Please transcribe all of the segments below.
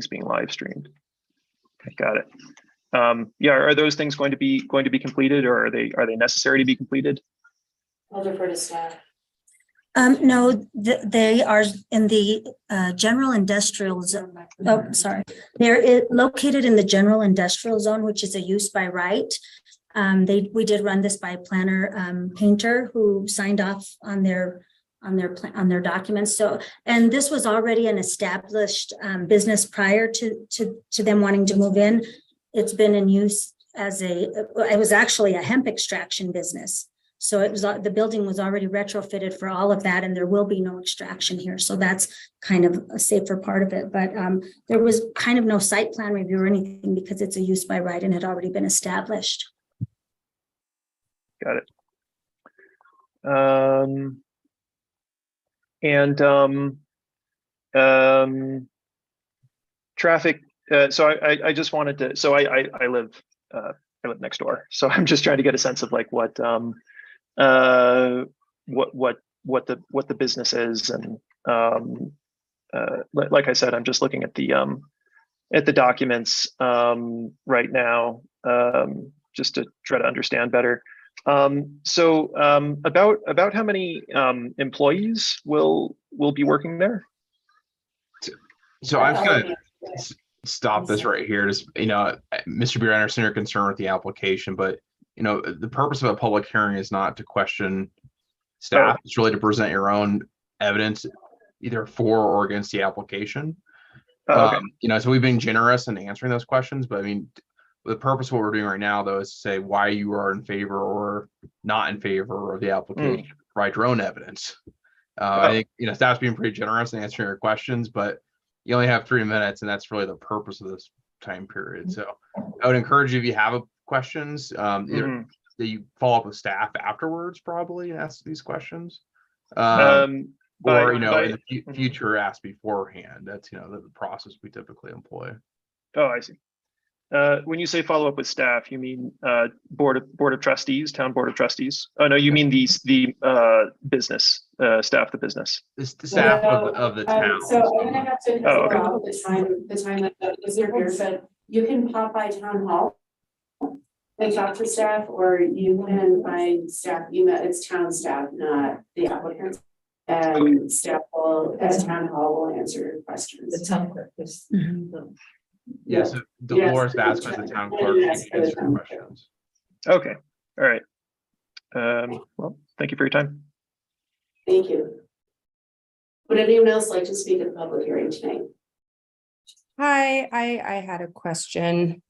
meetings being live streamed. Okay, got it. Yeah, are those things going to be completed, or are they necessary to be completed? I'll defer to staff. No, they are in the general industrial zone. Oh, sorry. They're located in the general industrial zone, which is a use by right. We did run this by a planner painter who signed off on their documents. So, and this was already an established business prior to them wanting to move in. It's been in use as it was actually a hemp extraction business. So it was, the building was already retrofitted for all of that, and there will be no extraction here. So that's kind of a safer part of it. But there was kind of no site plan review or anything because it's a use by right and had already been established. Got it. Traffic. So I just wanted to. So I live next door. So I'm just trying to get a sense of like what the business is, and like I said, I'm just looking at the documents right now, just to try to understand better. So about how many employees will be working there? So I'm just gonna stop this right here. Just, Mr. Beer, I understand your concern with the application, but the purpose of a public hearing is not to question staff. It's really to present your own evidence, either for or against the application. Okay. So we've been generous in answering those questions, but I mean, the purpose of what we're doing right now, though, is to say why you are in favor or not in favor of the application. Provide your own evidence. I think staff's being pretty generous in answering your questions, but you only have 3 minutes, and that's really the purpose of this time period. So I would encourage you, if you have questions, either that you follow up with staff afterwards, probably, and ask these questions, or in the future, ask beforehand. That's the process we typically employ. Oh, I see. When you say follow up with staff, you mean board of trustees, town board of trustees? Oh no, you mean the business staff, the business. The staff of the town. So I'm gonna have to figure out the time that is here, but you can pop by town hall and talk to staff, or you can find staff email. It's town staff, not the applicant. And staff will, as town hall, will answer your questions. The town clerk is. Yes, Dolores Vasquez, the town clerk, answer your questions. Okay, all right. Well, thank you for your time. Thank you. Would anyone else like to speak at the public hearing tonight? Hi, I had a question.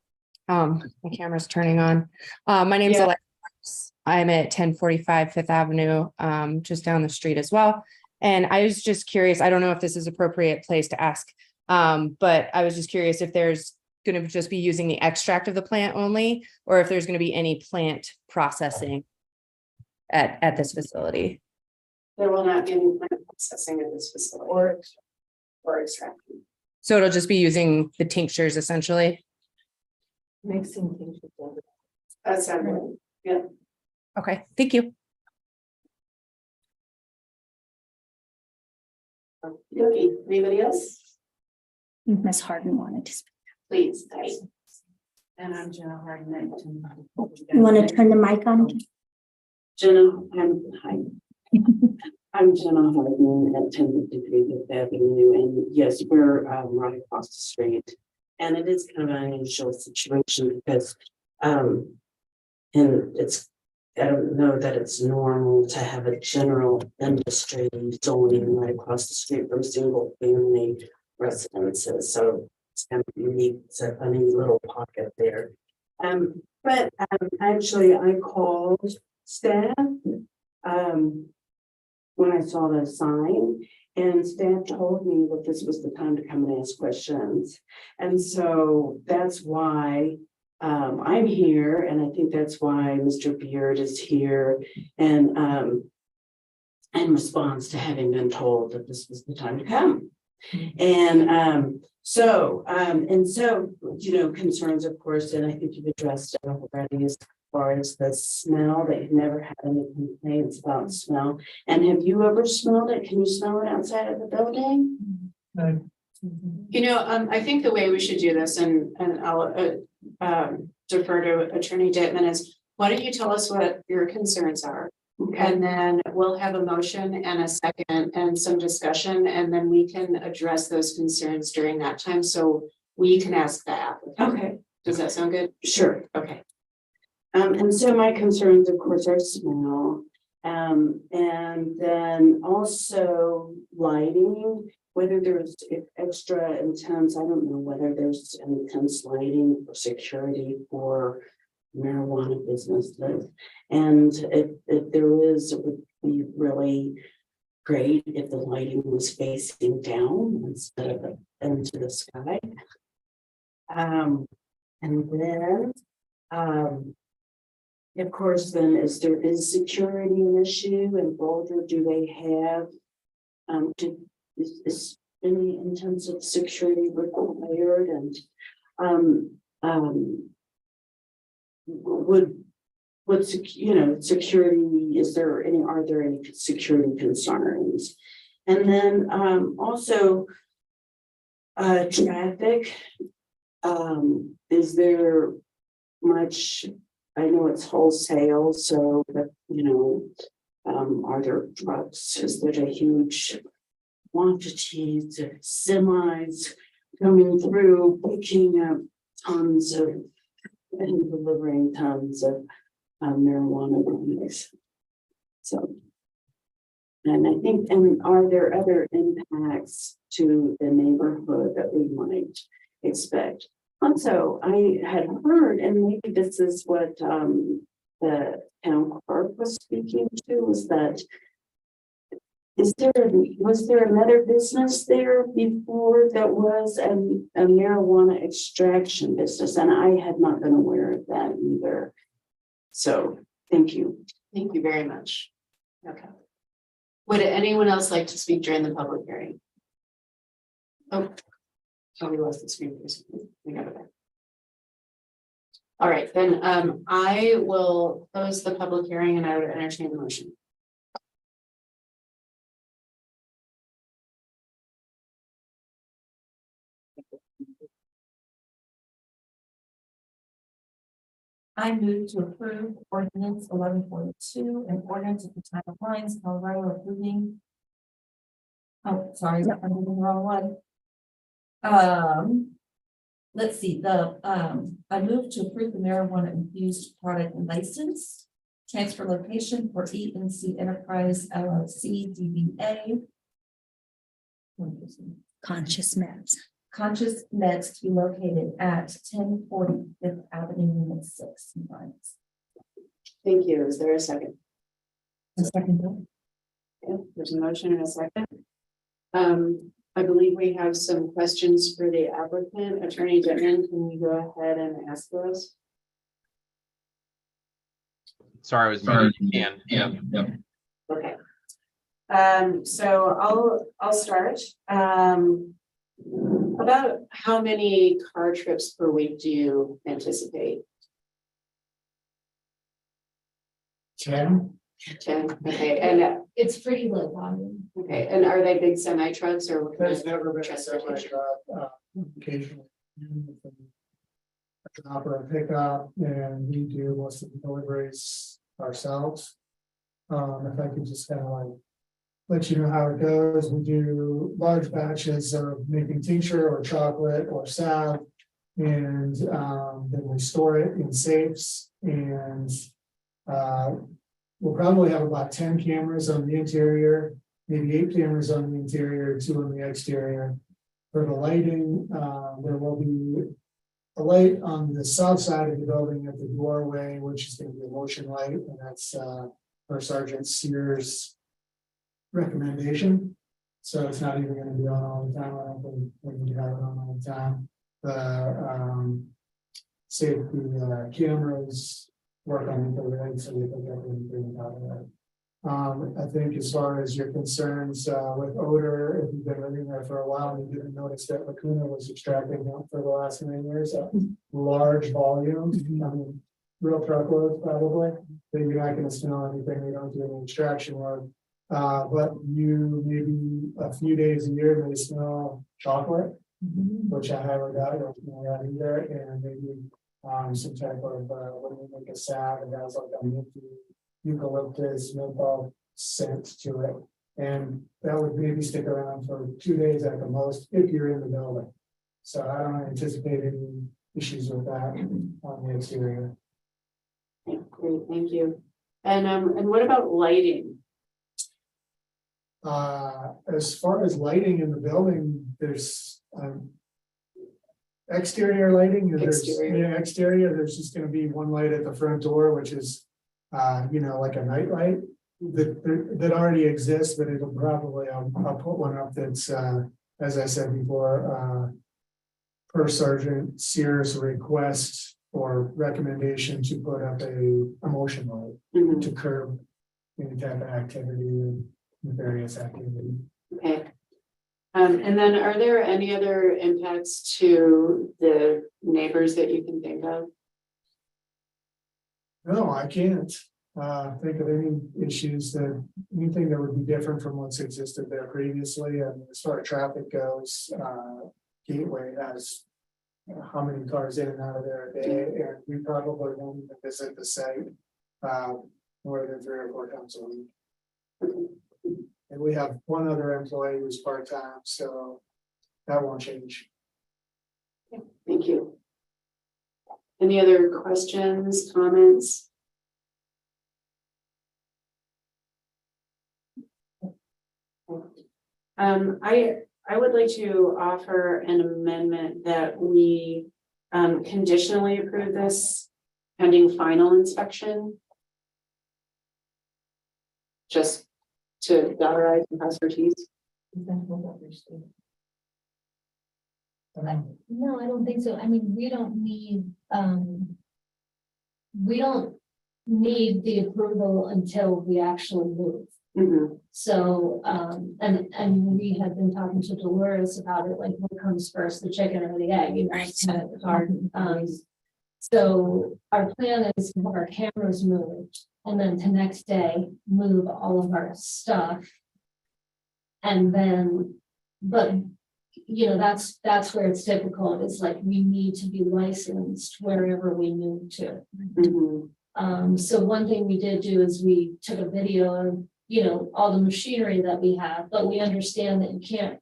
My camera's turning on. My name's Alexa. I'm at 1045 Fifth Avenue, just down the street as well. And I was just curious, I don't know if this is appropriate place to ask, but I was just curious if there's going to just be using the extract of the plant only, or if there's going to be any plant processing at this facility. There will not be any plant processing at this facility or extracting. So it'll just be using the tinctures essentially? Mixing tinctures. Assembly. Yeah. Okay, thank you. Okay, anybody else? Ms. Harden wanted to speak. Please. And I'm Jenna Harden. You want to turn the mic on? Jenna, I'm Jenna Harden at 1053 Fifth Avenue, and yes, we're right across the street. And it is kind of an unusual situation because, and I don't know that it's normal to have a general industry zoning right across the street from single family residences. So it's kind of unique. It's a funny little pocket there. But actually I called staff when I saw the sign, and staff told me that this was the time to come and ask questions. And so that's why I'm here, and I think that's why Mr. Beard is here, and in response to having been told that this was the time to come. And so concerns, of course, and I think you've addressed it already as far as the smell, that you've never had any complaints about smell. And have you ever smelled it? Can you smell it outside of the building? You know, I think the way we should do this, and I'll defer to Attorney Dittman, is why don't you tell us what your concerns are? And then we'll have a motion and a second and some discussion, and then we can address those concerns during that time. So we can ask the applicant. Okay, Does that sound good? sure. Okay. And so my concerns, of course, are smell. And then also lighting, whether there's extra intense, I don't know whether there's intense lighting for security for marijuana businesses. And if there is, it would be really great if the lighting was facing down instead of into the sky. And then, of course, then is security an issue in Boulder? Do they have, is any intensive security required? And, security, are there any security concerns? And then, also, traffic, is there much, I know it's wholesale, so, but, are there trucks? Is there a huge quantities of semis coming through, picking up tons of, and delivering tons of marijuana products? So, and I think, and are there other impacts to the neighborhood that we might expect? Also, I had heard, and maybe this is what the town clerk was speaking to, was that was there another business there before that was a marijuana extraction business? And I had not been aware of that either. So thank you. Thank you very much. Okay. Would anyone else like to speak during the public hearing? Oh, somebody lost the screen. We got it back. All right, then I will close the public hearing and I would entertain the motion. I move to approve ordinance 1142 and ordinance at the time of Hines, Colorado approving. Oh, sorry, I'm reading the wrong one. Let's see, I move to approve the marijuana infused product license, transfer location for E&C Enterprise LLC DBA. Conscious meds. Conscious Meds to be located at 1040 Fifth Avenue, Unit 6 in Hines. Thank you. Is there a second? A second. Okay, there's a motion and a second. I believe we have some questions for the applicant. Attorney Dittman, can you go ahead and ask those? Sorry, I was muted. You can. Yep. Okay. So I'll start. About how many car trips per week do you anticipate? 10. 10. Okay, and It's pretty low volume. okay, and are they big semi trucks or what kind There's of never been a transportation? semi-truck, occasionally. A drop or a pickup, and we do most of the deliveries ourselves. If I could just kind of like let you know how it goes, we do large batches of making tincture or chocolate or salve, and then we store it in safes, and we'll probably have about 10 cameras on the interior, maybe 8 cameras on the interior, 2 on the exterior. For the lighting, there will be a light on the south side of the building at the doorway, which is going to be a motion light, and that's for Sergeant Sears' recommendation. So it's not even going to be on all the time. I don't think we need to have it on all the time. The safety cameras work on the light, so we think that we bring it out of that. I think as far as your concerns with odor, if you've been living there for a while and you didn't notice that Lacuna was extracting out for the last 9 years, a large volume, I mean, real truckloads probably, then you're not going to smell anything. We don't do any extraction work. But you maybe a few days a year may smell chocolate, which I highly doubt you'll smell that either, and maybe some type of when you make a salad, it has like a minty eucalyptus menthol scent to it. And that would maybe stick around for 2 days at the most if you're in the building. So I don't anticipate any issues with that on the exterior. Okay, great, thank you. And what about lighting? As far as lighting in the building, there's exterior lighting. Exterior, there's just gonna be one light at the front door, which is like a night light that already exists, but it'll probably, I'll put one up that's as I said before, per Sergeant Sears' request or recommendation to put up a motion light to curb any type of activity and various activity. Okay. And then are there any other impacts to the neighbors that you can think of? No, I can't think of any issues anything that would be different from what's existed there previously. And as far as traffic goes, Gateway has how many cars in and out of there a day, and we probably won't even visit the site more than 3 or 4 times a week. And we have one other employee who's part-time, so that won't change. Thank you. Any other questions, comments? I would like to offer an amendment that we conditionally approve this pending final inspection. Just to dot our i's and cross our t's. No, I don't think so. I mean, we don't need the approval until we actually move. So, and we had been talking to Dolores about it, like what comes first, the chicken or the egg, it's kind of hard. So our plan is to have our cameras moved and then the next day move all of our stuff. And then, but that's where it's difficult. It's like we need to be licensed wherever we move to. So one thing we did do is we took a video of all the machinery that we have, but we understand that you can't.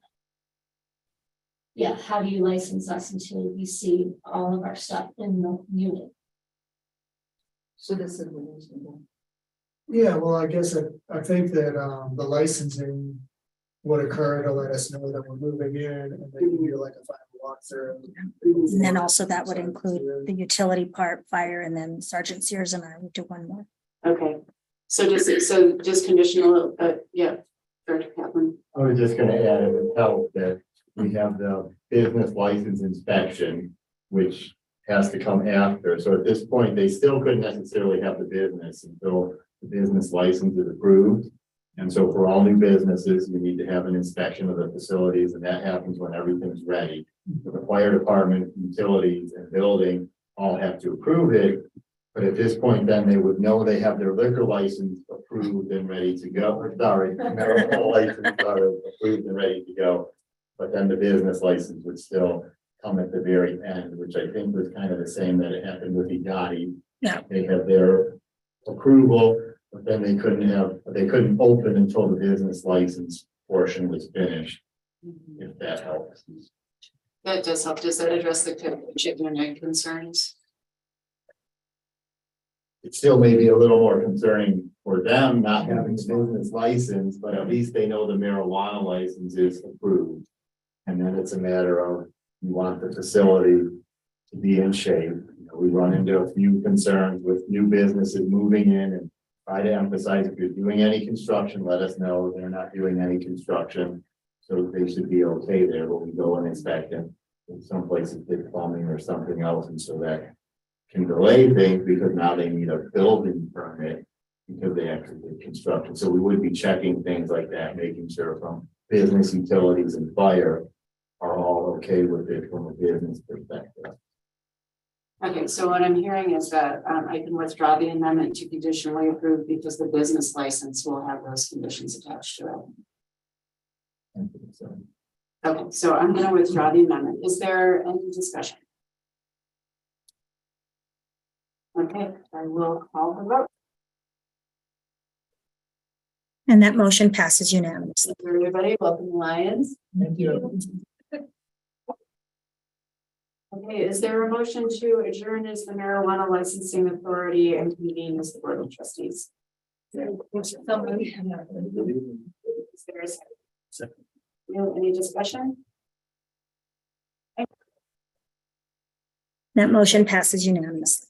Yeah, how do you license us until you see all of our stuff in the unit? So this is reasonable. Yeah, well, I guess I think that the licensing would occur to let us know that we're moving in, and then you do like a final walkthrough. And then also that would include the utility part, fire, and then Sergeant Sears and I would do one more. Okay, so just conditional, yeah, Director Kaplan. I was just gonna add it would help that we have the business license inspection, which has to come after. So at this point, they still couldn't necessarily have the business until the business license is approved. And so for all new businesses, we need to have an inspection of the facilities, and that happens when everything's ready. The fire department, utilities, and building all have to approve it. But at this point, then they would know they have their liquor license approved and ready to go. Sorry, marijuana license are approved and ready to go. But then the business license would still come at the very end, which I think was kind of the same that it happened with Igati. Yeah. They had their approval, but then they couldn't open until the business license portion was finished, if that helps. That does help. Does that address the chicken and egg concerns? It still may be a little more concerning for them not having the business license, but at least they know the marijuana license is approved. And then it's a matter of, you want the facility to be in shape. We run into a few concerns with new businesses moving in, and try to emphasize, if you're doing any construction, let us know. They're not doing any construction, so they should be okay there when we go and inspect them. In some places, did plumbing or something else, and so that can delay things because now they need a building permit because they actually did construction. So we would be checking things like that, making sure from business, utilities, and fire are all okay with it from a business perspective. Okay, so what I'm hearing is that I can withdraw the amendment to conditionally approve because the business license will have those conditions attached to it. Okay, so I'm gonna withdraw the amendment. Is there any discussion? Okay, I will call the vote. And that motion passes unanimously. Thank you, everybody. Welcome, Lions. Thank you. Okay, is there a motion to adjourn as the marijuana licensing authority and convene as the board of trustees? Is there a second? Any discussion? That motion passes unanimously.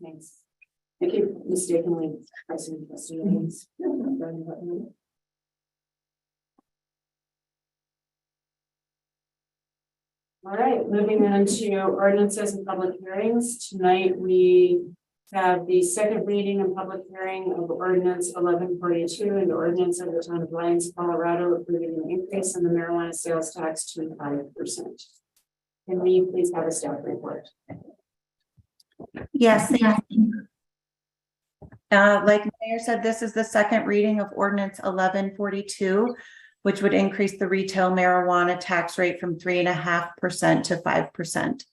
Thanks. I keep mistakenly pressing trustees. All right, moving on to ordinances and public hearings. Tonight, we have the second reading and public hearing of ordinance 1142 and ordinance of the town of Lyons, Colorado, approving an increase in the marijuana sales tax to 5%. Can we please have a staff report? Yes, thank you. Like the Mayor said, this is the second reading of ordinance 1142, which would increase the retail marijuana tax rate from 3.5% to 5%.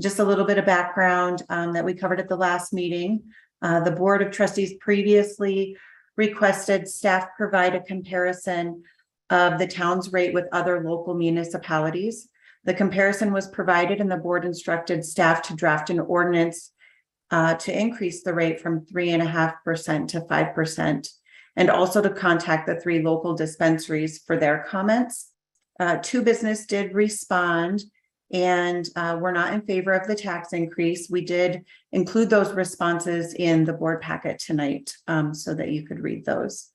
Just a little bit of background that we covered at the last meeting. The Board of Trustees previously requested staff provide a comparison of the town's rate with other local municipalities. The comparison was provided and the board instructed staff to draft an ordinance to increase the rate from 3.5% to 5%, and also to contact the 3 local dispensaries for their comments. 2 business did respond and were not in favor of the tax increase. We did include those responses in the board packet tonight so that you could read those.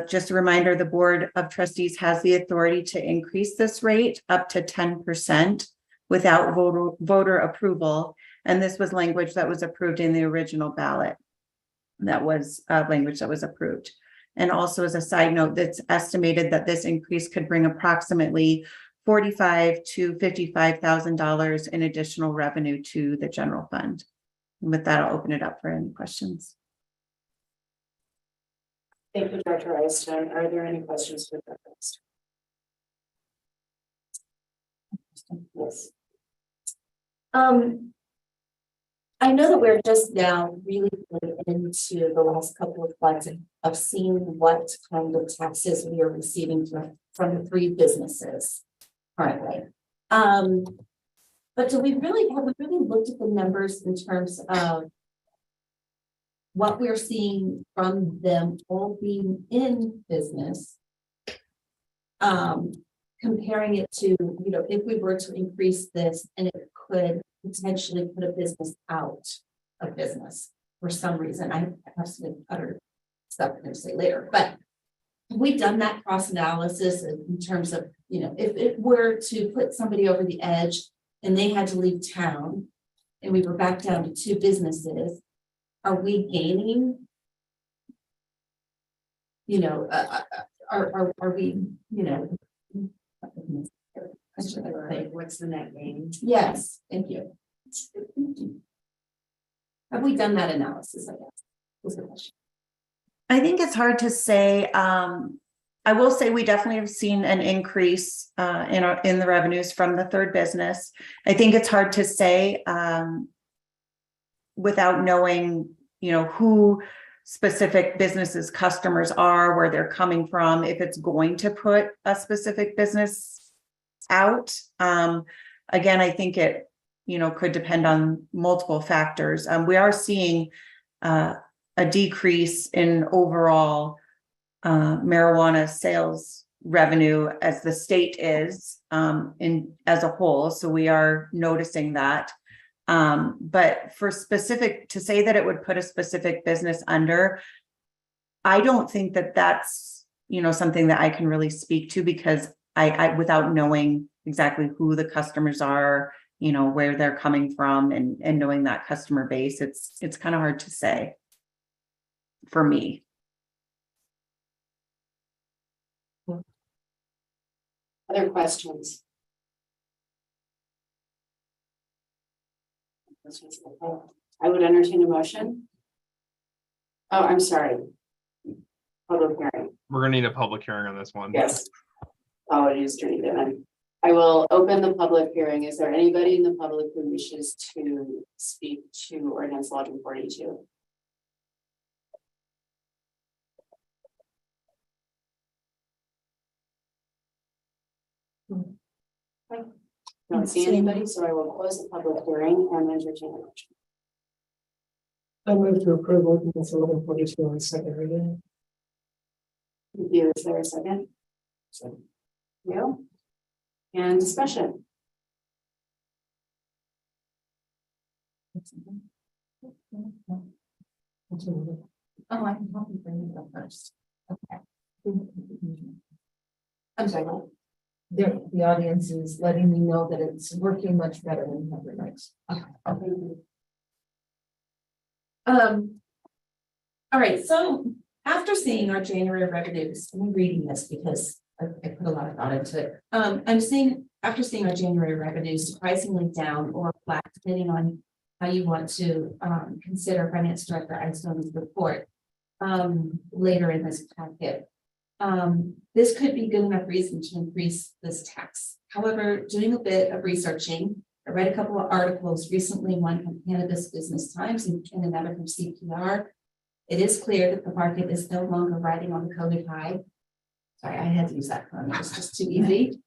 Just a reminder, the Board of Trustees has the authority to increase this rate up to 10% without voter approval. And this was language that was approved in the original ballot. That was language that was approved. And also, as a side note, that's estimated that this increase could bring approximately $45,000 to $55,000 in additional revenue to the general fund. And with that, I'll open it up for any questions. Thank you, Dr. Eiston. Are there any questions for Dr. Eiston? Yes. I know that we're just now really getting into the last couple of months of seeing what kind of taxes we are receiving from the 3 businesses currently. But have we really looked at the numbers in terms of what we're seeing from them all being in business? Comparing it to, if we were to increase this and it could potentially put a business out of business for some reason. I have some other stuff I'm going to say later, but have we done that cross analysis in terms of, if it were to put somebody over the edge and they had to leave town and we were back down to 2 businesses, are we gaining? Are we, What's the net gain? Yes, thank you. Have we done that analysis? I guess was the question. I think it's hard to say. I will say we definitely have seen an increase in the revenues from the 3rd business. I think it's hard to say without knowing, who specific businesses customers are, where they're coming from, if it's going to put a specific business out. Again, I think it, could depend on multiple factors. We are seeing a decrease in overall marijuana sales revenue as the state is as a whole. So we are noticing that. But for specific to say that it would put a specific business under, I don't think that that's, something that I can really speak to, because I without knowing exactly who the customers are, where they're coming from and knowing that customer base, it's kind of hard to say for me. Other questions? I would entertain a motion. Oh, I'm sorry. Public hearing, We're gonna need a public hearing on this one. yes. Apologies, Attorney Devon. I will open the public hearing. Is there anybody in the public who wishes to speak to ordinance 1142? Don't see anybody, so I will close the public hearing and entertain a motion. I move to approve ordinance 1142 on second reading. Thank you. Is there a second? Second. You? And discussion. Oh, I can help you bring it up first. Okay. I'm sorry. The audience is letting me know that it's working much better than the other nights. Okay. All right, so after seeing our January revenues, I'm reading this because I put a lot of thought into it. After seeing our January revenues surprisingly down or flat, depending on how you want to consider Finance Director Eyestone's report later in this packet. This could be good enough reason to increase this tax. However, doing a bit of researching, I read a couple of articles recently, one from Cannabis Business Times and another from CPR. It is clear that the market is no longer riding on the COVID high. Sorry, I had to use that term, it was just too easy.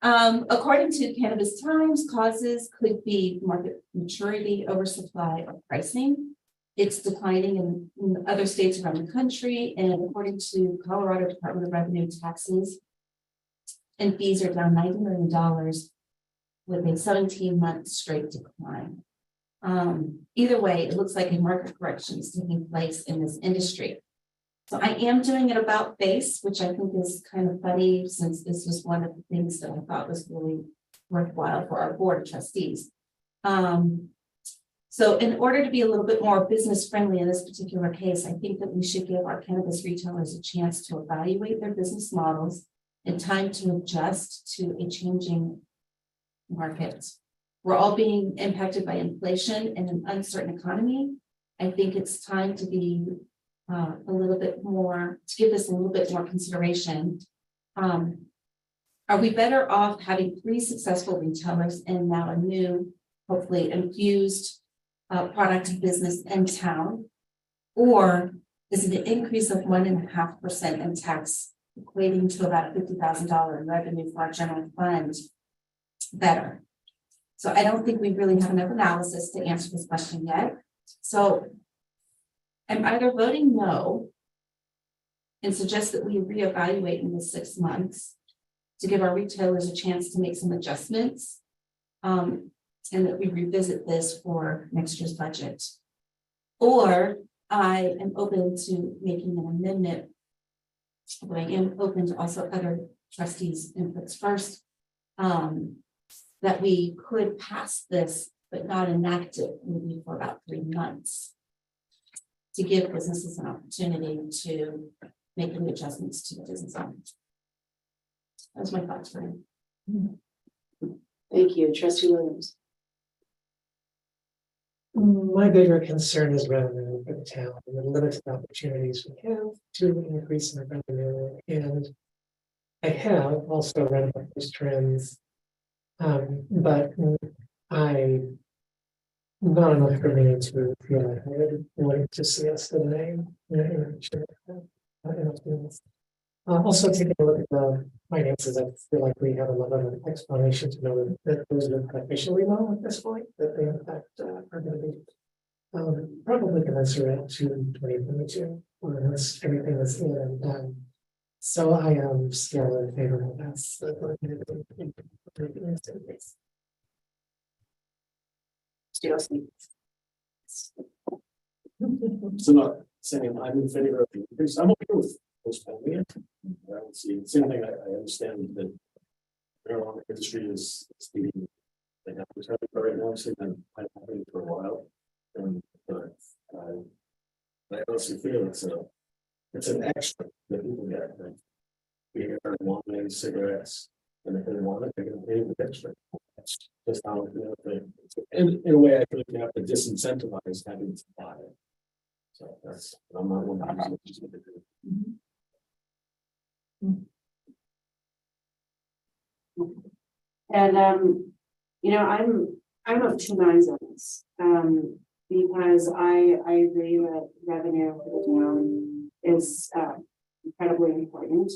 According to Cannabis Times, causes could be market maturity, oversupply, or pricing. It's declining in other states around the country, and according to Colorado Department of Revenue, taxes and fees are down $90 million with a 17-month straight decline. Either way, it looks like a market correction is taking place in this industry. So I am doing it about face, which I think is kind of funny since this was one of the things that I thought was really worthwhile for our board of trustees. So in order to be a little bit more business friendly in this particular case, I think that we should give our cannabis retailers a chance to evaluate their business models and time to adjust to a changing market. We're all being impacted by inflation and an uncertain economy. I think it's time to be a little bit more, to give this a little bit more consideration. Are we better off having 3 successful retailers and now a new, hopefully infused product business in town? Or is it an increase of 1.5% in tax, equating to about $50,000 in revenue for our general fund better? So I don't think we really have enough analysis to answer this question yet. So I'm either voting no and suggest that we reevaluate in the 6 months to give our retailers a chance to make some adjustments, and that we revisit this for next year's budget. Or I am open to making an amendment, but I am open to also other trustees' inputs first, that we could pass this, but not enact it maybe for about 3 months to give businesses an opportunity to make any adjustments to the business owners. That's my thoughts for him. Thank you, Trustee Williams. My bigger concern is revenue for the town and the limited opportunities we have to increase our revenue. And I have also read about those trends, but not enough for me to feel like I would want to see us today. Also taking a look at the finances, I feel like we have a lot of explanation to know that those are officially low at this point, that they in fact are going to be probably commensurate to 2022, once everything is in and done. So I am still in favor of that. So not saying I'm in favor of the increase, I'm okay with postponing it. I don't see, same thing, I understand that the marijuana industry is being, they have to tell you right now, so that I've been for a while. But I also feel it's an extra that people get. Like, we are wanting cigarettes, and if they want it, they're gonna pay the extra. that's just how, in a way, I feel like you have to disincentivize having to buy it. So that's, I'm not one of these. And, you know, I'm of two minds on this, because I agree that revenue for the town is, incredibly important.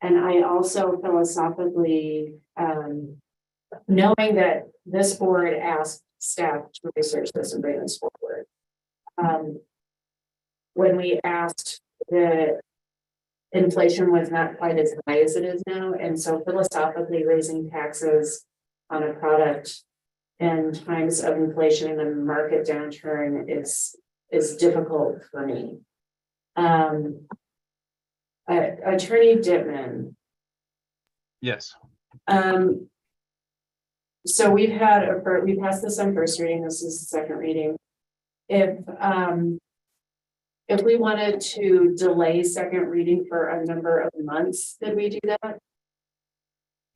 And I also philosophically, knowing that this board asked staff to research this and bring this forward. When we asked, the inflation was not quite as high as it is now, and so philosophically raising taxes on a product in times of inflation and a market downturn is difficult for me. Attorney Dittman. Yes. So we passed this on first reading, this is the second reading. If we wanted to delay second reading for a number of months, could we do that?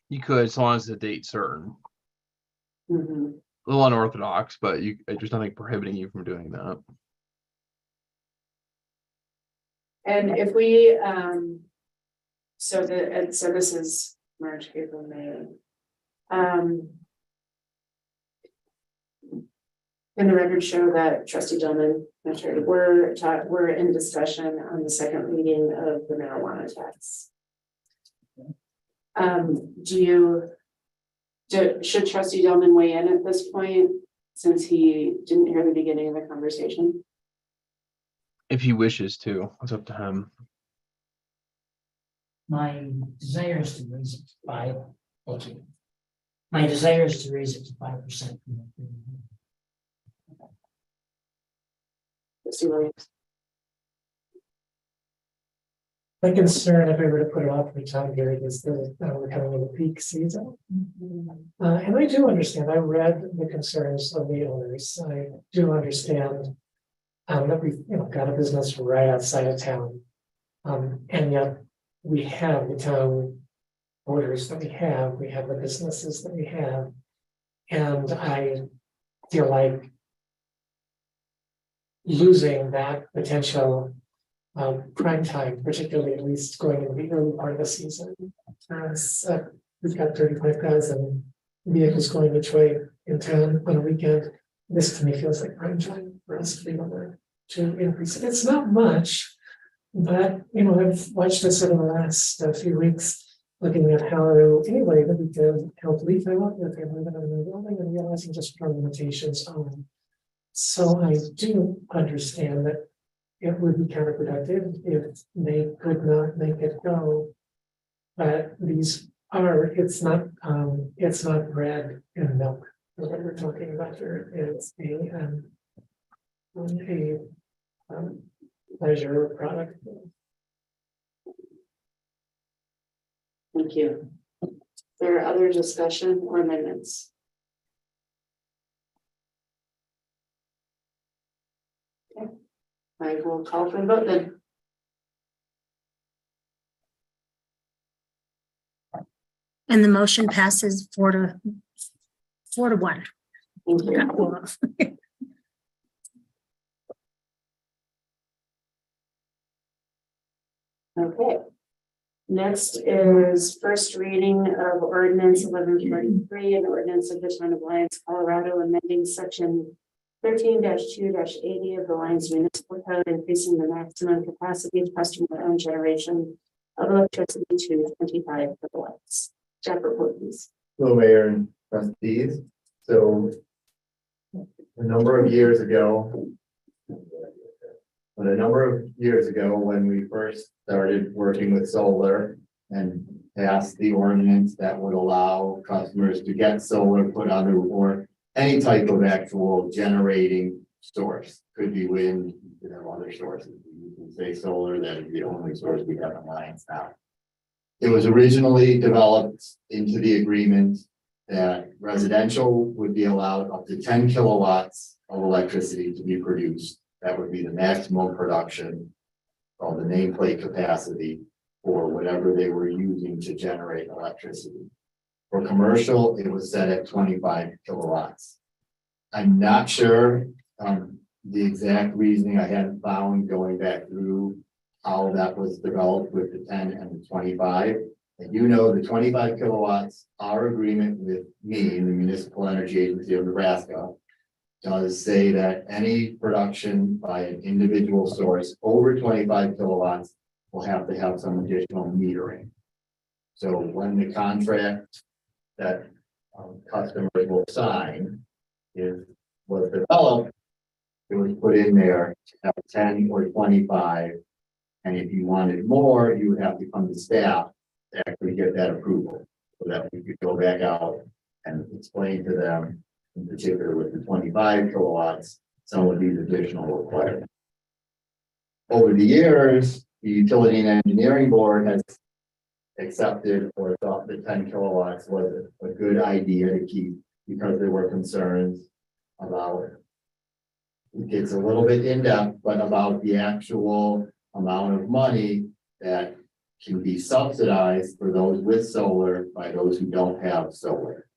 You could, as long as the date's certain. Mhm. A little unorthodox, but there's nothing prohibiting you from doing that. And if we, so this is March, April, May. Can the record show that Trustee Gilman, we're in discussion on the second reading of the marijuana tax? Should Trustee Gilman weigh in at this point, since he didn't hear the beginning of the conversation? If he wishes to, it's up to him. My desire is to raise it to 5. Okay. My desire is to raise it to 5%. Trustee Williams. My concern, if I were to put it off for time period, is that we're coming into peak season. And I do understand, I read the concerns of the owners. I do understand that we've got a business right outside of town. And yet we have the town borders that we have the businesses that we have. And I feel like losing that potential prime time, particularly at least going into the early part of the season. We've got 35,000 vehicles going each way in town on a weekend. This to me feels like prime time for us to be able to increase it. It's not much, but I've watched this over the last few weeks, looking at how anyway that we can help leaf out if they're moving in a new building and realizing just our limitations on. So I do understand that it would be counterproductive if they could not make it go. But it's not bread and milk that we're talking about here. It's a pleasure product. Thank you. Is there other discussion or amendments? Okay. I will call for the vote then. And the motion passes 4-1. Thank you. Okay. Next is first reading of ordinance 1143, an ordinance of the Town of Lyons, Colorado, amending section 13-2-80 of the Lyons Municipal Code, increasing the maximum capacity of customer-owned generation of electricity to 25 kilowatts. Jeff, report please. Hello, Mayor and Trustees. So a number of years ago, when we first started working with solar and passed the ordinance that would allow customers to get solar put on their or any type of actual generating source, could be wind, you know, other sources. You can say solar, that is the only source we have in Lyons now. It was originally developed into the agreement that residential would be allowed up to 10 kilowatts of electricity to be produced. That would be the maximum production of the nameplate capacity for whatever they were using to generate electricity. For commercial, it was set at 25 kilowatts. I'm not sure, the exact reasoning. I hadn't found going back through how that was developed with the 10 and the 25. And you know, the 25 kilowatts, our agreement with me, the Municipal Energy Agency of Nebraska, does say that any production by an individual source over 25 kilowatts will have to have some additional metering. So when the contract that customers will sign was developed, it was put in there to have 10 or 25. And if you wanted more, you would have to come to staff to actually get that approval, so that we could go back out and explain to them, in particular with the 25 kilowatts, some of these additional requirements. Over the years, the Utility and Engineering Board has accepted or thought that 10 kilowatts was a good idea to keep, because there were concerns about, it gets a little bit in depth, but about the actual amount of money that can be subsidized for those with solar by those who don't have solar.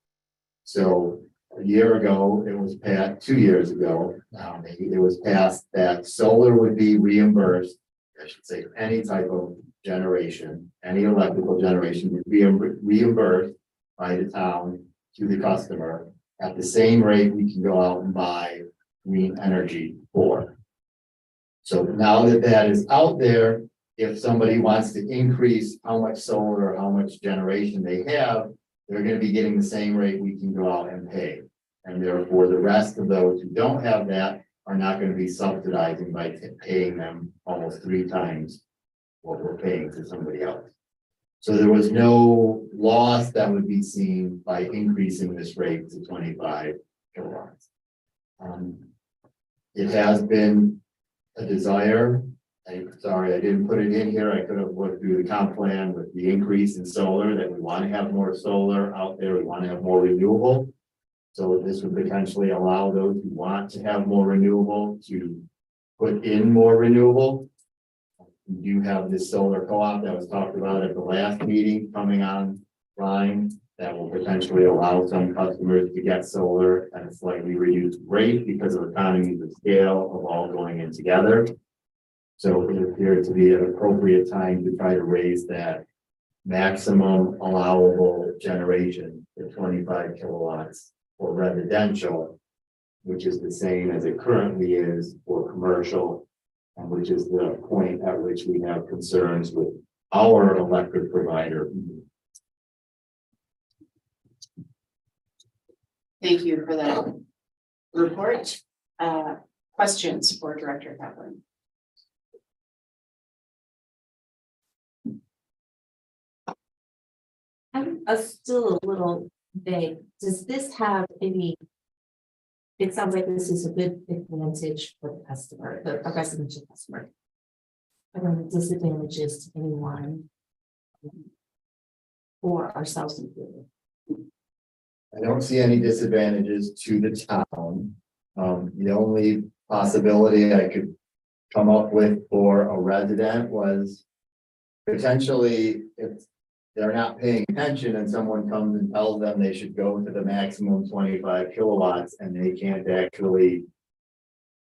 So a year ago, it was passed, 2 years ago, maybe it was passed that solar would be reimbursed. I should say any type of generation, any electrical generation would be reimbursed by the town to the customer at the same rate we can go out and buy green energy for. So now that that is out there, if somebody wants to increase how much solar or how much generation they have, they're going to be getting the same rate we can go out and pay. And therefore, the rest of those who don't have that are not going to be subsidizing by paying them almost 3 times what we're paying to somebody else. So there was no loss that would be seen by increasing this rate to 25 kilowatts. It has been a desire. I'm sorry, I didn't put it in here. I could have worked through the comp plan with the increase in solar, that we want to have more solar out there. We want to have more renewable. So this would potentially allow those who want to have more renewable to put in more renewable. We do have this solar co-op that was talked about at the last meeting coming online that will potentially allow some customers to get solar at a slightly reduced rate because of economies of scale of all going in together. So it appeared to be an appropriate time to try to raise that maximum allowable generation to 25 kilowatts for residential, which is the same as it currently is for commercial, and which is the point at which we have concerns with our electric provider. Thank you for that report. Questions for Director Kaplan? I'm still a little vague. Does this have any? It sounds like this is a good advantage for the customer, a residential customer. Are there any disadvantages to anyone or ourselves included? I don't see any disadvantages to the town. The only possibility I could come up with for a resident was potentially if they're not paying attention and someone comes and tells them they should go to the maximum 25 kilowatts and they can't actually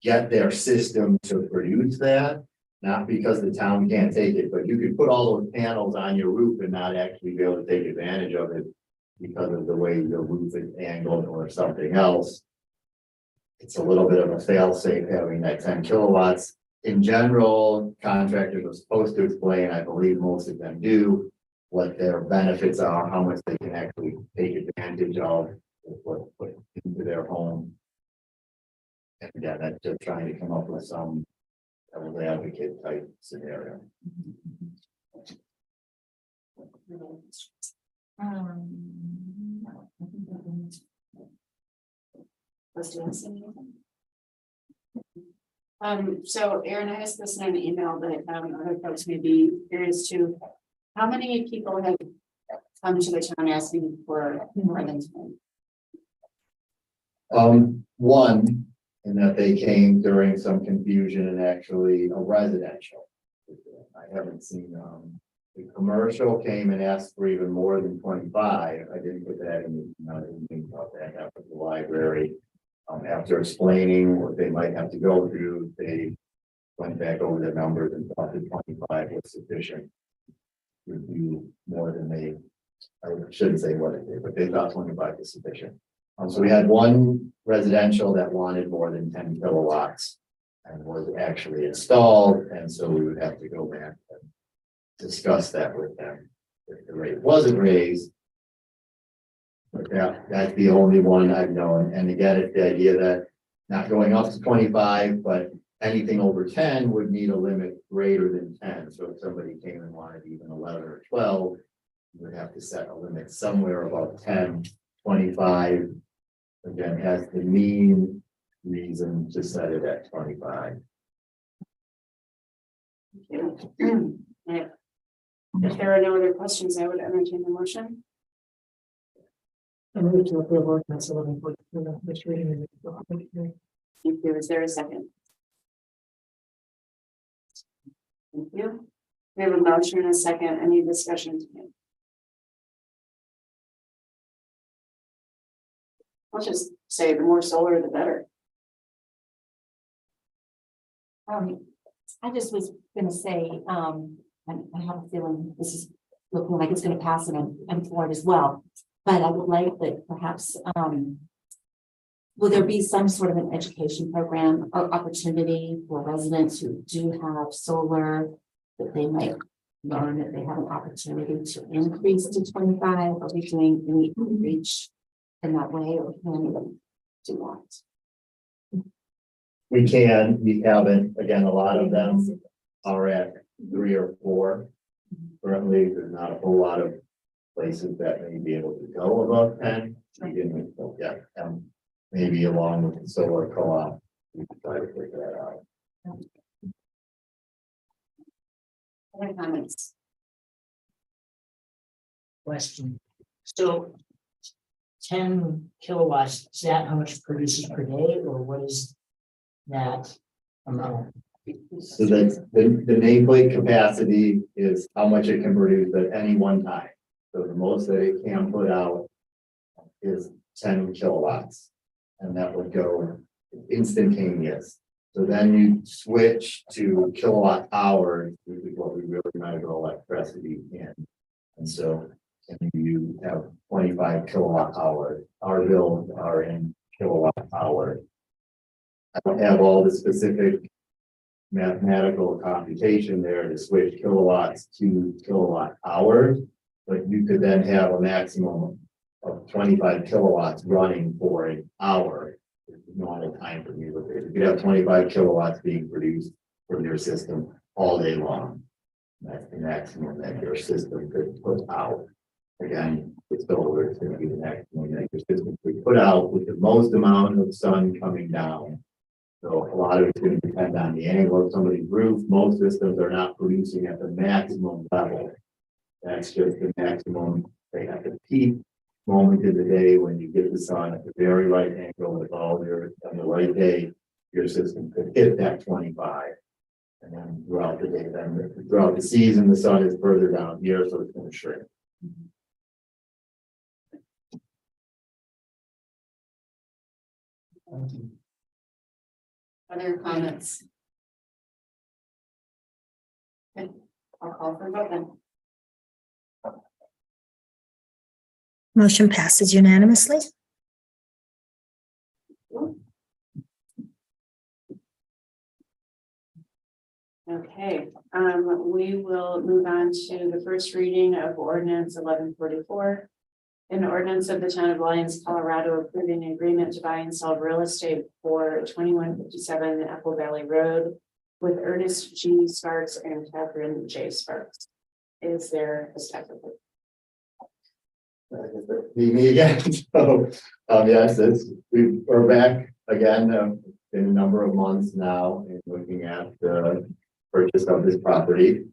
get their system to produce that, not because the town can't take it, but you could put all those panels on your roof and not actually be able to take advantage of it because of the way the roof is angled or something else. It's a little bit of a fail-safe having that 10 kilowatts. In general, contractors are supposed to explain, I believe most of them do, what their benefits are, how much they can actually take advantage of, what put into their home. And yeah, that's just trying to come up with some devil's advocate type scenario. So Aaron, I asked this in an email, but other folks may be curious too. How many people have come to the town asking for more than 10? One, in that they came during some confusion and actually a residential. I haven't seen The commercial came and asked for even more than 25. I didn't put that in, I didn't think about that. That was the library. After explaining what they might have to go through, they went back over the numbers and thought that 25 was sufficient. Would be more than they, I shouldn't say what it did, but they thought 25 was sufficient. So we had one residential that wanted more than 10 kilowatts and was actually installed, and so we would have to go back and discuss that with them. If the rate wasn't raised. But that's the only one I've known, and again, it's the idea that not going up to 25, but anything over 10 would need a limit greater than 10. So if somebody came and wanted even 11 or 12, you would have to set a limit somewhere about 10, 25. Again, has the mean reason to set it at 25. If there are no other questions, I would entertain the motion. I move to approve ordinance 1142, first reading and the public hearing. Thank you. Is there a second? Thank you. We have a motion and a second. Any discussion? I'll just say the more solar, the better. I just was gonna say, I have a feeling this is looking like it's gonna pass and I'm for it as well. But I would like that perhaps, will there be some sort of an education program or opportunity for residents who do have solar, that they might learn that they have an opportunity to increase to 25? Are we doing any reach in that way, or can we do that? We haven't, again, a lot of them are at 3 or 4. Currently, there's not a whole lot of places that may be able to go above 10. Maybe along with the solar co-op, we can try to figure that out. Other comments? Question. So 10 kilowatts, is that how much it produces per day, or what is that amount? So the nameplate capacity is how much it can produce at any one time. So the most that it can put out is 10 kilowatts. And that would go instantaneous. So then you switch to kilowatt hours, which is what we really measure electricity in. And so you have 25 kilowatt hours. Our bills are in kilowatt hours. I don't have all the specific mathematical computation there to switch kilowatts to kilowatt hours, but you could then have a maximum of 25 kilowatts running for an hour. Normal time for me. You could have 25 kilowatts being produced from your system all day long. That's the maximum that your system could put out. Again, it's solar, it's going to be the maximum that your system could put out with the most amount of sun coming down. So a lot of it's going to depend on the angle of somebody's roof. Most systems are not producing at the maximum level. That's just the maximum. They have the peak moment of the day when you get the sun at the very right angle with all your on the right day, your system could hit that 25. And then throughout the day, then throughout the season, the sun is further down here, so it's going to shrink. Other comments? Okay, I'll call for a vote then. Motion passes unanimously. Okay, we will move on to the first reading of ordinance 1144. An ordinance of the town of Lyons, Colorado, approving an agreement to buy and sell real estate for 2157 Apple Valley Road with Ernest G. Sparks and Catherine J. Sparks. Is there a staff report? Me again. So, yes, we're back again. In a number of months now, and looking at the purchase of this property.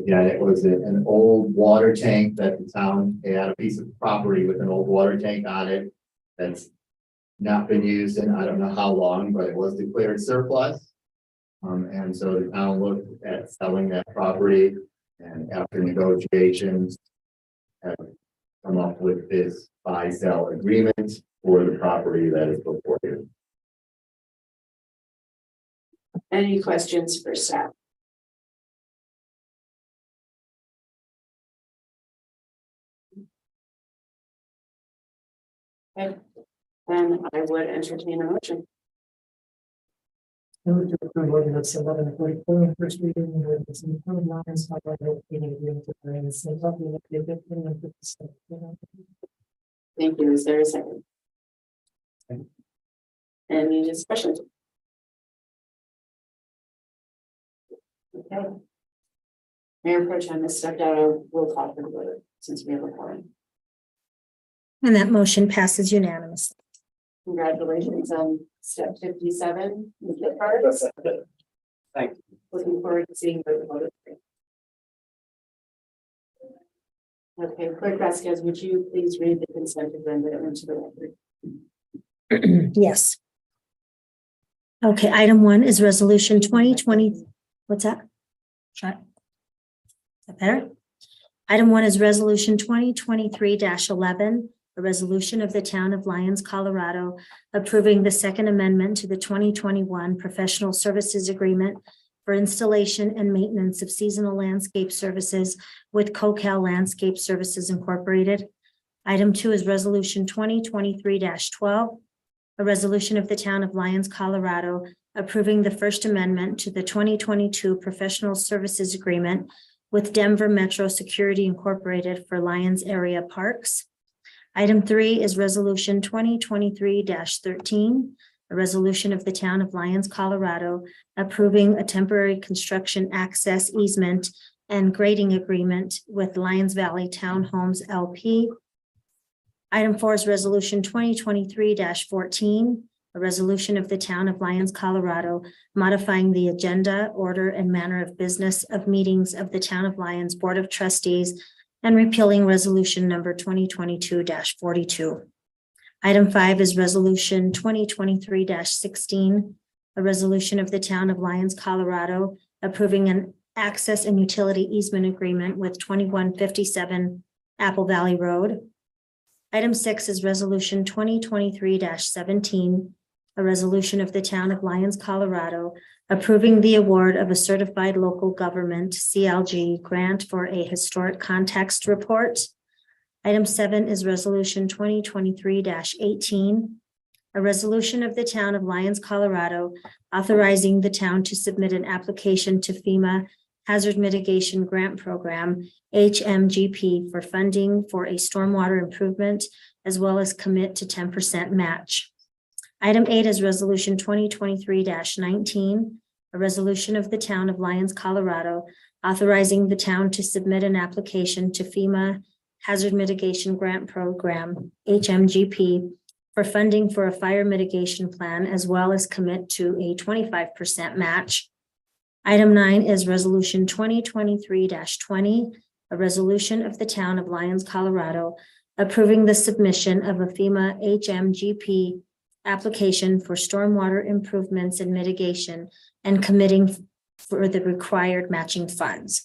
Again, it was an old water tank that the town had, a piece of property with an old water tank on it that's not been used in I don't know how long, but it was declared surplus. And so the town looked at selling that property. And after negotiations, have come up with this buy-sell agreement for the property that is before you. Any questions for staff? Okay, then I would entertain a motion. Move to approve ordinance 1144 first reading, ordinance in the lines, by locating agreement with the same company that they did in the 57. Thank you. Is there a second? Any discussion? Okay. Mayor Pro Tem has stepped out. We'll call for the vote since we have a quorum. And that motion passes unanimously. Congratulations on step 57. with the cards. Thank you. Looking forward to seeing the vote. Okay, Clerk Vasquez, would you please read the consent agenda into the record? Yes. Okay, item 1 is resolution 2020. What's that? Shut. Is that better? Item 1 is resolution 2023-11, a resolution of the town of Lyons, Colorado, approving the second amendment to the 2021 professional services agreement for installation and maintenance of seasonal landscape services with CoCal Landscape Services Incorporated. Item 2 is resolution 2023-12, a resolution of the town of Lyons, Colorado, approving the first amendment to the 2022 professional services agreement with Denver Metro Security Incorporated for Lyons area parks. Item 3 is resolution 2023-13, a resolution of the town of Lyons, Colorado, approving a temporary construction access easement and grading agreement with Lyons Valley Townhomes LP. Item 4 is resolution 2023-14, a resolution of the town of Lyons, Colorado, modifying the agenda, order, and manner of business of meetings of the town of Lyons Board of Trustees and repealing resolution number 2022-42. Item 5 is resolution 2023-16, a resolution of the town of Lyons, Colorado, approving an access and utility easement agreement with 2157 Apple Valley Road. Item 6 is resolution 2023-17, a resolution of the town of Lyons, Colorado, approving the award of a certified local government CLG grant for a historic context report. Item 7 is resolution 2023-18, a resolution of the town of Lyons, Colorado, authorizing the town to submit an application to FEMA Hazard Mitigation Grant Program, HMGP, for funding for a stormwater improvement, as well as commit to 10% match. Item 8 is resolution 2023-19, a resolution of the town of Lyons, Colorado, authorizing the town to submit an application to FEMA Hazard Mitigation Grant Program, HMGP, for funding for a fire mitigation plan, as well as commit to a 25% match. Item 9 is resolution 2023-20, a resolution of the town of Lyons, Colorado, approving the submission of a FEMA HMGP application for stormwater improvements and mitigation and committing for the required matching funds.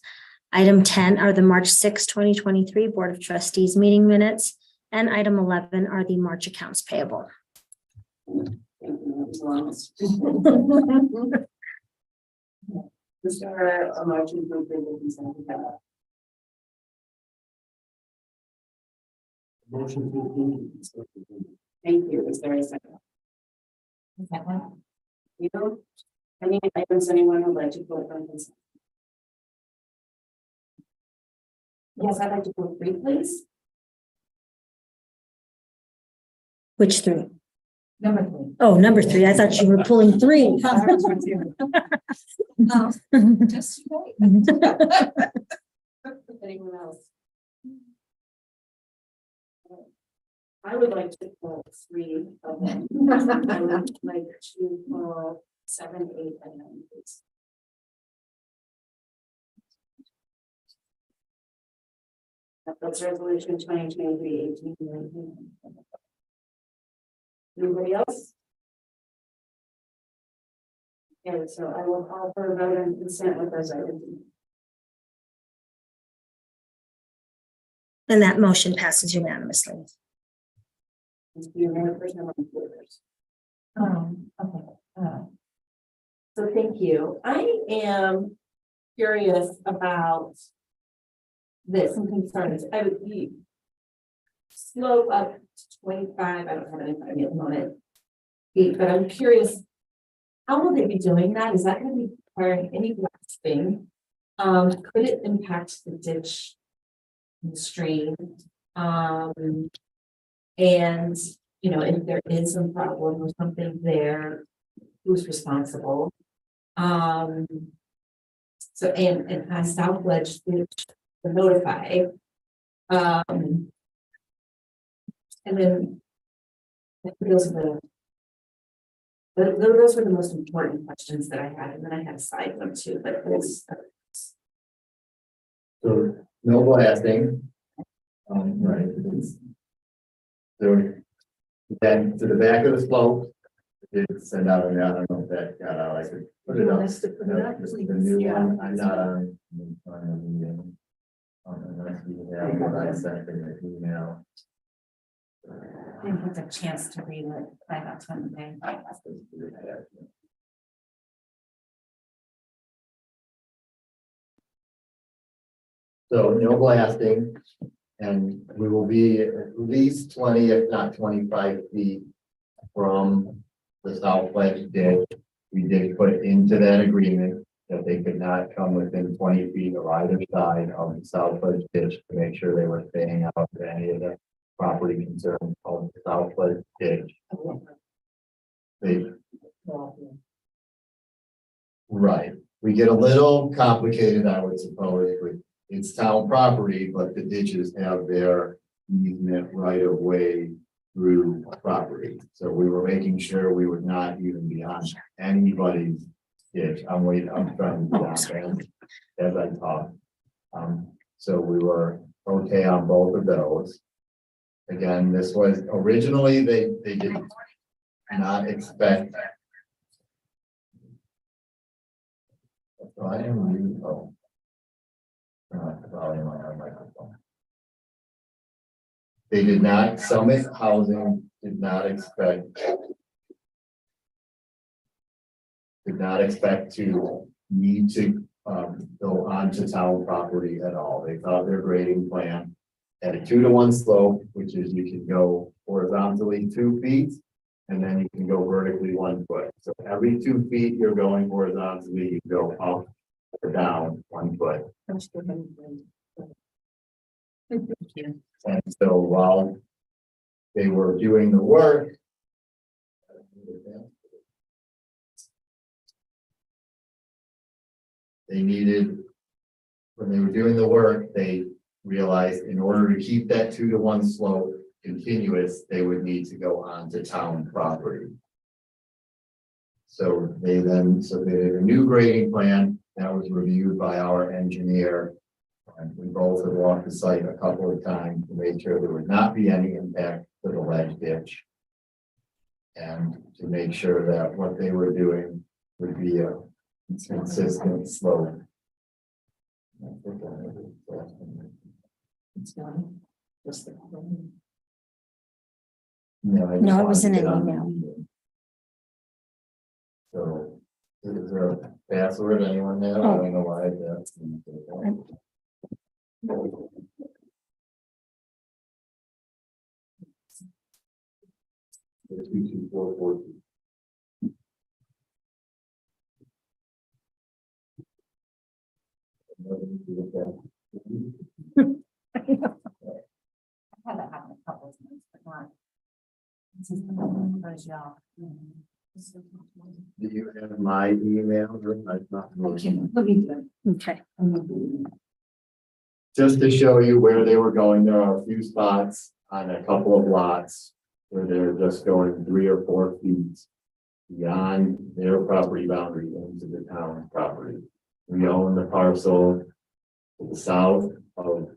Item 10 are the March 6, 2023 Board of Trustees meeting minutes, and item 11 are the March accounts payable. Is there a motion to approve the consent agenda? Motion to approve. Thank you. Is there a second? You know, any items anyone would like to put on consent? Yes, I'd like to go 3, please. Which 3? Number 3. Oh, number 3. I thought you were pulling 3. Just right. Anyone else? I would like to pull 3 of them. I would like to pull 7, 8, and 9, please. That's resolution 2023-18. Anybody else? Okay, so I will call for a vote on consent with those items. And that motion passes unanimously. Okay. So thank you. I am curious about this and concerns. I would be slope up to 25. I don't have it in front of me at the moment. But I'm curious, how will they be doing that? Is that going to be requiring any blasting? Could it impact the ditch and the stream? And you know, if there is some problem or something there, who's responsible? So and has South Ledge to notify. And then those are those were the most important questions that I had, and then I had a side one too, but it's. So no blasting. Right. So then to the back of the slope, it's send out, I don't know if that got out, I could put it up. The new one, I'm not on. Unless you have what I sent in the email. Didn't get a chance to read it. I got time today. So no blasting, and we will be at least 20, if not 25 feet from the south ledge ditch. We did put into that agreement that they could not come within 20 feet of either side of the south ledge ditch to make sure they were staying out of any of the property concerns of the south ledge ditch. Right, we get a little complicated, I would suppose, with it's town property, but the ditches have their easement right of way through property. So we were making sure we would not even be on anybody's ditch. I'm trying to as I talk. So we were okay on both of those. Again, this was originally they did not expect. So I am volume on our microphone. They did not, Summit Housing did not expect to need to go onto town property at all. They thought their grading plan had a 2-to-1 slope, which is you can go horizontally 2 feet and then you can go vertically 1 foot. So every 2 feet you're going horizontally, you go up or down 1 foot. And so while they were doing the work, when they were doing the work, they realized in order to keep that 2-to-1 slope continuous, they would need to go onto town property. So they then submitted a new grading plan that was reviewed by our engineer. And we both have walked the site a couple of times to make sure there would not be any impact to the ledge ditch. And to make sure that what they were doing would be a consistent slope. No, it was in an email. So, is there a password anyone there? I don't know why that's. I've had that happen a couple of times, but not. This is the moment for us, y'all. Do you have my email? Let me do it. Okay. Just to show you where they were going, there are a few spots on a couple of lots where they're just going 3 or 4 feet beyond their property boundary into the town property. We own the parcel to the south of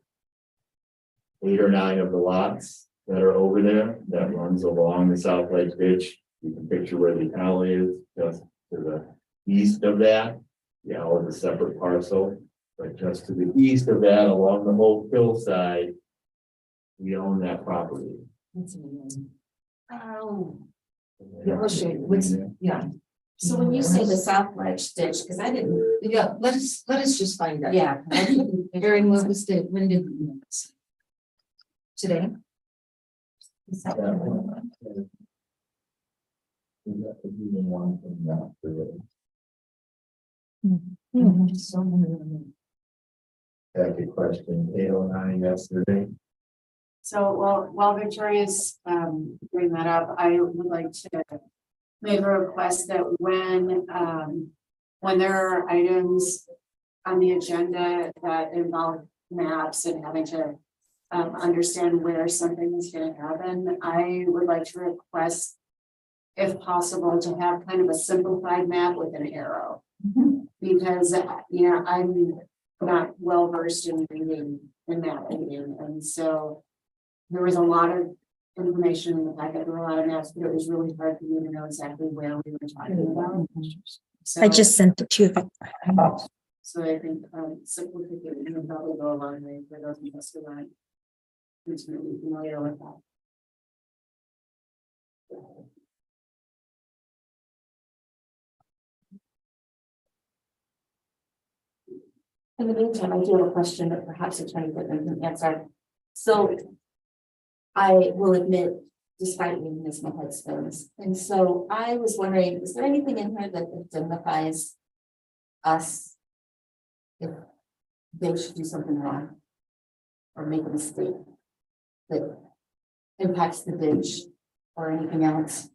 8 or 9 of the lots that are over there that runs along the South Ledge Ditch. You can picture where the alley is just to the east of that. The alley is a separate parcel, but just to the east of that, along the whole hillside, We own that property. Oh, yeah, we'll show you. Yeah. So when you say the South Ledge ditch, because I didn't, yeah, let us just find out. Yeah. During what was the, when did? Today? Is that- So many. Back to question 809 yesterday. So while Victoria's bring that up, I would like to make a request that when there are items on the agenda that involve maps and having to understand where something is going to happen, I would like to request, if possible, to have kind of a simplified map with an arrow. Because, you know, I'm not well versed in reading and mapping, and so there was a lot of information in the packet, there were a lot of maps, but it was really hard for me to know exactly where we were talking about. So, I just sent it to you. so I think simplification would probably go a long way for those of us who aren't intimately familiar with that. In the meantime, I do have a question that perhaps Attorney Whitman can answer. So I will admit, despite reading this, my head spins. And so I was wondering, is there anything in here that indemnifies us if they should do something wrong or make a mistake that impacts the ditch or anything else?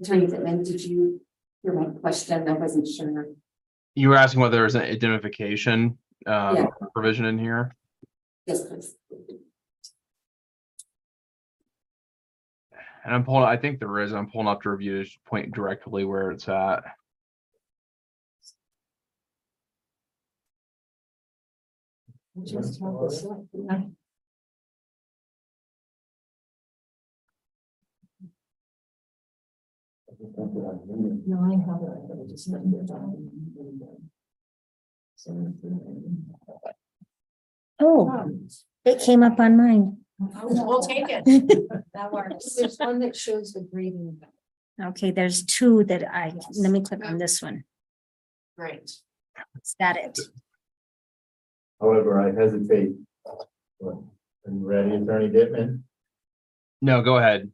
Attorney Whitman, did you hear my question? I wasn't sure. You were asking whether there's an identification Yeah. provision in here. Yes, please. And I'm pulling, I think there is, I'm pulling up to review to point directly where it's at. Just have this up, yeah. No, I have it, but I just didn't get down. Oh, it came up on mine. We'll take it. That works. There's one that shows the grading. Okay, there's two that let me click on this one. Great. Is that it? However, I hesitate. Are you ready, Attorney Dittman? No, go ahead.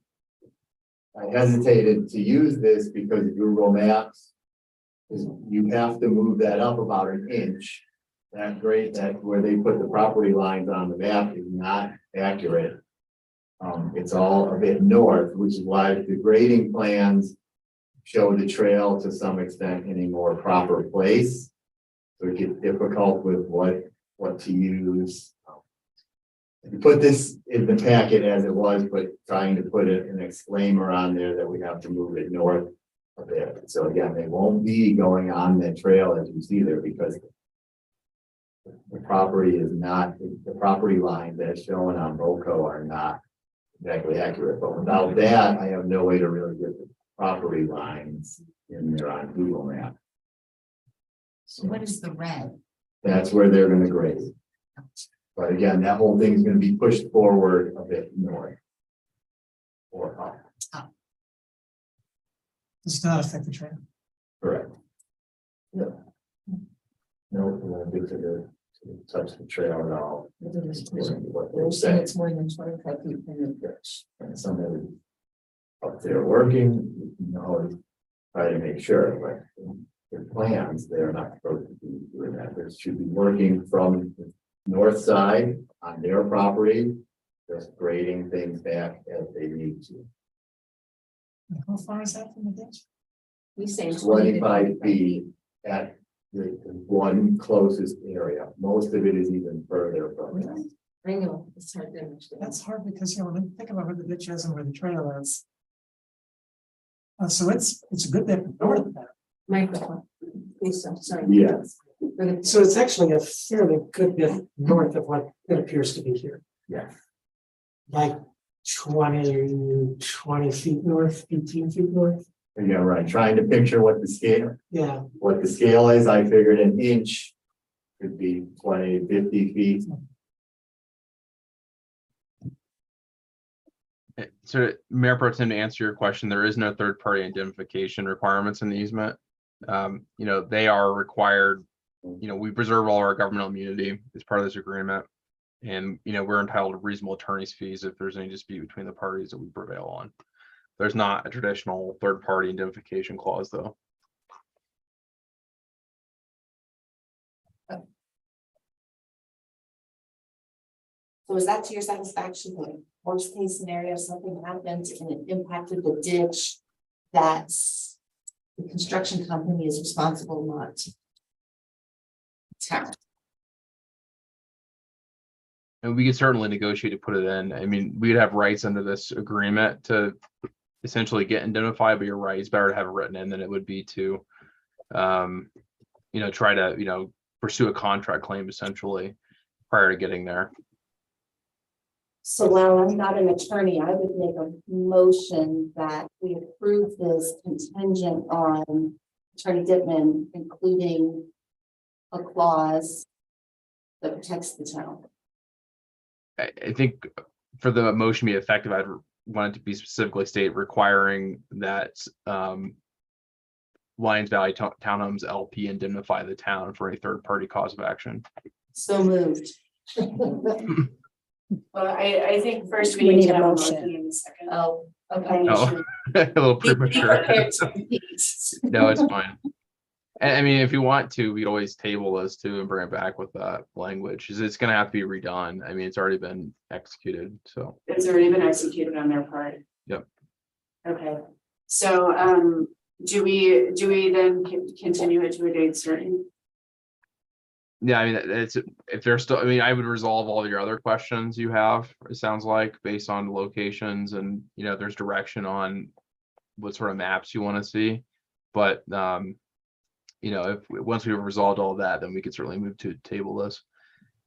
I hesitated to use this because Google Maps is, you have to move that up about an inch. That grade, that where they put the property lines on the map is not accurate. It's all a bit north, which is why the grading plans show the trail to some extent in a more proper place. So it gets difficult with what to use. You put this in the packet as it was, but trying to put an exclaimer on there that we have to move it north a bit. So again, they won't be going on the trail as you see there because the property is not, the property lines that's shown on BOCO are not exactly accurate. But without that, I have no way to really get the property lines in there on Google Maps. So what is the red? That's where they're gonna grade. But again, that whole thing is gonna be pushed forward a bit north. Or up, Does not affect the trail. correct. No, it won't be to touch the trail at all. What they're saying. It's more than 25 feet from the ditch. And somebody up there working, you know, try to make sure, but their plans, they're not supposed to be doing that. They should be working from the north side on their property, just grading things back as they need to. How far is that from the ditch? He's saying 25 feet at the one closest area. Most of it is even further from that. I know, it's hard to understand. That's hard because, you know, when you think about where the ditch is and where the trail is. So it's a good bit north of that. Microphone. Please, I'm sorry. Yes. So it's actually a fairly good bit north of what it appears to be here. Yes. like 20 feet north, 18 feet north. Yeah, right, trying to picture what the scale, Yeah, is, I figured an inch could be 20, 50 feet. So Mayor Pro Tem, to answer your question, there is no third party indemnification requirements in the easement. They are required, we preserve all our governmental immunity as part of this agreement. And, we're entitled to reasonable attorney's fees if there's any dispute between the parties that we prevail on. There's not a traditional third party indemnification clause, though. So is that to your satisfaction, like worst case scenario, something happens and it impacted the ditch, that's the construction company is responsible, not town? And we could certainly negotiate to put it in. I mean, we'd have rights under this agreement to essentially get indemnified, but you're right, it's better to have it written in than it would be to, try to, pursue a contract claim essentially prior to getting there. So while I'm not an attorney, I would make a motion that we approve this contingent on Attorney Dittman, including a clause that protects the town. I think for the motion to be effective, I'd want it to be specifically state requiring that Lions Valley Townhomes LP indemnify the town for any third party cause of action. So moved. Well, I think first we We need need to a have a motion. motion in a second. Oh, okay. Oh, a little Be premature. prepared to repeat. No, it's fine. And I mean, if you want to, we'd always table this too and bring it back with that language. 'Cause it's going to have to be redone. I mean, it's already been executed. So It's already been executed on their part. Yep. Okay, so do we then continue it to a date certain? yeah, I mean, it's if there's still, I mean, I would resolve all your other questions you have, it sounds like, based on locations and, there's direction on what sort of maps you want to see. But, if once we've resolved all that, then we could certainly move to table this.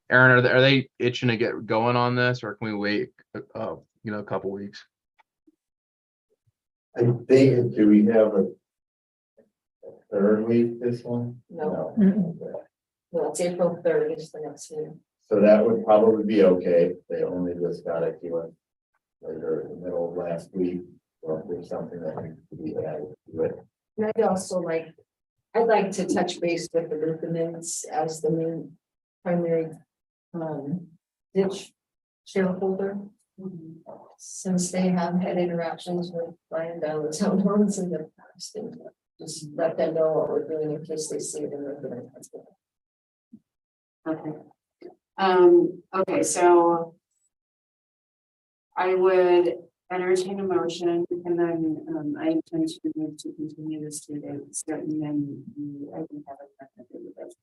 Aaron, are they itching to get going on this, or can we wait, a couple weeks? I think, do we have a third week this one? No. Okay. Well, it's April 3rd is the next meeting. So that would probably be okay. They only just got it to us later in the middle of last week. Or if there's something that needs to be added to it. And I'd like to touch base with the Rubens as the main primary ditch shareholder. Since they have had interactions with buying down the townhomes in the past, and just let them know what we're doing in case they see it in the. Okay. Okay, so I would entertain a motion and then I intend to move to continue this to a certain, then I can have a with this.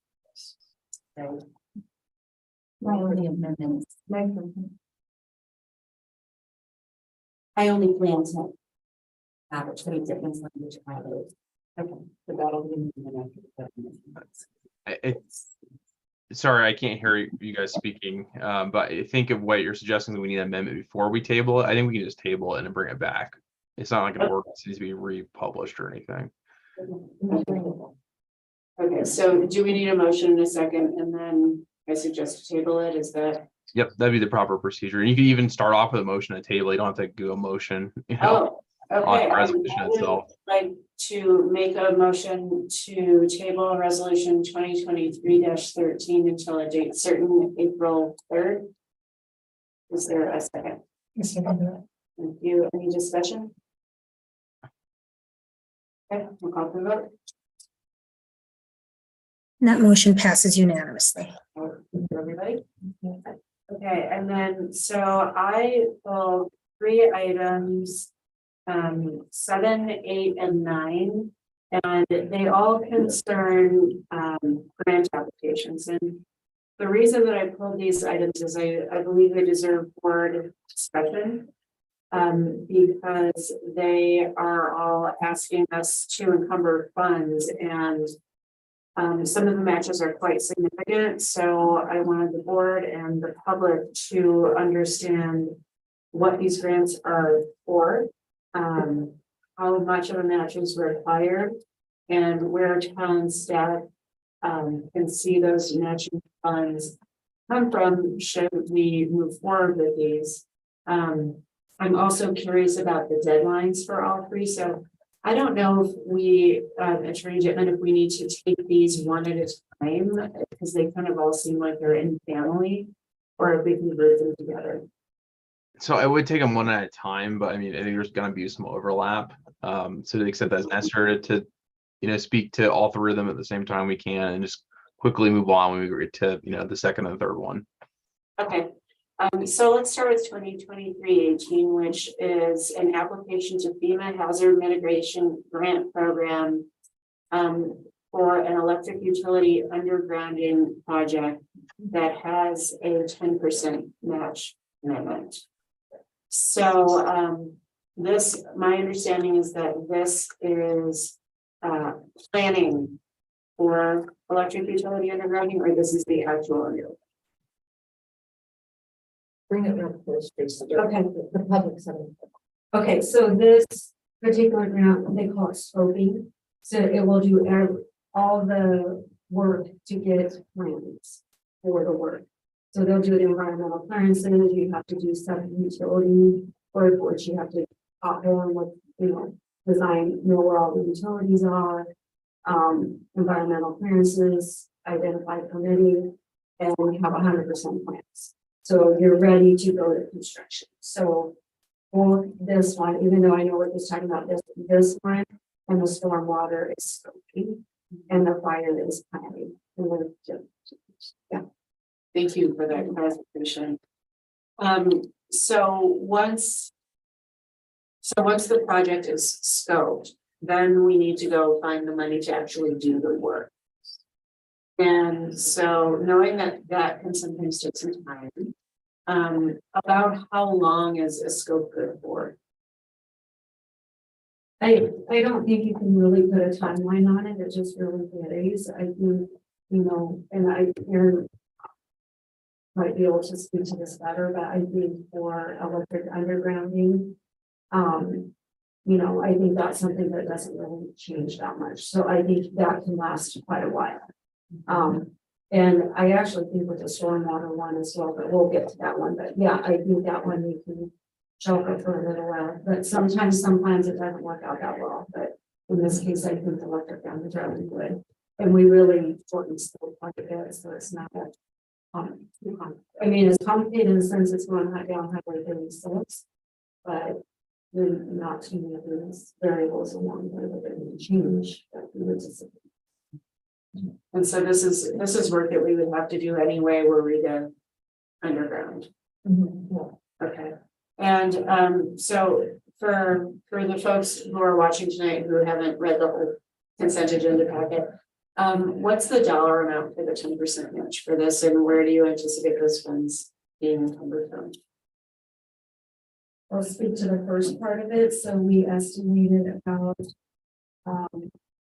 So, My only amendments. I only plan to have a 20 different language. okay, so that'll be in the next. Sorry, I can't hear you guys speaking, but I think of what you're suggesting that we need an amendment before we table it. I think we can just table it and bring it back. It's not like an ordinance needs to be republished or anything. Okay, so do we need a motion in a second and then I suggest to table it? Is that? Yep, that'd be the proper procedure. And you could even start off with a motion to table. You don't have to do a motion, on Okay. the resolution itself. Like to make a motion to table resolution 2023-13 until a date certain, April 3rd. Is there a second? Thank you. Any discussion? Okay, we'll call for the vote. That motion passes unanimously. For everybody. Okay, and then so I will 3 items. 7, 8, and 9, and they all concern grant applications. And the reason that I pulled these items is I believe they deserve board discussion because they are all asking us to encumber funds, and some of the matches are quite significant. So I wanted the board and the public to understand what these grants are for, how much of a match is required, and where town staff can see those matching funds come from should we move forward with these. I'm also curious about the deadlines for all three, so I don't know if we, Attorney Jitman, if we need to take these one at a time, because they kind of all seem like they're in family, or if we can group them together. So I would take them one at a time, but I mean, I think there's gonna be some overlap. So to the extent that's necessary to, speak to all three of them at the same time we can and just quickly move on when we get to, the second and third one. Okay, so let's start with 2023-18, which is an application to FEMA Hazard Mitigation Grant Program for an electric utility undergrounding project that has a 10% match commitment. So my understanding is that this is planning for electric utility undergrounding, or this is the actual undergrounding? Bring it up first, please. Okay. The public setting. Okay, so this particular grant, they call it scoping. So it will do all the work to get plans for the work. So they'll do the environmental clearances, you have to do some utility work, which you have to hop on with, design, know where all the utilities are, environmental clearances, identify permitting, and we have 100% plans. So you're ready to go to construction. So for this one, even though I know what he's talking about, this one and the stormwater is scoping and the fire is planning. Yeah. Thank you for that clarification. So once the project is scoped, then we need to go find the money to actually do the work. And so knowing that can sometimes take some time, about how long is a scope good for? I don't think you can really put a timeline on it. It just really varies. I think, and Aaron might be able to speak to this better, but I think for electric undergrounding, I think that's something that doesn't really change that much. So I think that can last quite a while. And I actually think with the stormwater one as well, but we'll get to that one. But yeah, I think that one we can choke it for a little while, but sometimes it doesn't work out that well. But in this case, I think the electric undergrounding would. And we really shorten scope quite a bit, so it's not that I mean, it's complicated in the sense it's going down Highway 36, but there's not too many of these variables along there that are going to change. And so this is work that we would have to do anyway, where we go underground. Yeah. Okay. And so for the folks who are watching tonight who haven't read the whole consent agenda packet, what's the dollar amount for the 10% match for this, and where do you anticipate those funds being encumbered from? I'll speak to the first part of it. So we estimated about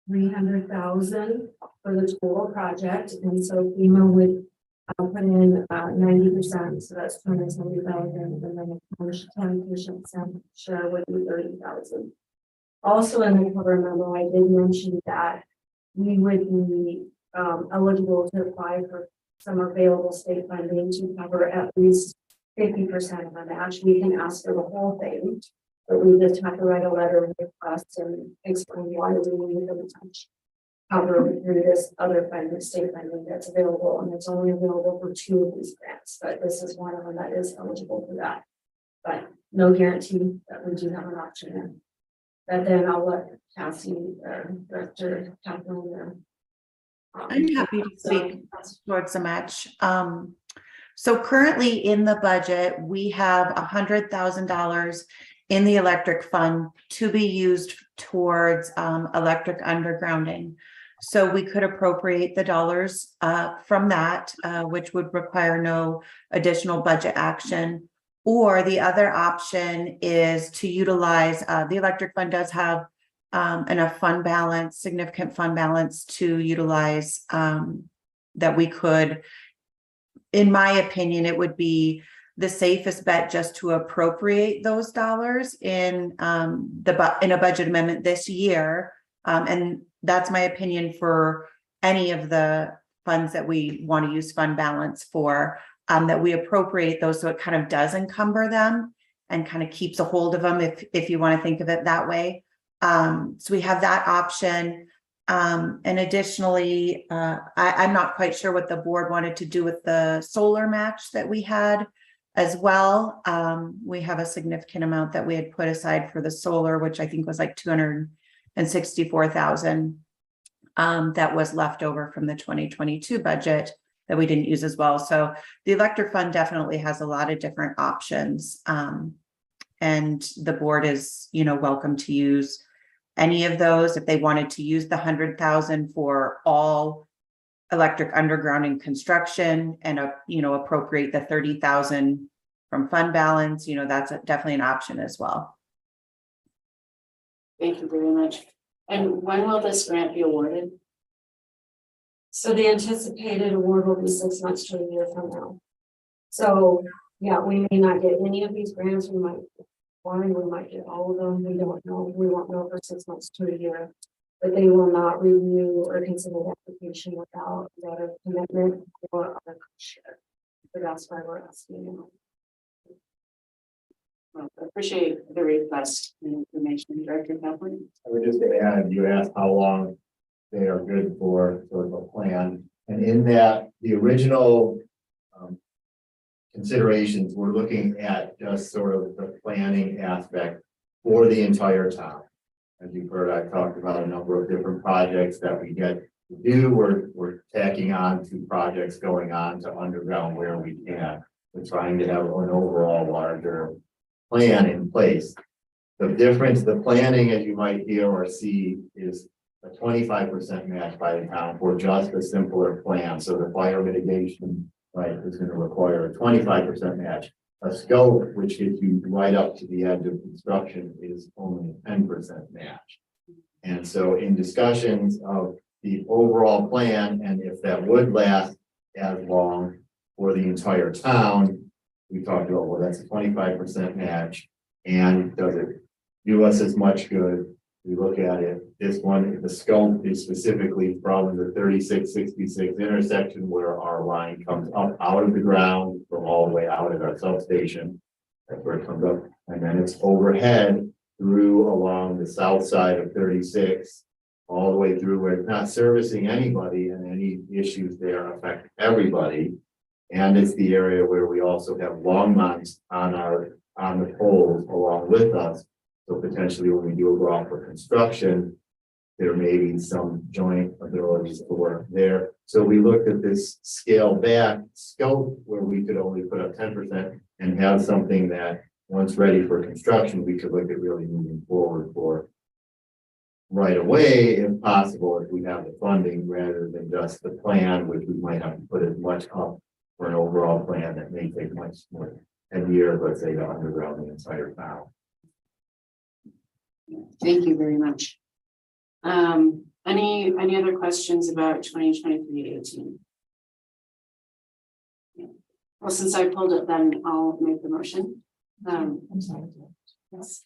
300,000 for the total project, and so FEMA would put in 90%, so that's 270,000, and then the 10% share would be 30,000. Also, in the cover memo, I did mention that we would be eligible to apply for some available state funding to cover at least 50% of the match. We can ask for the whole thing, but we just have to write a letter of request and explain why we need the match cover through this other funding, state funding that's available, and it's only available for 2 of these grants, but this is one of them that is eligible for that. But no guarantee that we do have an option in. But then I'll let Cassie, Director Kathleen. I'm happy to speak towards the match. So currently in the budget, we have $100,000 in the electric fund to be used towards electric undergrounding. So we could appropriate the dollars from that, which would require no additional budget action. Or the other option is to utilize, the electric fund does have enough fund balance, significant fund balance to utilize that we could, in my opinion, it would be the safest bet just to appropriate those dollars in in a budget amendment this year. And that's my opinion for any of the funds that we want to use fund balance for, that we appropriate those so it kind of does encumber them and kind of keeps a hold of them if you want to think of it that way. So we have that option. And additionally, I'm not quite sure what the board wanted to do with the solar match that we had as well. We have a significant amount that we had put aside for the solar, which I think was like 264,000 that was left over from the 2022 budget that we didn't use as well. So the electric fund definitely has a lot of different options. And the board is, welcome to use any of those. If they wanted to use the 100,000 for all electric undergrounding construction and, appropriate the 30,000 from fund balance, that's definitely an option as well. Thank you very much. And when will this grant be awarded? So the anticipated award will be 6 months to a year from now. So, yeah, we may not get any of these grants, we might get all of them, we don't know, we won't know for 6 months to a year. But they will not review or consider the application without a letter of commitment or other share. So that's why we're asking you. Well, I appreciate the request and information, Director Kaplan. I would just add, you asked how long they are good for sort of a plan. And in that, the original considerations, we're looking at just sort of the planning aspect for the entire town. As you've heard, I've talked about a number of different projects that we get to do. We're tacking on to projects going on to underground where we can. We're trying to have an overall larger plan in place. The difference, the planning, as you might hear or see, is a 25% match by the town for just a simpler plan. So the fire mitigation, right, is going to require a 25% match. A scope, which gets you right up to the edge of construction, is only a 10% match. And so in discussions of the overall plan, and if that would last as long for the entire town, we talked about, well, that's a 25% match. And does it do us as much good? We look at it. This one, the scope is specifically from the 3666 intersection where our line comes up out of the ground from all the way out at our substation. That's where it comes up. And then it's overhead through along the south side of 36, all the way through where it's not servicing anybody, and any issues there affect everybody. And it's the area where we also have Longmonts on the poles along with us. So potentially when we do go out for construction, there may be some joint abilities to work there. So we looked at this scale back scope where we could only put up 10% and have something that once ready for construction, we could look at really moving forward for right away, if possible, if we have the funding rather than just the plan, which we might have to put as much up for an overall plan that may take much more than a year, let's say, to underground the entire town. Thank you very much. Any other questions about 2023-18? Well, since I pulled it, then I'll make the motion. I'm sorry. Yes.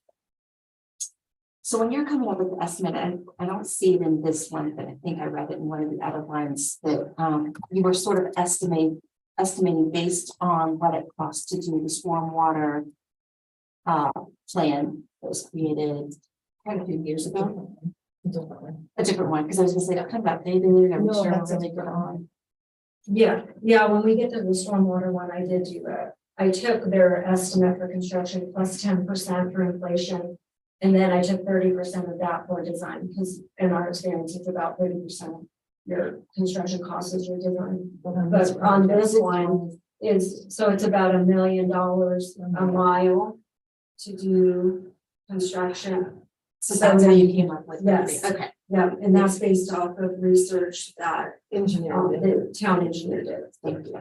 So when you're coming up with the estimate, I don't see it in this one, but I think I read it in one of the other ones that you were sort of estimating based on what it costs to do the stormwater plan that was created quite a few years ago. A different one, because I was gonna say that kind of updated, I'm No, sure that's really a good on. Yeah, when we get to the stormwater one, I did do that. I took their estimate for construction plus 10% for inflation. And then I took 30% of that for design, because in our experience, it's about 30% of your construction costs is your design. But on this one it's about $1 million a mile to do construction. So that's how you came up with. Yes. Okay. Yeah, and that's based off of research that the town engineer did. Thank you.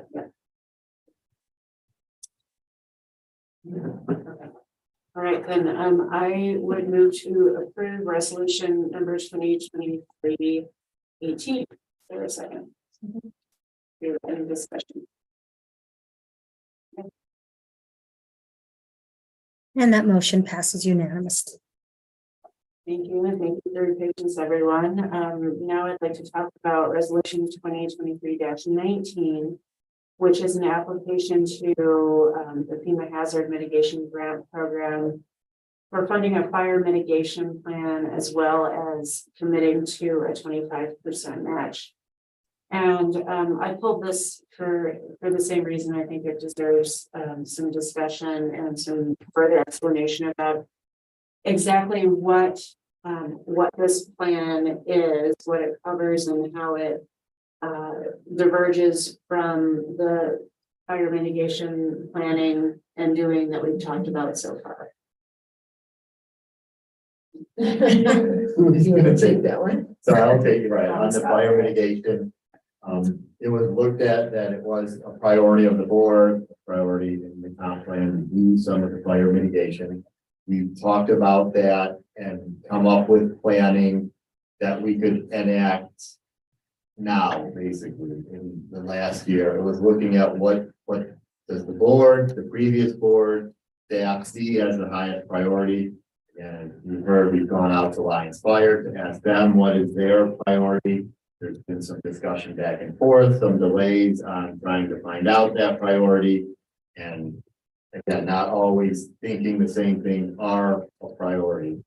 All right, then I would move to approve resolution number 2023-18. Is there a second? Any discussion? And that motion passes unanimously. Thank you, and thank you for your patience, everyone. Now I'd like to talk about resolution 2023-19, which is an application to the FEMA Hazard Mitigation Grant Program for funding a fire mitigation plan, as well as committing to a 25% match. And I pulled this for the same reason. I think it deserves some discussion and some further explanation about exactly what this plan is, what it covers, and how it diverges from the fire mitigation planning and doing that we've talked about so far. Who's gonna take that one? So I'll take it right on the fire mitigation. It was looked at that it was a priority of the board, a priority in the comp plan to do some of the fire mitigation. We've talked about that and come up with planning that we could enact now, basically. In the last year, it was looking at what does the board, the previous board, staff see as the highest priority. And you've heard we've gone out to Lions Fire to ask them what is their priority. There's been some discussion back and forth, some delays on trying to find out that priority. And again, not always thinking the same thing are a priority.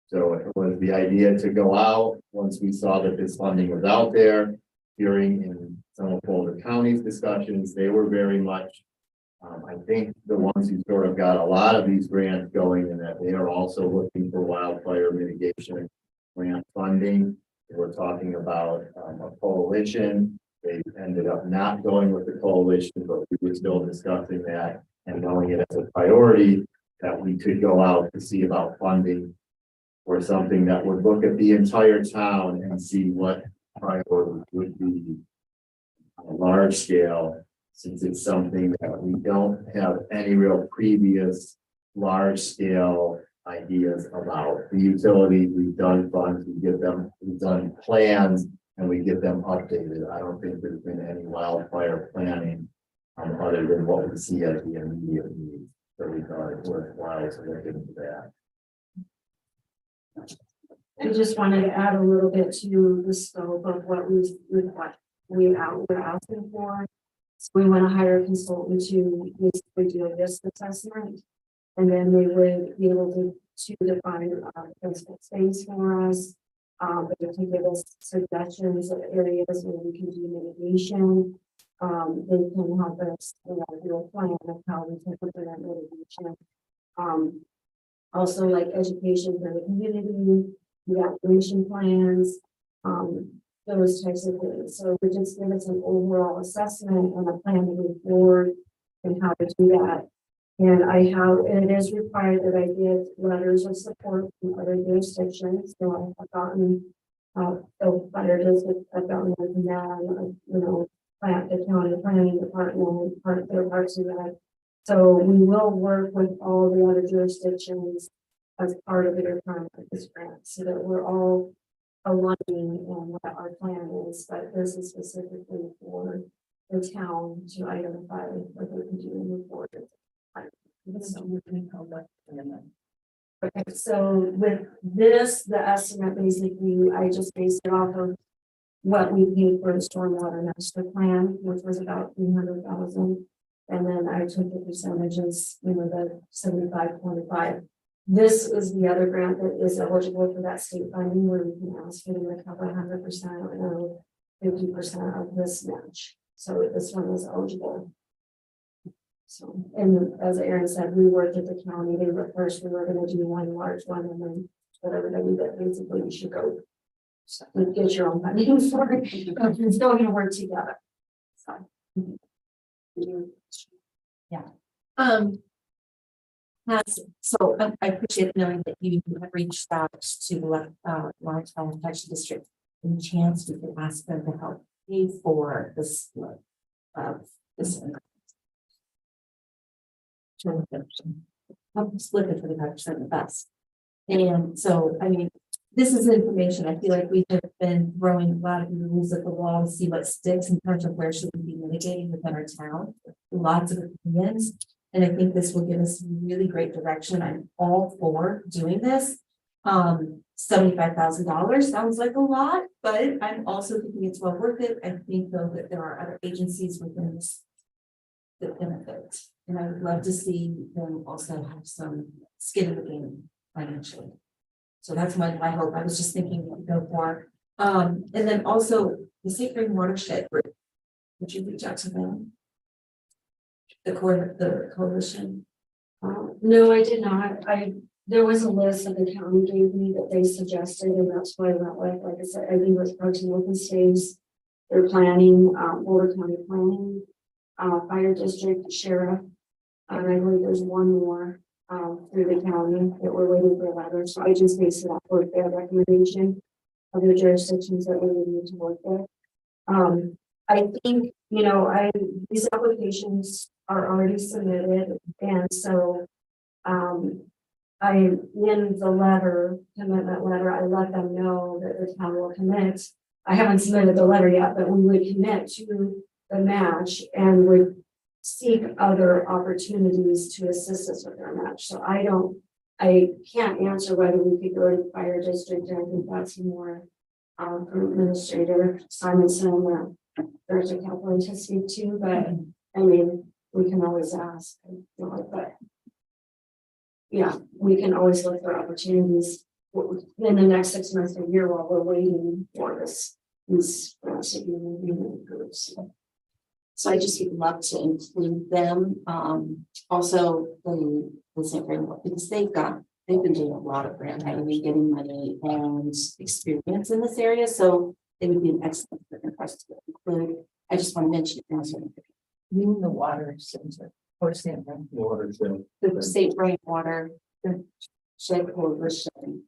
So it was the idea to go out once we saw that this funding was out there, hearing in some of Boulder County's discussions, they were very much, I think the ones who sort of got a lot of these grants going, and that they are also looking for wildfire mitigation grant funding. We're talking about a coalition. They ended up not going with the coalition, but we were still discussing that and knowing it as a priority that we could go out to see about funding or something that would look at the entire town and see what priority would be on a large scale, since it's something that we don't have any real previous large scale ideas about. The utilities, we've done funds, we've done plans, and we get them updated. I don't think there's been any wildfire planning other than what we see as the immediate needs. So we thought it worthwhile to look into that. I just wanted to add a little bit to the scope of what we're asking for. So we want to hire a consultant to basically do a risk assessment, and then they would be able to define principal space for us. They can give us suggestions of areas where we can do mitigation. They can help us do a plan of how we can implement mitigation. Also, like education for the community, evacuation plans, those types of things. So we just give us an overall assessment and a plan to move forward and how to do that. And it is required that I give letters of support from other jurisdictions. So I have gotten the fire district, I've gotten from them, the county planning department, their parts of that. So we will work with all the other jurisdictions as part of their plan for this grant, so that we're all aligning on what our plan is. But this is specifically for the town to identify what they can do and move forward. Okay, so with this, the estimate basically, I just based it off of what we paid for the stormwater master plan, which was about 300,000. And then I took the percentages, the 75.5. This is the other grant that is eligible for that state funding, where we can ask for them to cover 100% or 50% of this match. So this one is eligible. So, and as Aaron said, we worked at the county. They were first. We were going to do one large one, and then everybody that basically you should go. So get your own funding for it. It's still going to work together. So. Yeah. So I appreciate knowing that you have reached out to the Lawrenceville Protection District. Any chance we could ask them to help pay for this this help split the 25% of the best. And so, I mean, this is information. I feel like we have been throwing a lot of rules at the wall to see what sticks in terms of where should we be mitigating within our town. Lots of opinions. And I think this will give us really great direction. I'm all for doing this. $75,000 sounds like a lot, but I'm also thinking it's well worth it. I think though that there are other agencies within this that benefit. And I would love to see them also have some skin in the game financially. So that's my hope. I was just thinking what to go for. And then also the St. Ring Watershed Group. Would you reach out to them? The coalition? No, I did not. There was a list that the county gave me that they suggested, and that's why I went with, like I said, I think it was Parks and Open Space. They're planning, Boulder County Planning, Fire District, Sheriff. And I believe there's one more, through the county that we're waiting for a letter. So I just based it off of their recommendation of the jurisdictions that we would need to work with. I think, you know, these applications are already submitted, and so in the letter, commitment letter, I let them know that the town will commit. I haven't submitted the letter yet, but we would commit to the match and would seek other opportunities to assist us with our match. So I can't answer whether we could go to the fire district. I think that's more from Administrator Simonson. There's a couple to speak to, but I mean, we can always ask. But yeah, we can always look for opportunities in the next 6 months or a year while we're waiting for these groups. So I just would love to include them. Also the St. Ring, because they've been doing a lot of grant writing, getting money and experience in this area. So it would be an excellent thing for us to include. I just want to mention it. You mean the water center or St. Ring? Water center. The St. Ring Water Shed Coalition.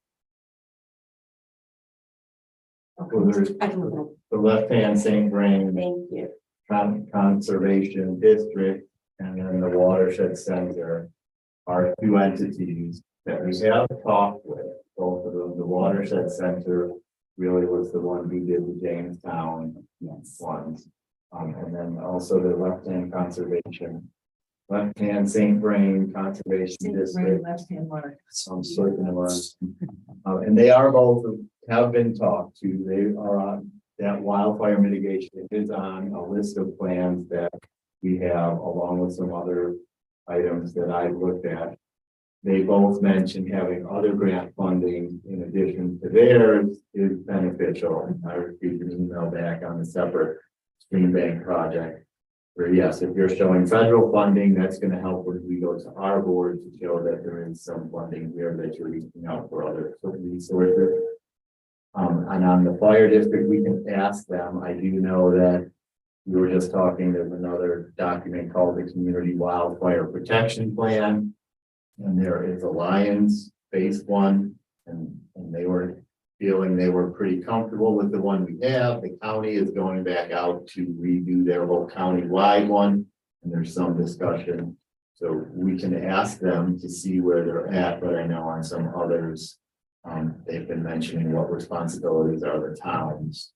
Well, there's I can look it the left-hand St. Ring up. Thank you. Conservation District, and then the Watershed Center are two entities that we have talked with. Both of them, the Watershed Center really was the one who did the Jamestown ones. And then also the left-hand conservation, left-hand St. Ring Conservation District. Left-hand water. I'm certain of us. And they are both have been talked to. They are on that wildfire mitigation is on a list of plans that we have, along with some other items that I've looked at. They both mentioned having other grant funding in addition to theirs is beneficial. I received an email back on the separate stream bank project where, yes, if you're showing federal funding, that's going to help when we go to our board to show that there is some funding here that you're reaching out for other resources. And on the fire district, we can ask them. I do know that we were just talking, there's another document called the Community Wildfire Protection Plan. And there is a Lions-based one, and they were feeling they were pretty comfortable with the one we have. The county is going back out to redo their whole county-wide one, and there's some discussion. So we can ask them to see where they're at, but I know on some others, they've been mentioning what responsibilities are the towns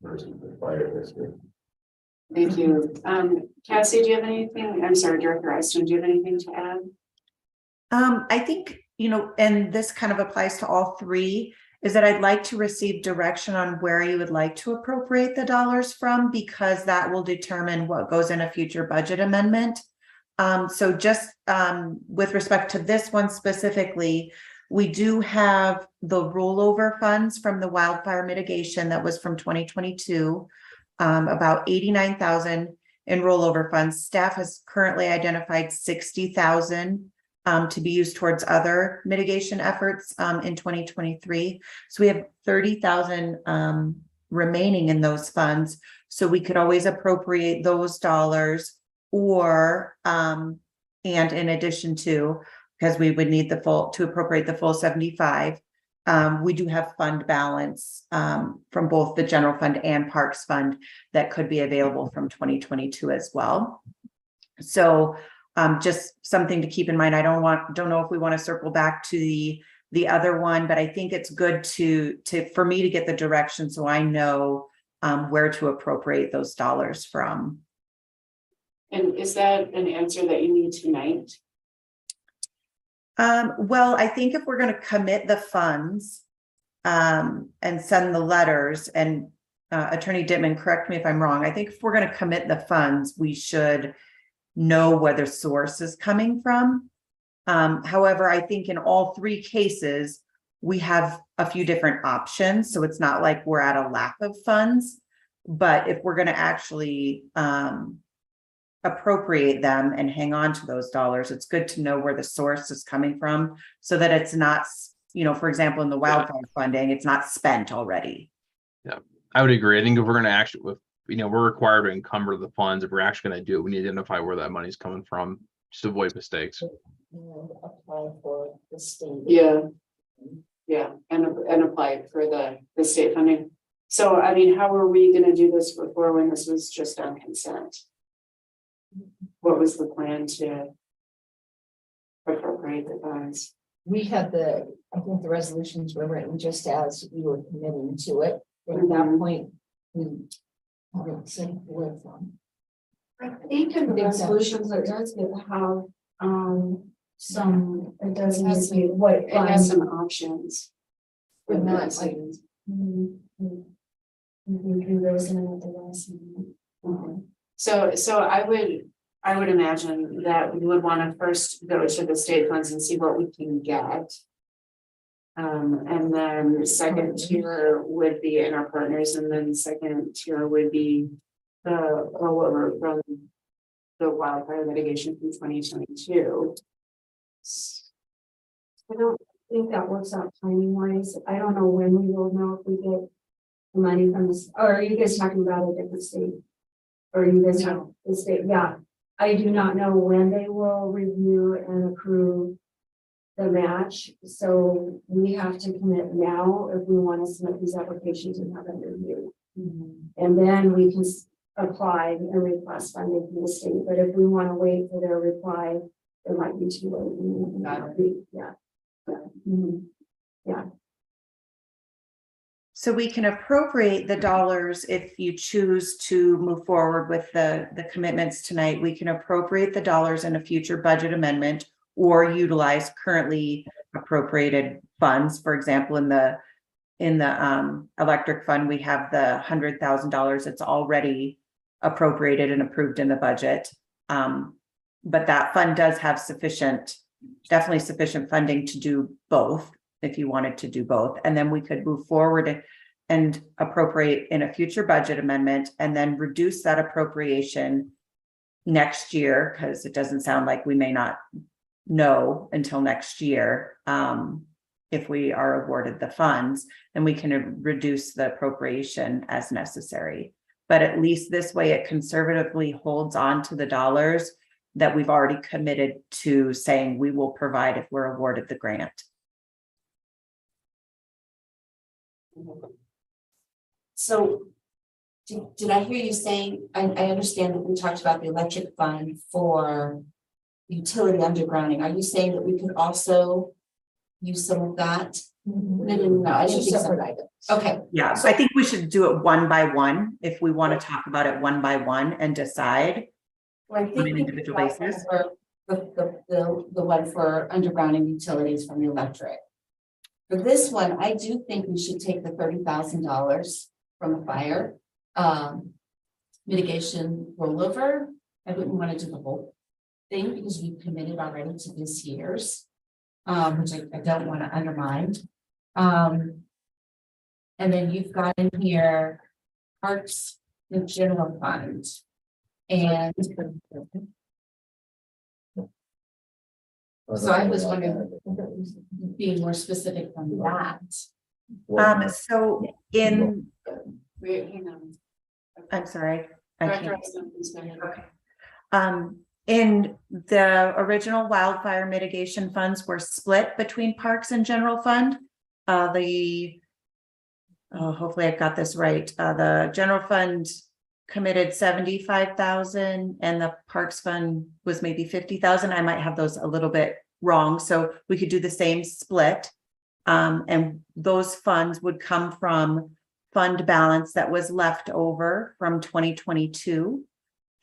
versus the fire district. Thank you. Cassie, do you have anything? I'm sorry, Director Eiston, do you have anything to add? I think, and this kind of applies to all three, is that I'd like to receive direction on where you would like to appropriate the dollars from, because that will determine what goes in a future budget amendment. So just with respect to this one specifically, we do have the rollover funds from the wildfire mitigation that was from 2022, about 89,000 in rollover funds. Staff has currently identified 60,000 to be used towards other mitigation efforts in 2023. So we have 30,000 remaining in those funds. So we could always appropriate those dollars, or and in addition to, because we would need to appropriate the full 75. We do have fund balance from both the general fund and parks fund that could be available from 2022 as well. So just something to keep in mind. I don't know if we want to circle back to the other one, but I think it's good for me to get the direction so I know where to appropriate those dollars from. And is that an answer that you need tonight? Well, I think if we're going to commit the funds and send the letters, and Attorney Dittman, correct me if I'm wrong, I think if we're going to commit the funds, we should know where the source is coming from. However, I think in all three cases, we have a few different options, so it's not like we're at a lack of funds. But if we're going to actually appropriate them and hang on to those dollars, it's good to know where the source is coming from, so that it's not, you know, for example, in the wildfire funding, it's not spent already. Yeah, I would agree. I think if we're going to actually, with, you know, we're required to encumber the funds. If we're actually going to do it, we need to identify where that money's coming from, just to avoid mistakes. Apply for the state. Yeah, and apply for the state funding. So, I mean, how were we gonna do this before when this was just on consent? What was the plan to appropriate the funds? We had I think the resolutions were written just as we were committing to it. At that point, we haven't sent with them. I think in the resolutions, it does Have, some, it doesn't say what. It has some options. But not like. There was an at the last meeting. So I would imagine that we would want to first go to the state funds and see what we can get. And then second tier would be in our partners, and then second tier would be what from the wildfire litigation from 2022. I don't think that works out timing wise. I don't know when we will know if we get the money from this, or are you guys talking about a different state? Or you guys have the state? Yeah. I do not know when they will review and approve the match. So we have to commit now if we want to submit these applications and have them reviewed. And then we can apply and request funding from the state. But if we want to wait for their reply, it might be too late. Yeah. Yeah. So we can appropriate the dollars if you choose to move forward with the commitments tonight. We can appropriate the dollars in a future budget amendment or utilize currently appropriated funds. For example, in the electric fund, we have the $100,000. It's already appropriated and approved in the budget. But that fund does have definitely sufficient funding to do both, if you wanted to do both. And then we could move forward and appropriate in a future budget amendment, and then reduce that appropriation next year, because it doesn't sound like we may not know until next year. If we are awarded the funds, then we can reduce the appropriation as necessary. But at least this way it conservatively holds on to the dollars that we've already committed to saying we will provide if we're awarded the grant. So did I hear you saying, I understand that we talked about the electric fund for utility undergrounding. Are you saying that we could also use some of that? No, I didn't think so. Okay. Yeah, so I think we should do it one by one if we want to talk about it one by one and decide. Well, I think on an individual basis. The one for undergrounding utilities from the electric. For this one, I do think we should take the $30,000 from the fire mitigation rollover. I wouldn't want to do the whole thing because we've committed already to this year's, which I don't want to undermine. And then you've got in here parks and general fund. And so I was wondering, being more specific on that. So in, Wait, hang on. I'm sorry. I Director can't. Austin, please go ahead. Okay. In the original wildfire mitigation funds were split between parks and general fund. Hopefully I've got this right. The general fund committed 75,000 and the parks fund was maybe 50,000. I might have those a little bit wrong. So we could do the same split. And those funds would come from fund balance that was left over from 2022.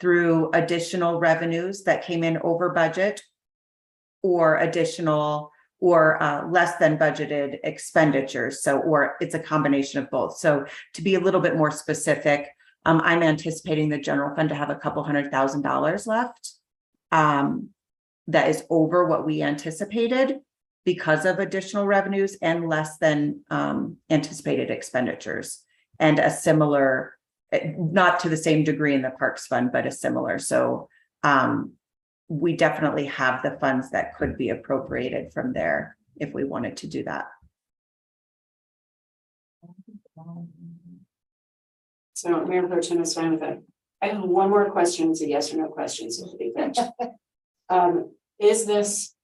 through additional revenues that came in over budget or additional or less than budgeted expenditures. So, or it's a combination of both. So to be a little bit more specific, I'm anticipating the general fund to have a couple $100,000 left. That is over what we anticipated because of additional revenues and less than anticipated expenditures, and a similar, not to the same degree in the Parks Fund, but a similar. So we definitely have the funds that could be appropriated from there if we wanted to do that. So Mayor Pro Tem is fine with that. I have one more question. It's a yes or no question. So it'll be good. Is this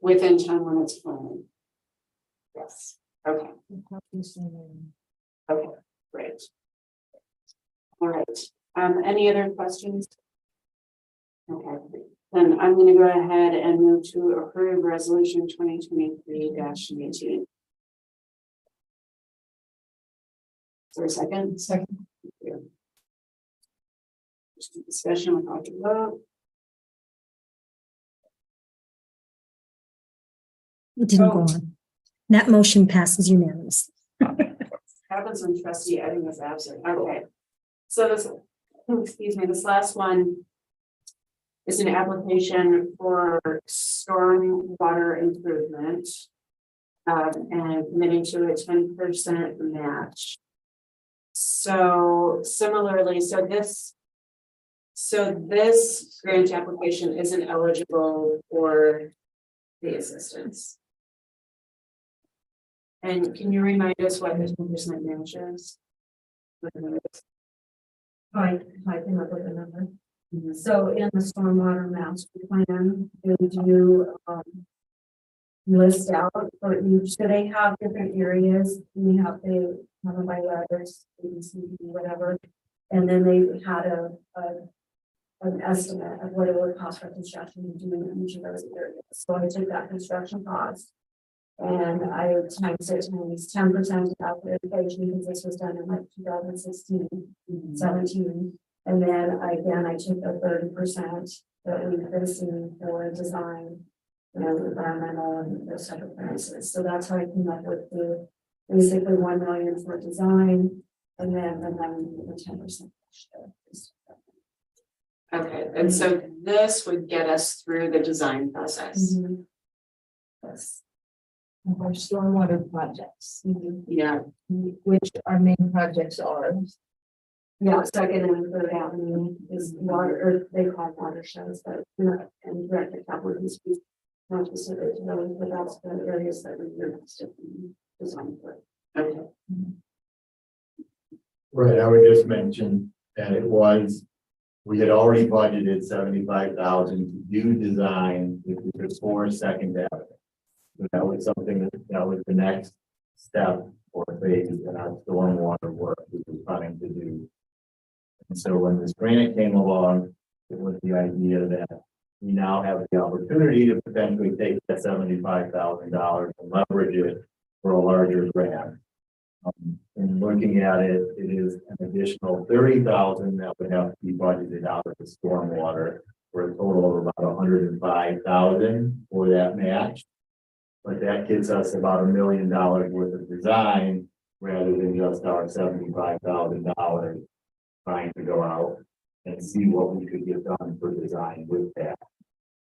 within town limits only? Yes. Okay. Okay, great. All right. Any other questions? Okay, then I'm going to go ahead and move to approve resolution 2023-19. Is there a second? Second. Thank you. Just a discussion with Dr. Lowe. It didn't go on. That motion passes unanimously. Happens when trustee Edding is absent. Okay. So this, excuse me, this last one is an application for storm water improvement. And committing to a 10% match. So similarly, so this grant application isn't eligible for the assistance. And can you remind us what the 10% match is? I came up with a number. So in the stormwater master plan, they do list out for each, so they have different areas. They have them by letters, ABCD, whatever. And then they had an estimate of what it would cost for construction to do in each of those areas. So I took that construction cost and I times it times 10% of the inflation, because this was done in like 2016, 17. And then I took the 30% that we've been seeing for design and environmental and those type of prices. So that's how I came up with the basically 1 million for design and then the 10%. Okay, and so this would get us through the design process. Yes. Our stormwater projects. Yeah. Which our main projects are. Yeah, second and third avenue is water, or they call it watersheds, but and direct capital is not specific to those, but that's the areas that we're interested in design for. Okay. Right, I would just mention that we had already budgeted 75,000 to do design if we could for Second Avenue. So that was something that was the next step or phase in our stormwater work we were trying to do. And so when this grant came along, it was the idea that we now have the opportunity to potentially take that $75,000 and leverage it for a larger grant. And looking at it, it is an additional 30,000 that would have to be budgeted out of the stormwater for a total of about 105,000 for that match. But that gets us about $1 million worth of design rather than just our $75,000 trying to go out and see what we could get done for design with that.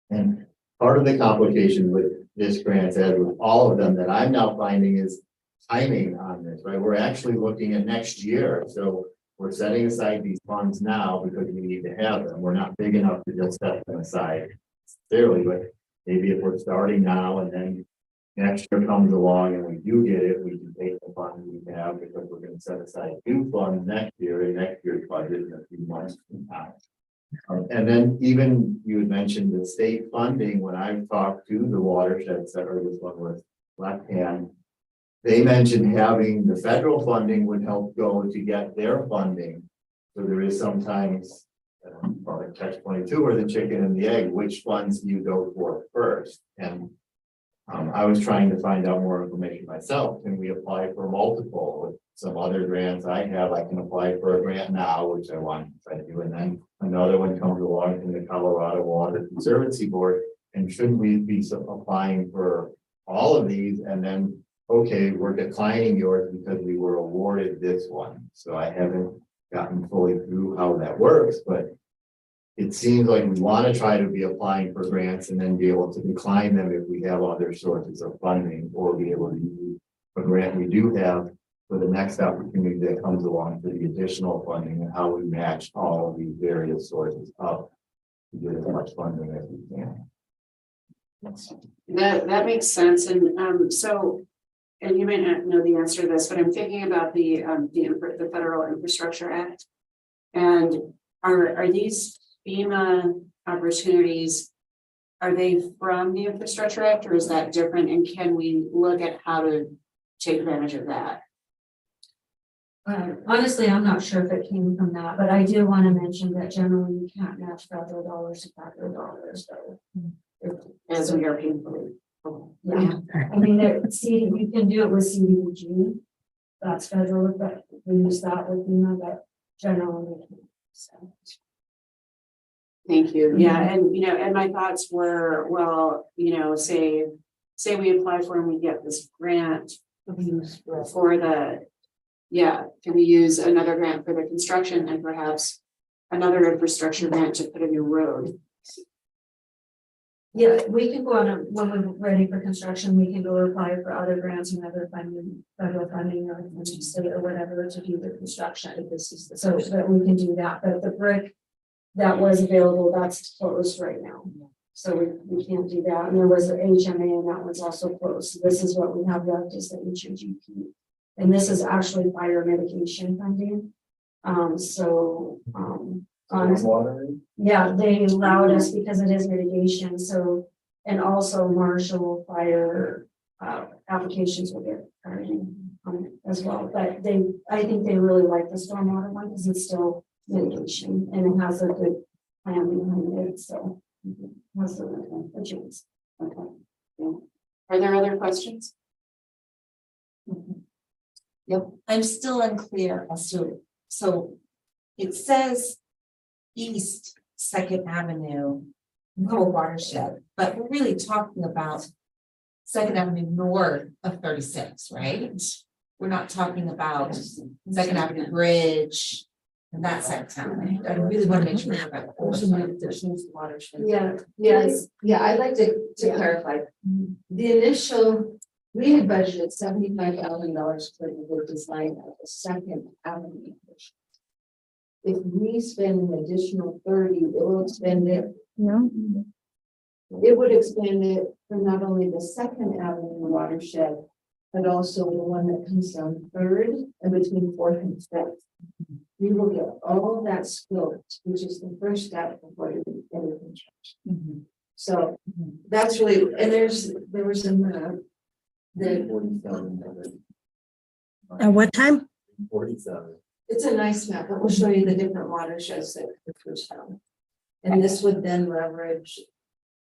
And part of the complication with this grant, as with all of them that I'm now finding, is timing on this, right? We're actually looking at next year. So we're setting aside these funds now because we need to have them. We're not big enough to just set them aside necessarily, but maybe if we're starting now and then next year comes along and we do get it, we can take the funds we have because we're going to set aside new funds next year in next year's budget in a few months from now. And then even you had mentioned the state funding. When I talked to the watersheds, or this one was left hand, they mentioned having the federal funding would help go to get their funding. So there is sometimes probably catch-22 or the chicken and the egg, which funds do you go for first? And I was trying to find out more information myself. Can we apply for multiple? With some other grants I have, I can apply for a grant now, which I want to try to do. And then another one comes along from the Colorado Water Conservancy Board. And shouldn't we be applying for all of these? And then, okay, we're declining yours because we were awarded this one. So I haven't gotten fully through how that works, but it seems like we want to try to be applying for grants and then be able to decline them if we have other sources of funding, or be able to use a grant we do have for the next opportunity that comes along for the additional funding, and how we match all of these various sources up to get as much funding as we can. That makes sense. And so, and you might not know the answer to this, but I'm thinking about the Federal Infrastructure Act. And are these FEMA opportunities, are they from the Infrastructure Act, or is that different? And can we look at how to take advantage of that? Honestly, I'm not sure if it came from that, but I do want to mention that generally you can't match federal dollars to federal dollars, so. As we are paying for it. Yeah, I mean, you can do it with CDBG. That's federal, but we use that with FEMA, but generally. So. Thank you. Yeah, and and my thoughts were, well, say we apply for and we get this grant for the, can we use another grant for the construction and perhaps another infrastructure grant to put a new road? Yeah, we can go on when we're ready for construction, we can go apply for other grants and other funding, federal funding or state or whatever to do the construction. So that we can do that, but the brick that was available, that's closed right now. So we can't do that. And there was an HMA and that one's also closed. So this is what we have left is the HMGP. And this is actually fire mitigation funding. Honestly, yeah, they allowed us because it is mitigation. So, and also Marshall fire applications will get as well. But I think they really like the stormwater one because it's still mitigation and it has a good plan behind it. So, it has a chance. Okay. Yeah. Are there other questions? Yep, I'm still unclear as to, so it says East Second Avenue, no watershed, but we're really talking about Second Avenue north of 36, right? We're not talking about Second Avenue Bridge and that side of town. I really want to make sure about watershed. Yeah, yes, yeah, I'd like to clarify. The initial, we had budgeted $75,000 for the design of the Second Avenue. If we spend an additional 30, it will expand it. Yeah. It would expand it for not only the Second Avenue watershed, but also the one that comes down Third and between Fourth and Fifth. We will get all that scoped, which is the first step before the construction. So that's really, and there was the What time? 47. It's a nice map, but we'll show you the different watersheds that we're found. And this would then leverage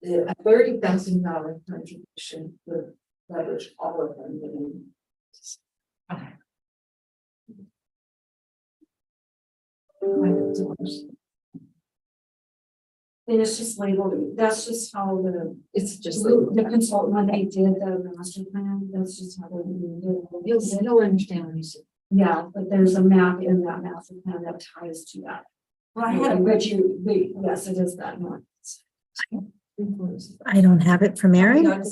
a $30,000 contribution would leverage all of them. Okay. And it's just labeled, that's just how it's just the consultant, when they did the master plan, that's just how they did it. You'll understand what you said. Yeah, but there's a map in that master plan that ties to that. Well, I had a yes, it is that one. I don't have it from Mary. I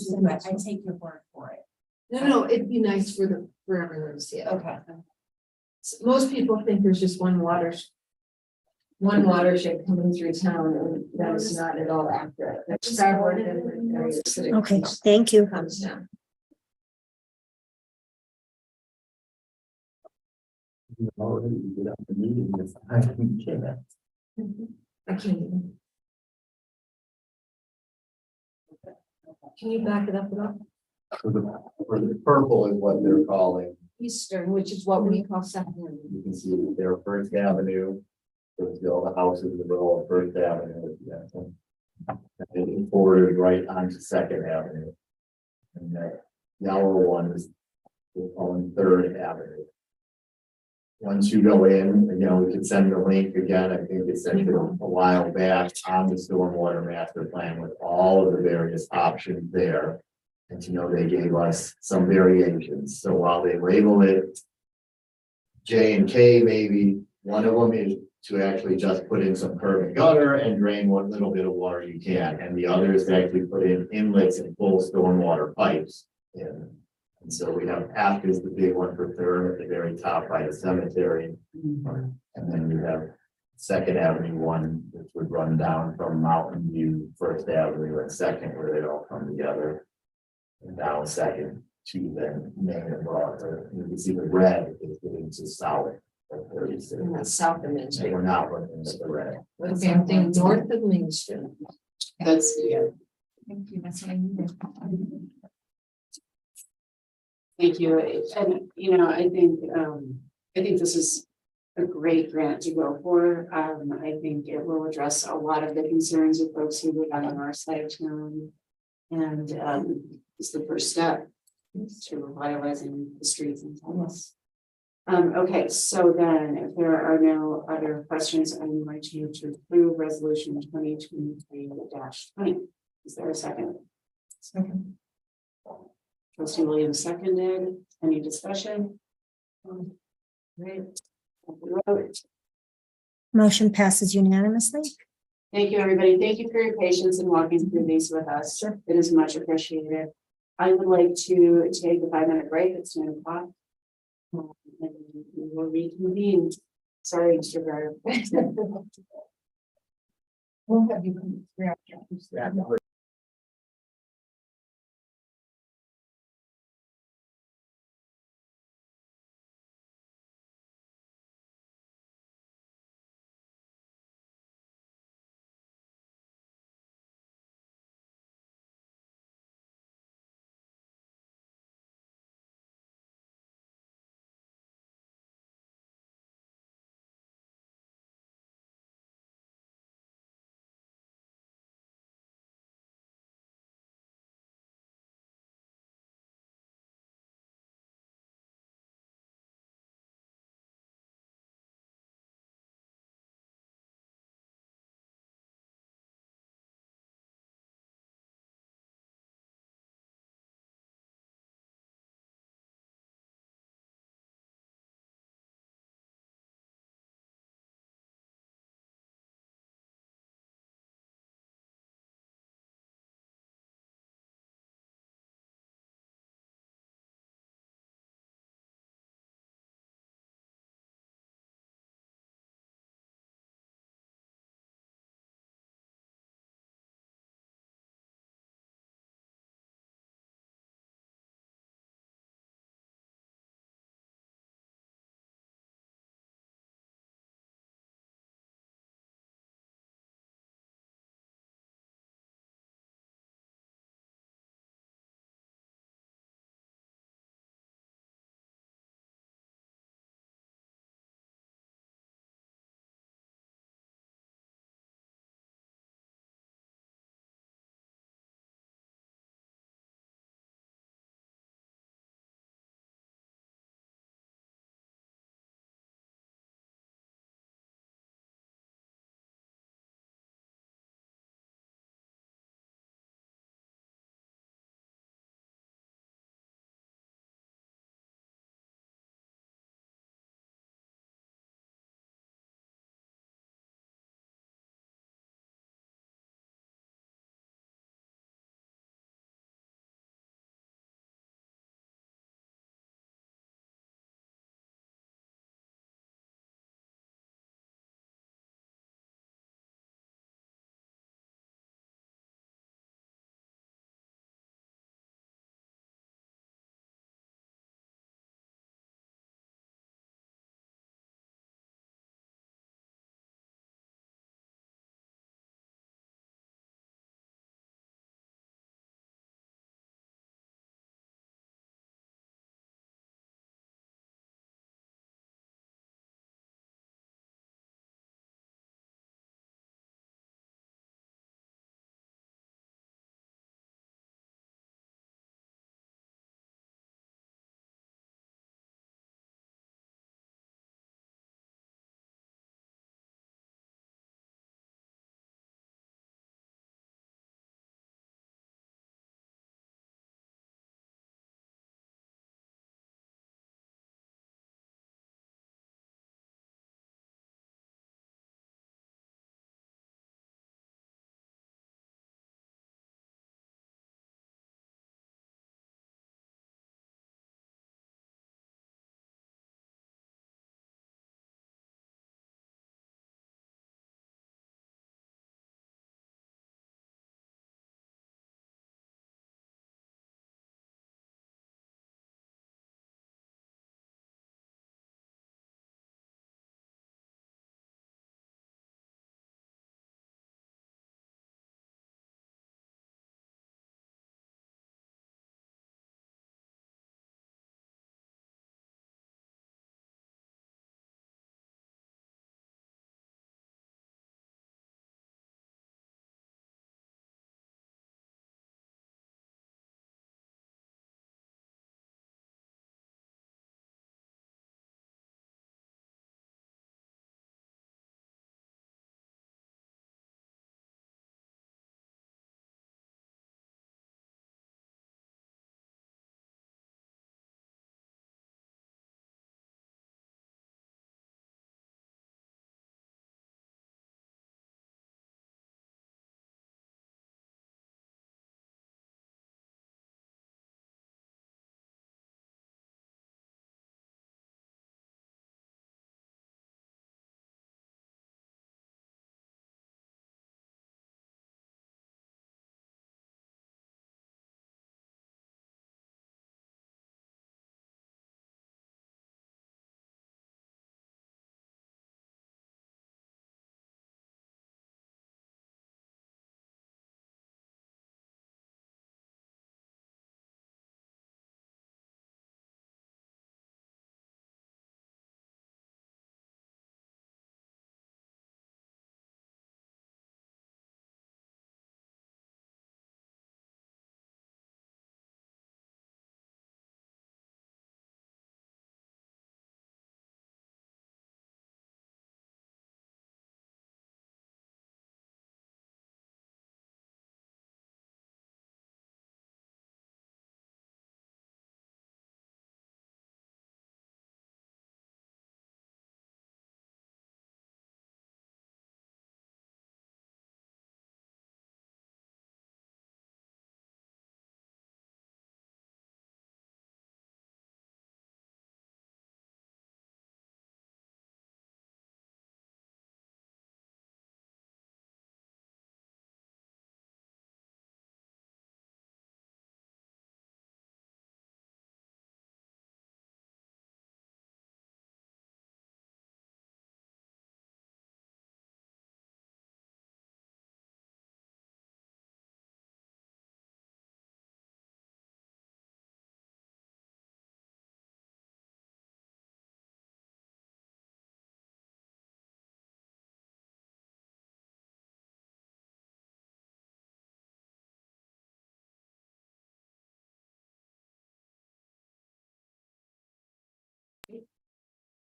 take your word for it. No, it'd be nice for everyone to see it. Okay. Most people think there's just one watershed coming through town, and that is not at all accurate. There's several different areas that it Okay, thank you. comes down. I can't even. Can you back it up at all? For the purple is what they're calling. Eastern, which is what we call Second. You can see that they're First Avenue. There's all the houses in the middle of First Avenue. And it forwarded right onto Second Avenue. And that yellow one is on Third Avenue. Once you go in, again, we can send the link again. I think it's sent it a while back on the stormwater master plan with all of the various options there. And they gave us some variations. So while they label it J and K, maybe one of them is to actually just put in some curb and gutter and drain what little bit of water you can. And the other is to actually put in inlets and full stormwater pipes in. And so we have F is the big one for Third at the very top by the cemetery. And then we have Second Avenue one, which would run down from Mountain View, First Avenue, and Second, where they all come together. And down Second to then Main and Broad. You can see the red is getting to south of 36. South of Main So we're not looking at the red. Same thing north of Main Street. That's, yeah, Thank you, that's what I needed. thank you. And, I think this is a great grant to go for. I think it will address a lot of the concerns of folks who live on the north side of town. And, it's the first step to revitalizing the streets and towns. Okay, so then if there are no other questions, I'm going to move to approve resolution 2023-20. Is there a second? Second. Trustee Williams seconded. Any discussion? Great. Motion passes unanimously. Thank you, everybody. Thank you for your patience and walking through these with us. It is much appreciated. I would like to take a 5-minute break. It's 9 o'clock. And we will reconvene. Sorry, Mr. Gardner. We'll have you come.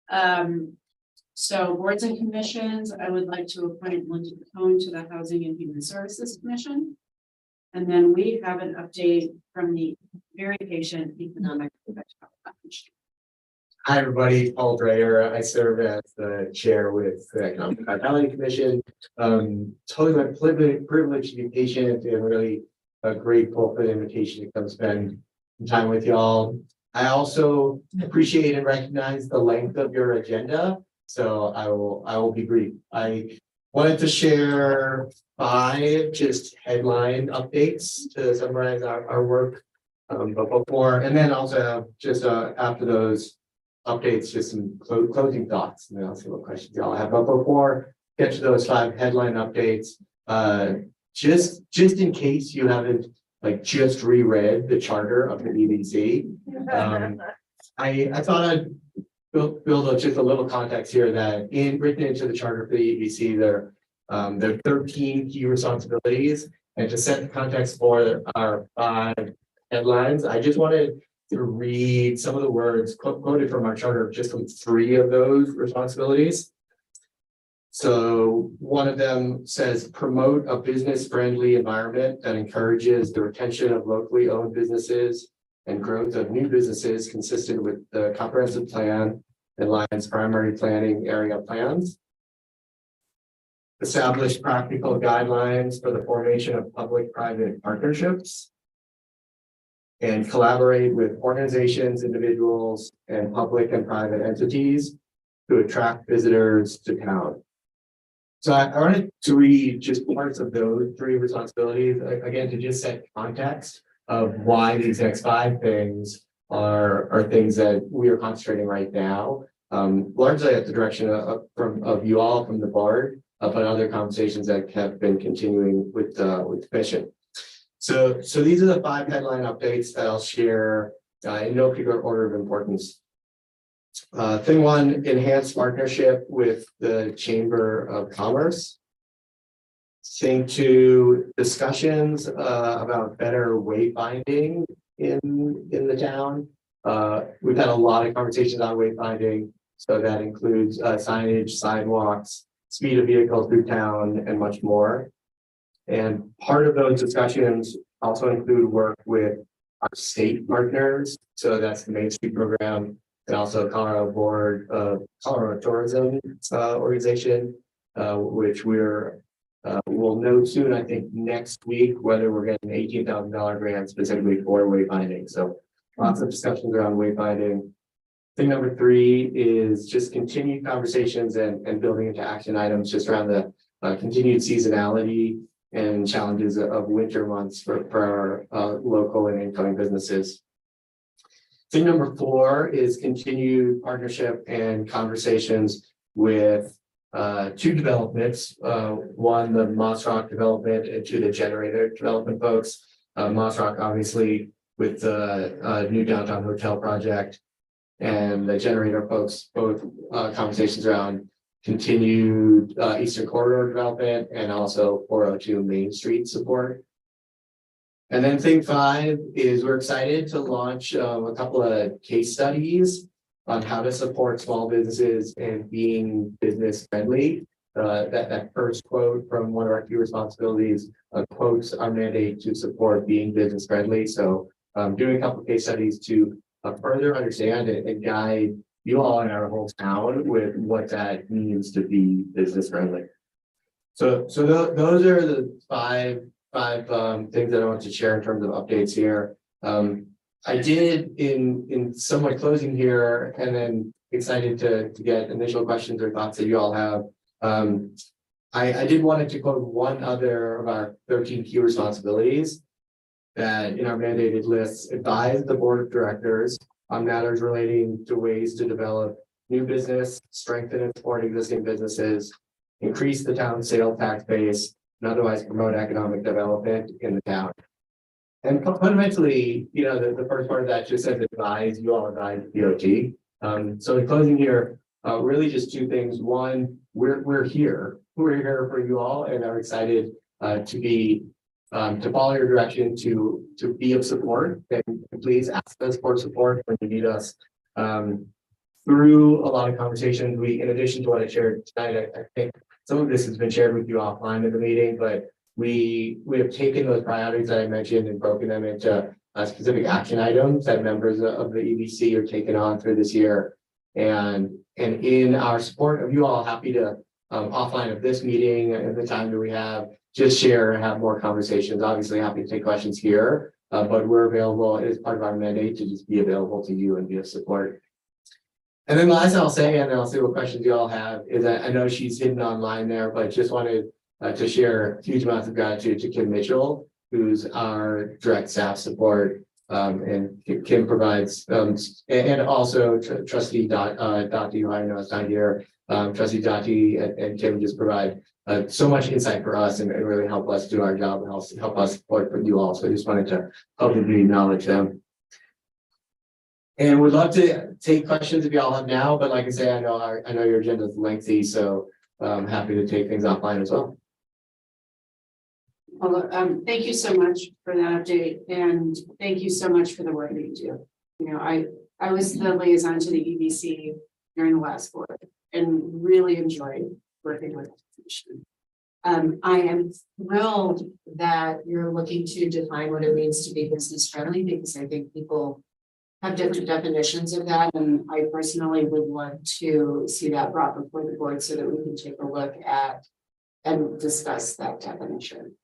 So boards and commissions, I would like to appoint Linda Cohn to the Housing and Human Services Commission. And then we have an update from the very patient economic. Hi, everybody. Paul Dreyer. I serve as the chair with the Economic Vitality Commission. Totally my privilege to be patient and really grateful for the invitation to come spend some time with y'all. I also appreciate and recognize the length of your agenda, so I will be brief. I wanted to share 5 just headline updates to summarize our work. But before, and then also just after those updates, just some closing thoughts, and then I'll see what questions y'all have. But before get to those 5 headline updates, just in case you haven't like just reread the charter of the EDC, I thought I'd build just a little context here that written into the charter for the EDC, there are 13 key responsibilities, and to set the context for our 5 headlines, I just wanted to read some of the words quoted from our charter, just from 3 of those responsibilities. So one of them says, promote a business-friendly environment that encourages the retention of locally owned businesses and growth of new businesses consistent with the comprehensive plan and Lion's primary planning area plans. Establish practical guidelines for the formation of public-private partnerships. And collaborate with organizations, individuals, and public and private entities to attract visitors to town. So I wanted to read just parts of those 3 responsibilities, again, to just set context of why these next 5 things are things that we are concentrating right now, largely at the direction of you all from the board, but other conversations that have been continuing with the commission. So these are the 5 headline updates that I'll share in no particular order of importance. Thing 1, enhanced partnership with the Chamber of Commerce. Thing 2, discussions about better wayfinding in the town. We've had a lot of conversations on wayfinding, so that includes signage, sidewalks, speed of vehicles through town, and much more. And part of those discussions also include work with our state partners. So that's the Main Street program and also Colorado Board of Colorado Tourism organization, which we'll know soon, I think next week, whether we're getting an $18,000 grant specifically for wayfinding. So lots of discussions around wayfinding. Thing number 3 is just continued conversations and building into action items just around the continued seasonality and challenges of winter months for our local and incoming businesses. Thing number 4 is continued partnership and conversations with 2 developments. One, the Moss Rock development, and 2, the Generator development folks. Moss Rock, obviously, with the new downtown hotel project, and the Generator folks, both conversations around continued Eastern Corridor development and also 402 Main Street support. And then thing 5 is we're excited to launch a couple of case studies on how to support small businesses and being business friendly. That first quote from one of our key responsibilities quotes our mandate to support being business friendly. So doing a couple of case studies to further understand and guide you all in our whole town with what that means to be business friendly. So those are the five things that I want to share in terms of updates here. I did in somewhat closing here, and then excited to get initial questions or thoughts that you all have. I did want to quote one other of our 13 key responsibilities that in our mandated lists advise the board of directors on matters relating to ways to develop new business, strengthen and support existing businesses, increase the town's sales tax base, and otherwise promote economic development in the town. And fundamentally, the first part of that just says advise, you all advise DOT. So in closing here, really just 2 things. One, we're here. We're here for you all and are excited to follow your direction, to be of support, and please ask us for support when you need us. through a lot of conversations, we, in addition to what I shared tonight, I think some of this has been shared with you offline at the meeting, but we have taken those priorities that I mentioned and broken them into specific action items that members of the EBC are taking on through this year. And in our support of you all, happy to offline of this meeting and the time that we have, just share and have more conversations. Obviously happy to take questions here, but we're available. It is part of our mandate to just be available to you and be of support. And then the last thing I'll say, and I'll see what questions you all have, is that I know she's hidden online there, but just wanted to share huge amounts of gratitude to Kim Mitchell, who's our direct staff support. And Kim provides, and also trustee Dottie, who I know is not here. Trustee Dottie and Kim just provide so much insight for us and really help us do our job and also help us support for you all. So I just wanted to publicly acknowledge them. And would love to take questions if you all have now, but like I say, I know your agenda is lengthy, so I'm happy to take things offline as well. Well, thank you so much for that update, and thank you so much for the work that you do. You know, I was the liaison to the EBC during the last board and really enjoyed working with the commission. I am thrilled that you're looking to define what it means to be business friendly, because I think people have different definitions of that, and I personally would want to see that brought before the board so that we can take a look at and discuss that definition.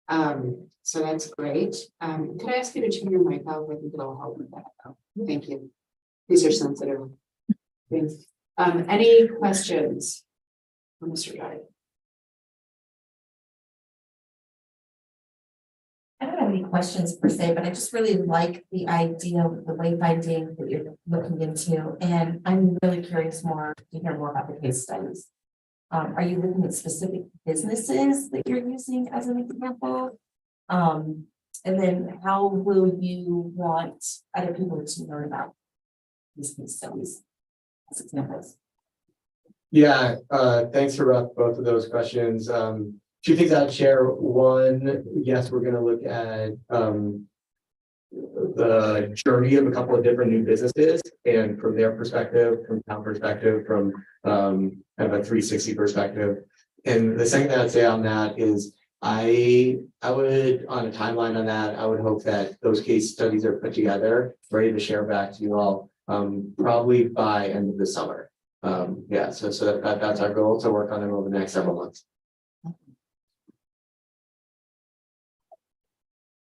So that's great. Could I ask you to turn your mic off? I think it'll help with that. Thank you. These are sensitive things. Any questions for Mr. Guy? I don't have any questions per se, but I just really like the idea of the wayfinding that you're looking into. And I'm really curious to hear more about the case studies. Are you looking at specific businesses that you're using as an example? And then how will you want other people to learn about these case studies as examples? Yeah, thanks for both of those questions. Two things I'd share. One, yes, we're going to look at the journey of a couple of different new businesses, and from their perspective, from town perspective, from kind of a 360 perspective. And the second thing I'd say on that is I would, on a timeline on that, I would hope that those case studies are put together, ready to share back to you all, probably by end of the summer. Yeah, so that's our goal, to work on them over the next several months.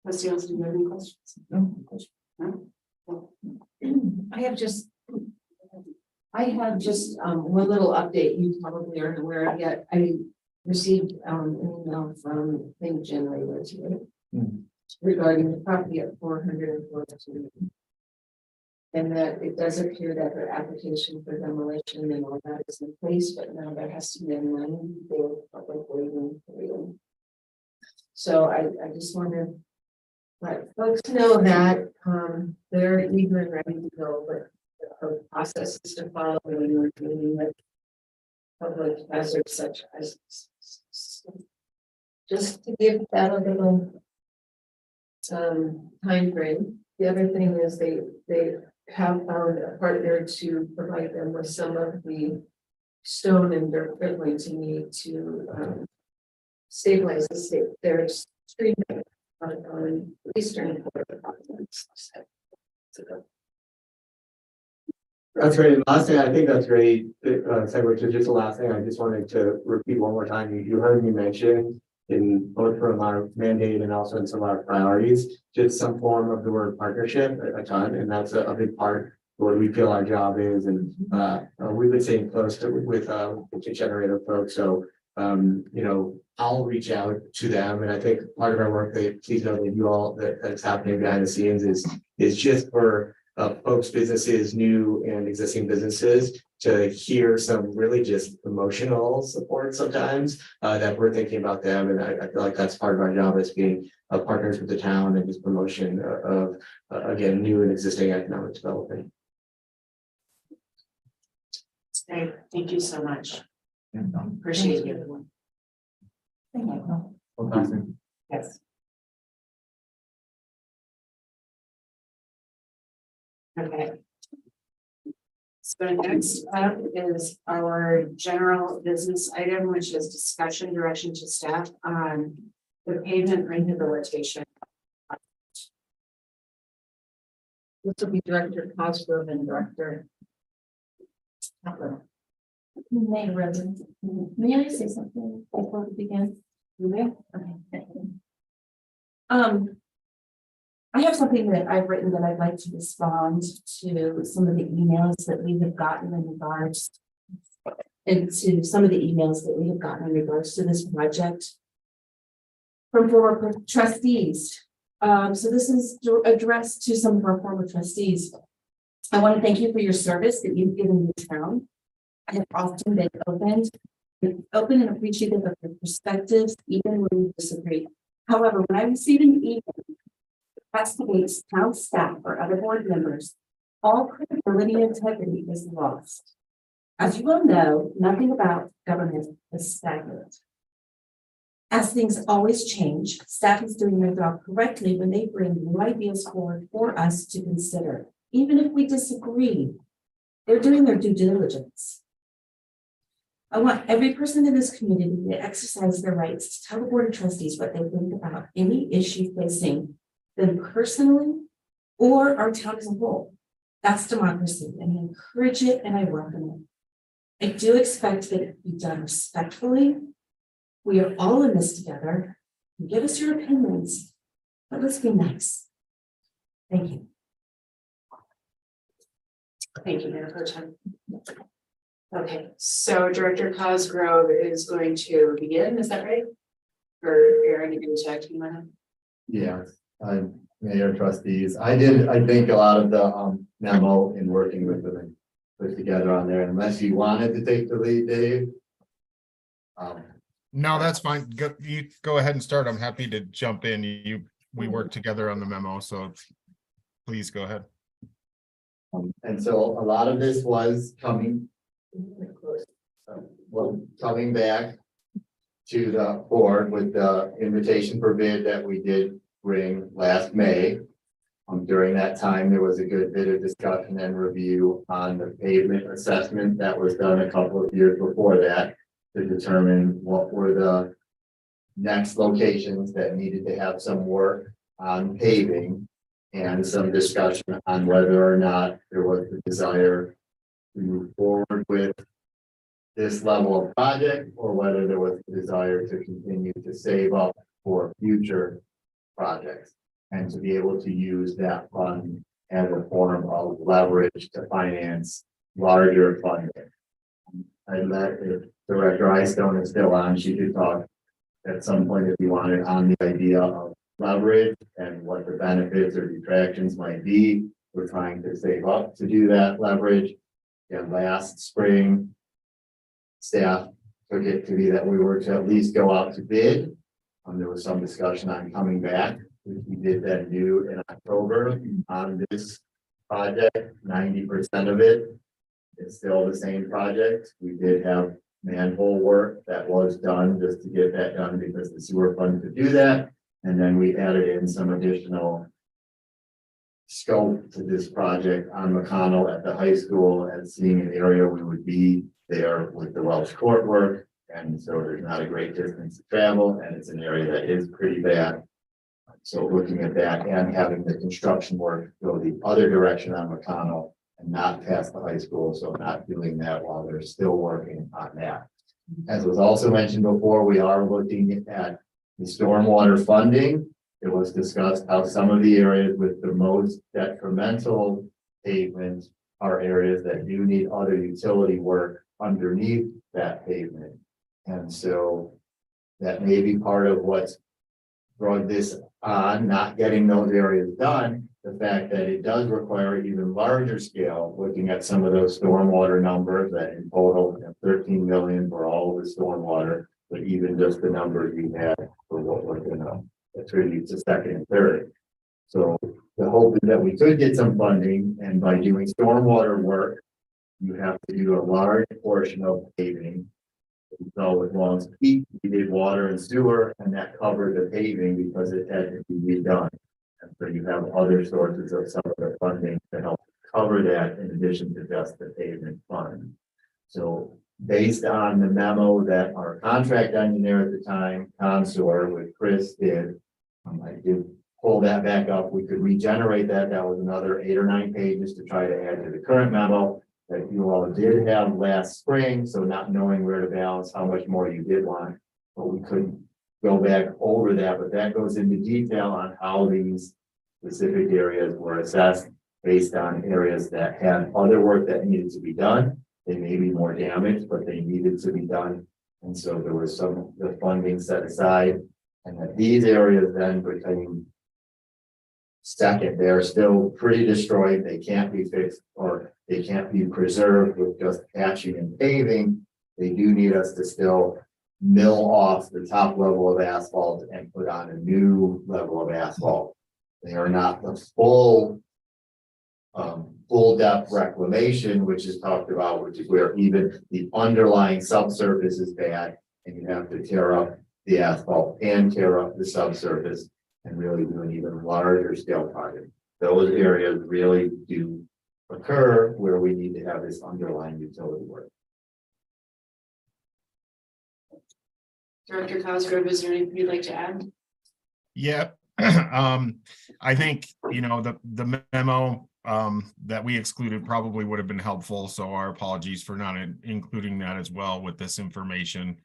Trustee Ellis, do you have any questions? No? I have just one little update you probably aren't aware of yet. I received an email from Think Generator today regarding the property at 442. And that it does appear that their application for demolition and all that is in place, but now there has to be a 90-day public waiting period. So I just want to let folks know that they're eager and ready to go, but the process is to follow when you're dealing with public hazards such as just to give that a little time frame. The other thing is they have found a partner to provide them with some of the stone and dirt they're going to need to stabilize their street on eastern border. That's great. And last thing, I think that's great. Segue to just the last thing, I just wanted to repeat one more time. You heard me mention in both from our mandate and also in some of our priorities, just some form of the word partnership a ton, and that's a big part of what we feel our job is. And we've been staying close with the generator folks, so you know, I'll reach out to them, and I think part of our work, please know that you all that's happening behind the scenes is just for folks, businesses, new and existing businesses, to hear some really just emotional support sometimes that we're thinking about them. And I feel like that's part of our job as being partners with the town and just promotion of again, new and existing economic development. Great. Thank you so much. Appreciate you. Thank you. Yes. Okay. So next up is our general business item, which is discussion direction to staff on the pavement rehabilitation. This will be Director Cosgrove and Director. May Reverend, may I say something before we begin? You may. Okay, thank you. I have something that I've written that I'd like to respond to some of the emails that we have gotten in regards. And to some of the emails that we have gotten in regards to this project. From former trustees. So this is addressed to some of our former trustees. I want to thank you for your service that you've given the town. I have often been open and appreciative of your perspectives, even when we disagree. However, when I receive an email that castigates town staff or other board members, all credibility and integrity is lost. As you will know, nothing about government is stagnant. As things always change, staff is doing their job correctly when they bring new ideas forward for us to consider. Even if we disagree, they're doing their due diligence. I want every person in this community to exercise their rights to tell the Board of Trustees what they think about any issue facing them personally or our town as a whole. That's democracy, and I encourage it and I welcome it. I do expect that it be done respectfully. We are all in this together. Give us your opinions, but let's be nice. Thank you. Thank you, Mayor Pro Tem. Okay, so Director Cosgrove is going to begin, is that right? Or Aaron, you can check you on. Yeah, Mayor, trustees, I think a lot of the memo in working with them and put together on there, unless you wanted to take the lead, Dave. No, that's fine. You go ahead and start. I'm happy to jump in. We work together on the memo, so please go ahead. And so a lot of this was coming back to the board with the invitation for bid that we did bring last May. During that time, there was a good bit of discussion and review on the pavement assessment that was done a couple of years before that to determine what were the next locations that needed to have some work on paving and some discussion on whether or not there was the desire to move forward with this level of project or whether there was a desire to continue to save up for future projects and to be able to use that fund as a form of leverage to finance larger funding. I let Director Eystone is still on. She could talk at some point if you wanted on the idea of leverage and what the benefits or detractions might be. We're trying to save up to do that leverage. And last spring, staff took it to be that we were to at least go out to bid. There was some discussion on coming back, which we did then do in October on this project. 90% of it is still the same project. We did have manhole work that was done just to get that done because the sewer fund could do that. And then we added in some additional scope to this project on McConnell at the high school and seeing an area we would be there with the Welsh court work. And so there's not a great distance to travel and it's an area that is pretty bad. So looking at that and having the construction work go the other direction on McConnell and not past the high school. So not doing that while they're still working on that. As was also mentioned before, we are looking at the stormwater funding. It was discussed how some of the areas with the most detrimental pavement are areas that do need other utility work underneath that pavement. And so that may be part of what's brought this on, not getting those areas done. The fact that it does require even larger scale, looking at some of those stormwater numbers that in total 13 million for all of the stormwater, but even just the numbers we had for what we're gonna attribute to second and third. So the hope is that we could get some funding, and by doing stormwater work, you have to do a large portion of paving. So with Long's Peak, we did water and sewer, and that covered the paving because it had to be redone. And so you have other sources of some of the funding to help cover that in addition to just the pavement fund. So based on the memo that our contract engineer at the time, Consor with Chris did, I did pull that back up. We could regenerate that. That was another 8 or 9 pages to try to add to the current memo that you all did have last spring. So not knowing where to balance how much more you did want, but we couldn't go back over that. But that goes into detail on how these specific areas were assessed based on areas that had other work that needed to be done. They may be more damaged, but they needed to be done. And so there was some the funding set aside, and that these areas then became second. They're still pretty destroyed. They can't be fixed or they can't be preserved with just patching and paving. They do need us to still mill off the top level of asphalt and put on a new level of asphalt. They are not the full depth reclamation, which is talked about, which is where even the underlying subsurface is bad and you have to tear up the asphalt and tear up the subsurface and really do an even larger scale project. Those areas really do occur where we need to have this underlying utility work. Director Cosgrove, is there anything you'd like to add? Yeah, I think, you know, the memo that we excluded probably would have been helpful. So our apologies for not including that as well with this information.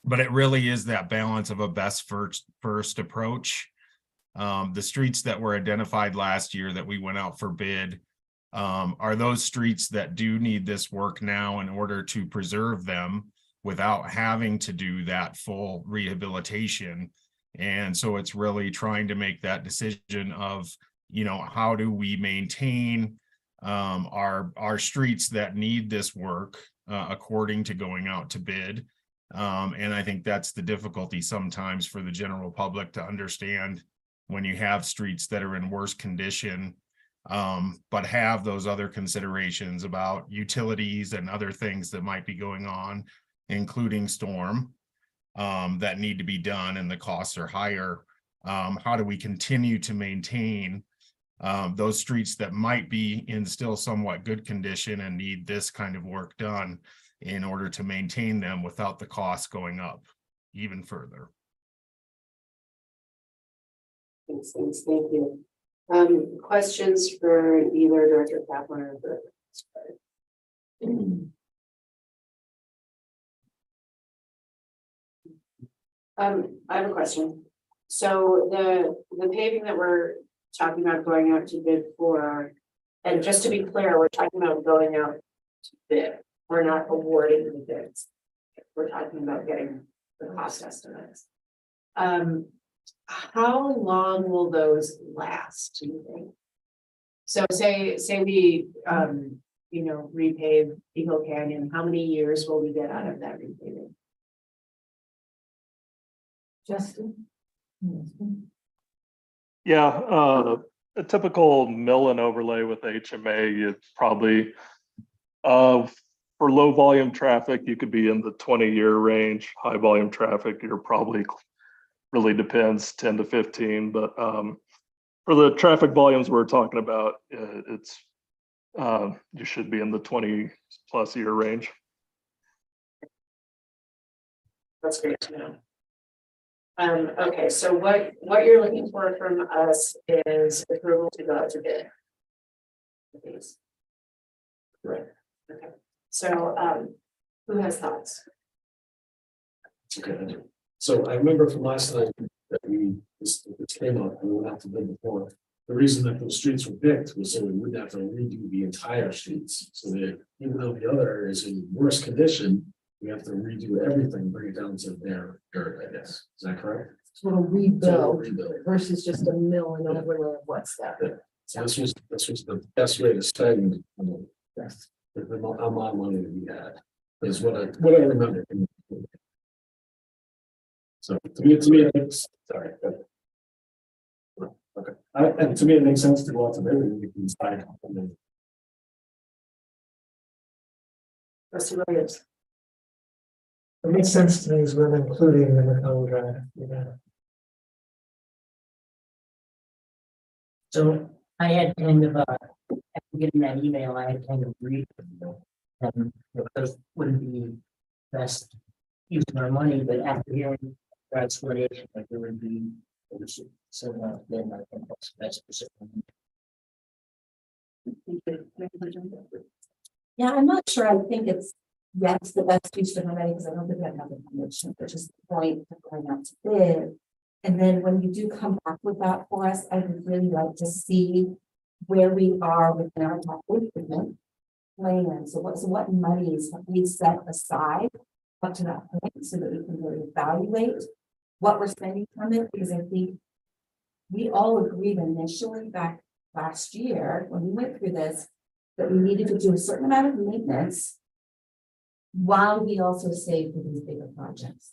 But it really is that balance of a best first approach. The streets that were identified last year that we went out for bid are those streets that do need this work now in order to preserve them without having to do that full rehabilitation. And so it's really trying to make that decision of, you know, how do we maintain our streets that need this work according to going out to bid. And I think that's the difficulty sometimes for the general public to understand when you have streets that are in worse condition, but have those other considerations about utilities and other things that might be going on, including storm, that need to be done and the costs are higher. How do we continue to maintain those streets that might be in still somewhat good condition and need this kind of work done in order to maintain them without the cost going up even further? Thanks, thank you. Questions for either Director Kaplan or Director Cosgrove? I have a question. So the paving that we're talking about going out to bid for, and just to be clear, we're talking about going out to bid. We're not awarding the bids. We're talking about getting the cost estimates. How long will those last, do you think? So say we you know, repave Eagle Canyon, how many years will we get out of that repaving? Justin? Yeah, a typical mill and overlay with HMA, it's probably for low volume traffic, you could be in the 20-year range. High volume traffic, you're probably, really depends, 10 to 15. But for the traffic volumes we're talking about, it's you should be in the 20+ year range. That's great to know. Okay, so what you're looking for from us is approval to go out to bid. Please. Right. Okay. So who has thoughts? Okay. So I remember from last time that this came up and we went out to bid before. The reason that those streets were picked was so we wouldn't have to redo the entire streets. So that even though the other area is in worse condition, we have to redo everything, bring it down to their dirt, I guess. Is that correct? Sort of rebuild versus just a mill and overlay of what's that. So this was the best way to spend the amount of money that we had, is what I remember. So to me it makes, sorry. Okay. And to me, it makes sense to go out to bid and we can decide. Trustee Williams. It makes sense to me as we're including in the contract, yeah. So I had kind of, after getting that email, I had kind of agreed. Those wouldn't be best use of our money, but after hearing that explanation, like there would be. So, then I think that's best. Yeah, I'm not sure. I think it's, yes, the best use of money, because I don't think I have the permission, which is the point of going out to bid. And then when you do come back with that for us, I would really like to see where we are within our capital improvement plan. So what monies have we set aside up to that point so that we can really evaluate what we're spending from it? Because I think we all agreed initially back last year when we went through this, that we needed to do a certain amount of maintenance while we also save for these bigger projects.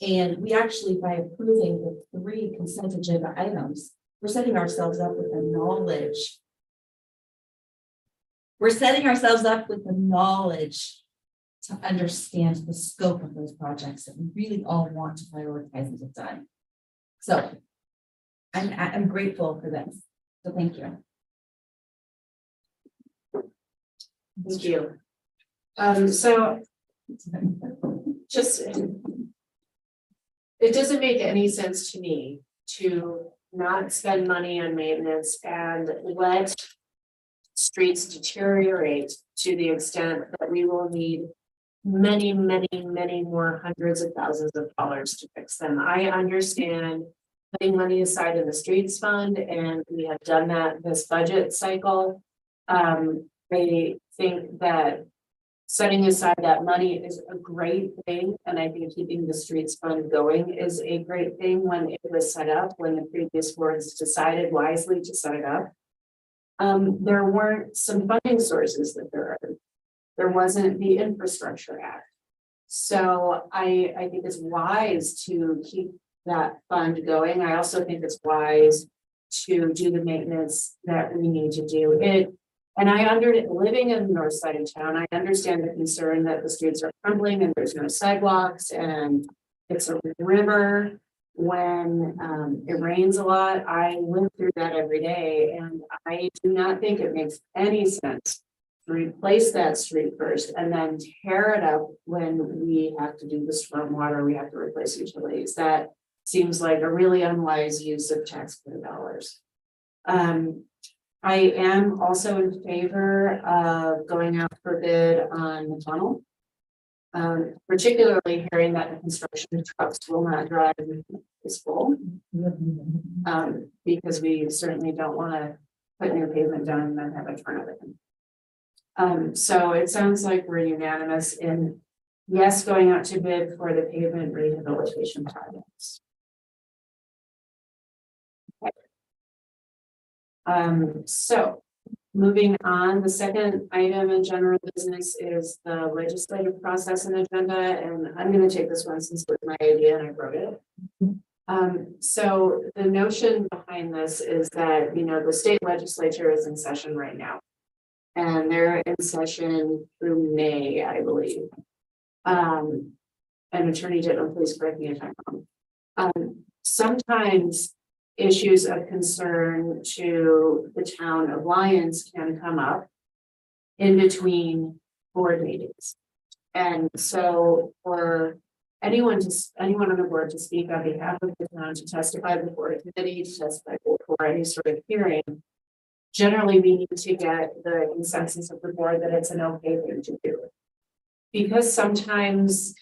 And we actually, by approving the 3 consent agenda items, we're setting ourselves up with the knowledge. We're setting ourselves up with the knowledge to understand the scope of those projects that we really all want to prioritize and get done. So I'm grateful for this. So thank you. Thank you. So just, it doesn't make any sense to me to not spend money on maintenance and let streets deteriorate to the extent that we will need many more hundreds of thousands of dollars to fix them. I understand putting money aside in the streets fund, and we have done that this budget cycle. I think that setting aside that money is a great thing, and I think keeping the streets fund going is a great thing when it was set up, when the previous boards decided wisely to set it up. There weren't some funding sources that there wasn't the Infrastructure Act. So I think it's wise to keep that fund going. I also think it's wise to do the maintenance that we need to do. And living in the north side of town, I understand the concern that the streets are crumbling and there's no sidewalks and it's a river. When it rains a lot, I live through that every day, and I do not think it makes any sense to replace that street first and then tear it up when we have to do the stormwater, we have to replace utilities. That seems like a really unwise use of taxpayer dollars. I am also in favor of going out for bid on the tunnel. Particularly hearing that the construction trucks will not drive this full. Because we certainly don't want to put new pavement down and then have a turn. So it sounds like we're unanimous in yes, going out to bid for the pavement rehabilitation projects. Okay. So moving on, the second item in general business is the legislative process and agenda, and I'm going to take this one since it was my idea and I wrote it. So the notion behind this is that, the state legislature is in session right now, and they're in session through May, I believe. And Attorney General, please correct me if I'm wrong. Sometimes issues of concern to the town of Lyons can come up in between board meetings. And so for anyone on the board to speak on behalf of the town, to testify before a committee, to testify before any sort of hearing, generally we need to get the consensus of the board that it's an okay thing to do. Because sometimes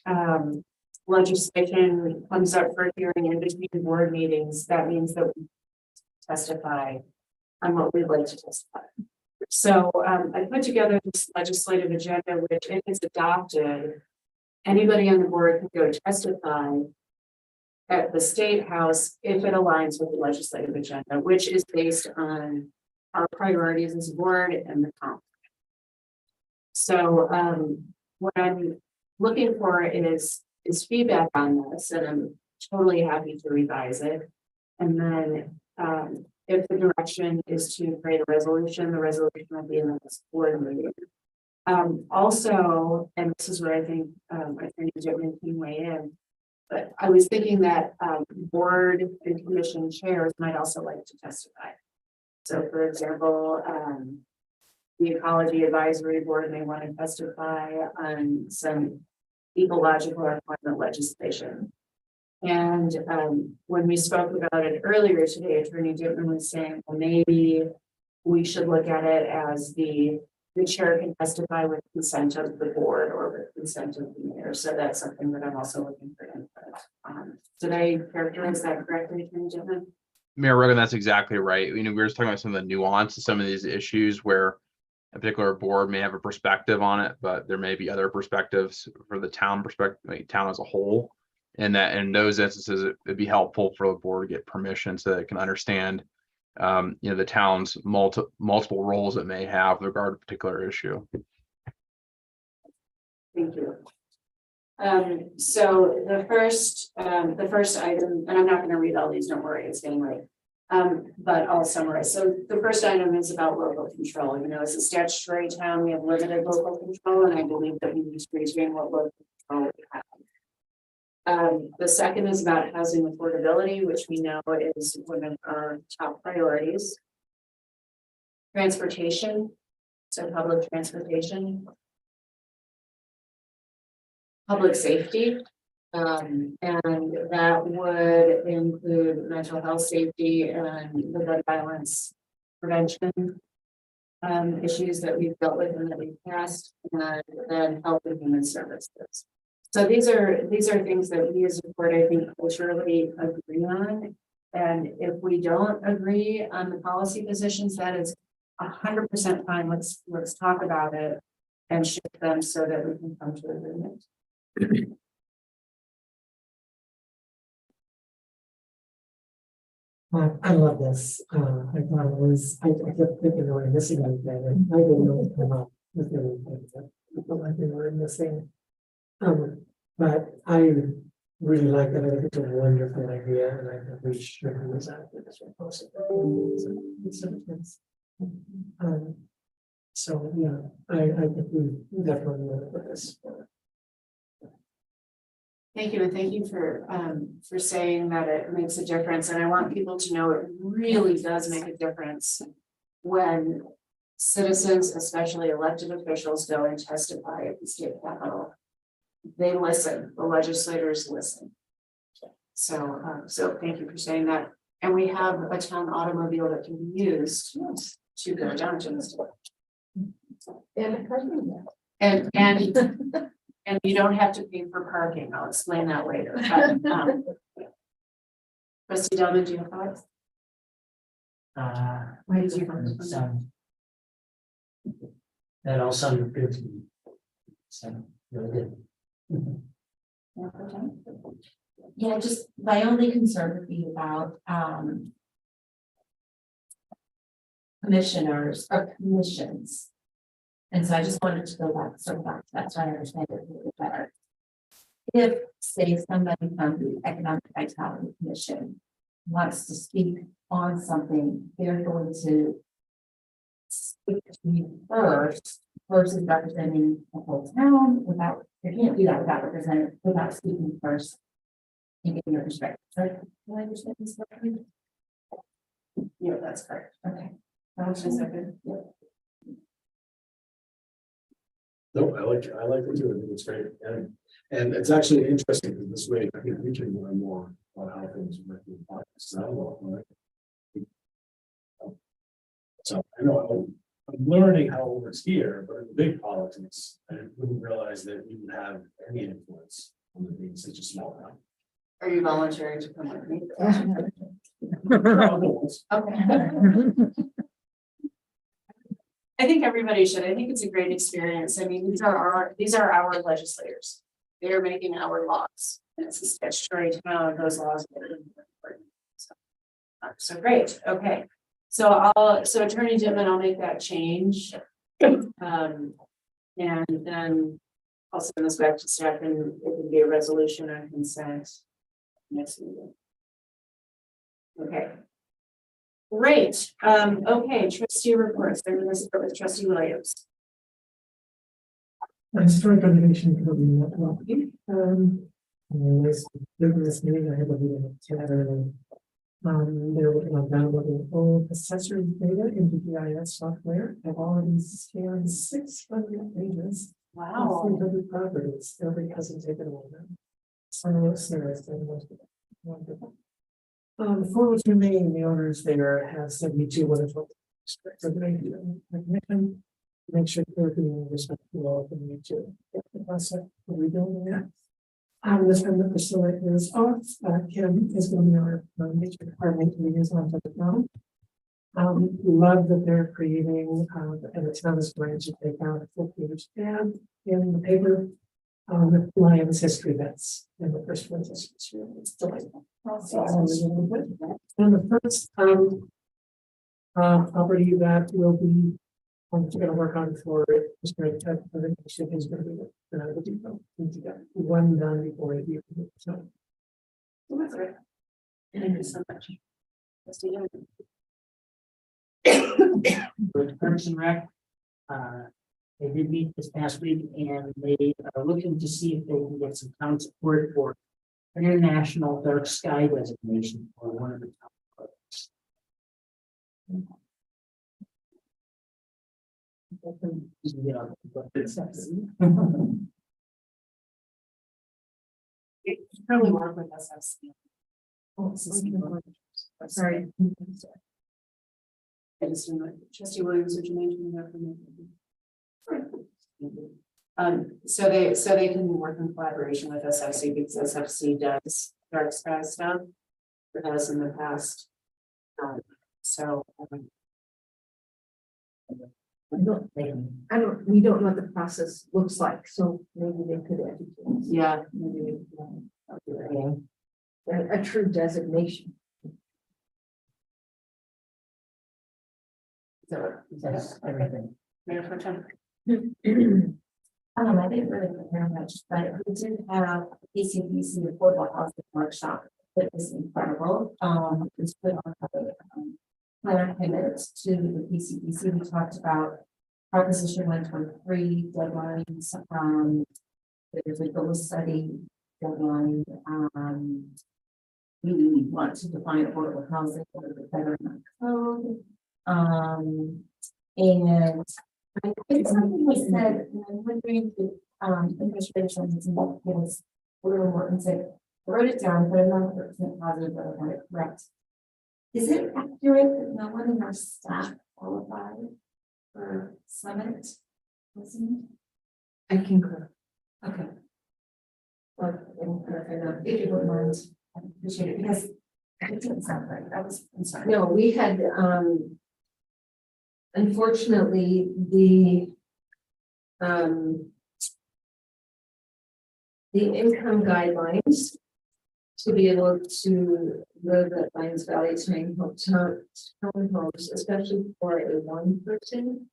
legislation comes up for hearing in between board meetings, that means that we testify on what we'd like to testify. So I put together this legislative agenda, which if it's adopted, anybody on the board can go testify at the State House if it aligns with the legislative agenda, which is based on our priorities as a board and the comp. So what I'm looking for is feedback on this, and I'm totally happy to revise it. And then if the direction is to create a resolution, the resolution will be in the next board meeting. Also, and this is where I think Attorney General can weigh in, but I was thinking that board and commission chairs might also like to testify. So for example, the Ecology Advisory Board may want to testify on some ecological or climate legislation. And when we spoke about it earlier today, Attorney Dittman was saying, well, maybe we should look at it as the chair can testify with consent of the board or with consent of the mayor. So that's something that I'm also looking for input. Did I characterize that correctly, Attorney Dittman? Mayor Rogan, that's exactly right. We were just talking about some of the nuance of some of these issues where a particular board may have a perspective on it, but there may be other perspectives for the town perspective, like town as a whole. And that in those instances, it'd be helpful for the board to get permission so that it can understand, the town's multiple roles it may have with regard to a particular issue. Thank you. So the first item, and I'm not going to read all these, don't worry, it's getting late. But I'll summarize. So the first item is about local control. As a statutory town, we have limited local control, and I believe that we need to retain what local control we have. The second is about housing affordability, which we know is one of our top priorities. Transportation, so public transportation. Public safety, and that would include mental health safety and the gun violence prevention issues that we've dealt with and that we've passed, and then health and human services. So these are things that we as a board, I think, culturally agree on. And if we don't agree on the policy positions, that is 100% fine. Let's talk about it and shift them so that we can come to agreement. I love this. I thought it was, I kept thinking we were missing anything. I didn't know it came up with anything that I felt like we were missing. But I really like that. I think it's a wonderful idea, and I think we should use that for this proposal. So yeah, I think we definitely want to put this. Thank you, and thank you for saying that it makes a difference. And I want people to know it really does make a difference when citizens, especially elected officials, go and testify at the state capitol. They listen. The legislators listen. So thank you for saying that. And we have a town automobile that can be used to go down to the store. And you don't have to pay for parking. I'll explain that later. But, Trustee Delman, do you have thoughts? What is your son? That all sounded good to me. So really good. Yeah, just my only concern would be about commissioners or commissions. And so I just wanted to go back to that so I understand it a little bit better. If, say, somebody from the Economic Vitality Commission wants to speak on something, they're going to speak to you first versus representing the whole town without, they can't do that without speaking first and getting your perspective. So, do I understand this correctly? Yeah, that's correct. Okay. Yeah. No, I like it too. I think it's great. And it's actually interesting because this way I think we can learn more about how things work in practice. So I know I'm learning how it works here, but in the big politics, I wouldn't realize that we would have any influence on it being such a small town. Are you volunteering to come with me? Okay. I think everybody should. I think it's a great experience. I mean, these are our legislators. They are making our laws. And it's a statutory town. Those laws are really important. So great. Okay. So Attorney Dittman, I'll make that change. And then I'll send this back to staff and it can be a resolution on consent next meeting. Okay. Great. Okay, trustee reports. I'm going to start with Trustee Williams. Historic renovation committee met last week. This meeting, I had a meeting at 10. They're working on downloading old assessor data into GIS software. I've already scanned 600 pages. Wow. 300 properties. Everybody hasn't taken all of them. Some of those serious, and most of them. Wonderful. The four which remain, the owners there have 72 wonderful. So they do recognition, make sure they're being respectful of the need to get the process. Are we doing that? This time the Priscilla is off. Kim is going to be our nature department liaison for the town. We love that they're creating, and the town is going to take out a full page ad in the paper. With Lions history, that's in the first one's history. It's delightful. And the first property that will be going to work on for it is going to is going to be the depot. Need to get one done before it. So That's right. Thank you so much. With Parks and Rec, they did meet this past week and they are looking to see if they can get some town support for international dark sky designation for one of the town projects. Probably work with us. Sorry. I just didn't know. Trustee Williams, would you mention that for me? So they can work in collaboration with SFC because SFC does dark sky stuff. It has in the past. we don't know what the process looks like, so maybe they could educate us. Yeah, maybe. A true designation. So That's everything. Mayor Pro Tem. I didn't really prepare much, but we did have PCBC affordable housing workshop that was incredible. It's put on plan pivots to the PCBC. We talked about Proposition 123 deadlines. There's a goal study deadline. We want to define affordable housing a little bit better in the code. And I think something was said, and I'm wondering if administration is involved, give us a little more insight. I wrote it down, but I'm not 100% positive that I got it correct. Is it accurate that no one in our staff qualified for Summit? I concur. Okay. Well, if you wouldn't mind, I appreciate it because it didn't sound right. I'm sorry. No, we had, unfortunately, the income guidelines to be able to live at Lions Valley tiny homes, especially for a one-person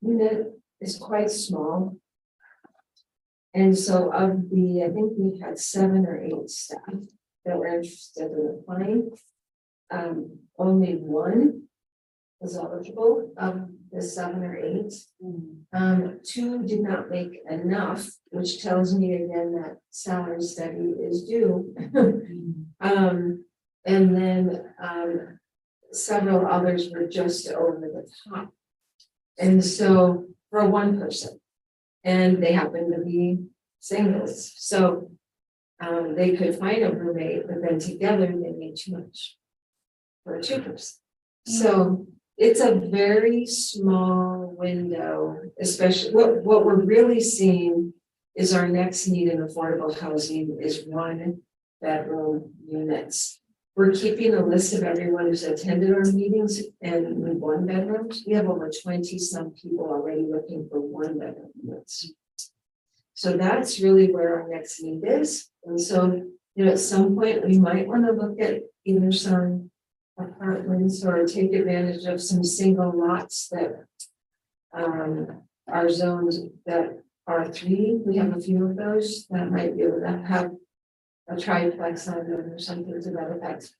unit, is quite small. And so of the, I think we had 7 or 8 staff that were interested in applying. Only one was eligible of the 7 or 8. 2 did not make enough, which tells me again that salary study is due. And then several others were just over the top. And so for one person, and they happen to be singles. So they could find a roommate, but then together they made too much for a 2-person. So it's a very small window, especially what we're really seeing is our next need in affordable housing is 1-bedroom units. We're keeping a list of everyone who's attended our meetings and with 1 bedrooms. We have over 20 some people already looking for 1-bedroom units. So that's really where our next need is. And so, at some point we might want to look at either some apartments or take advantage of some single lots that are zones that are 3. We have a few of those that might be able to have a triplex on them or something to that effect.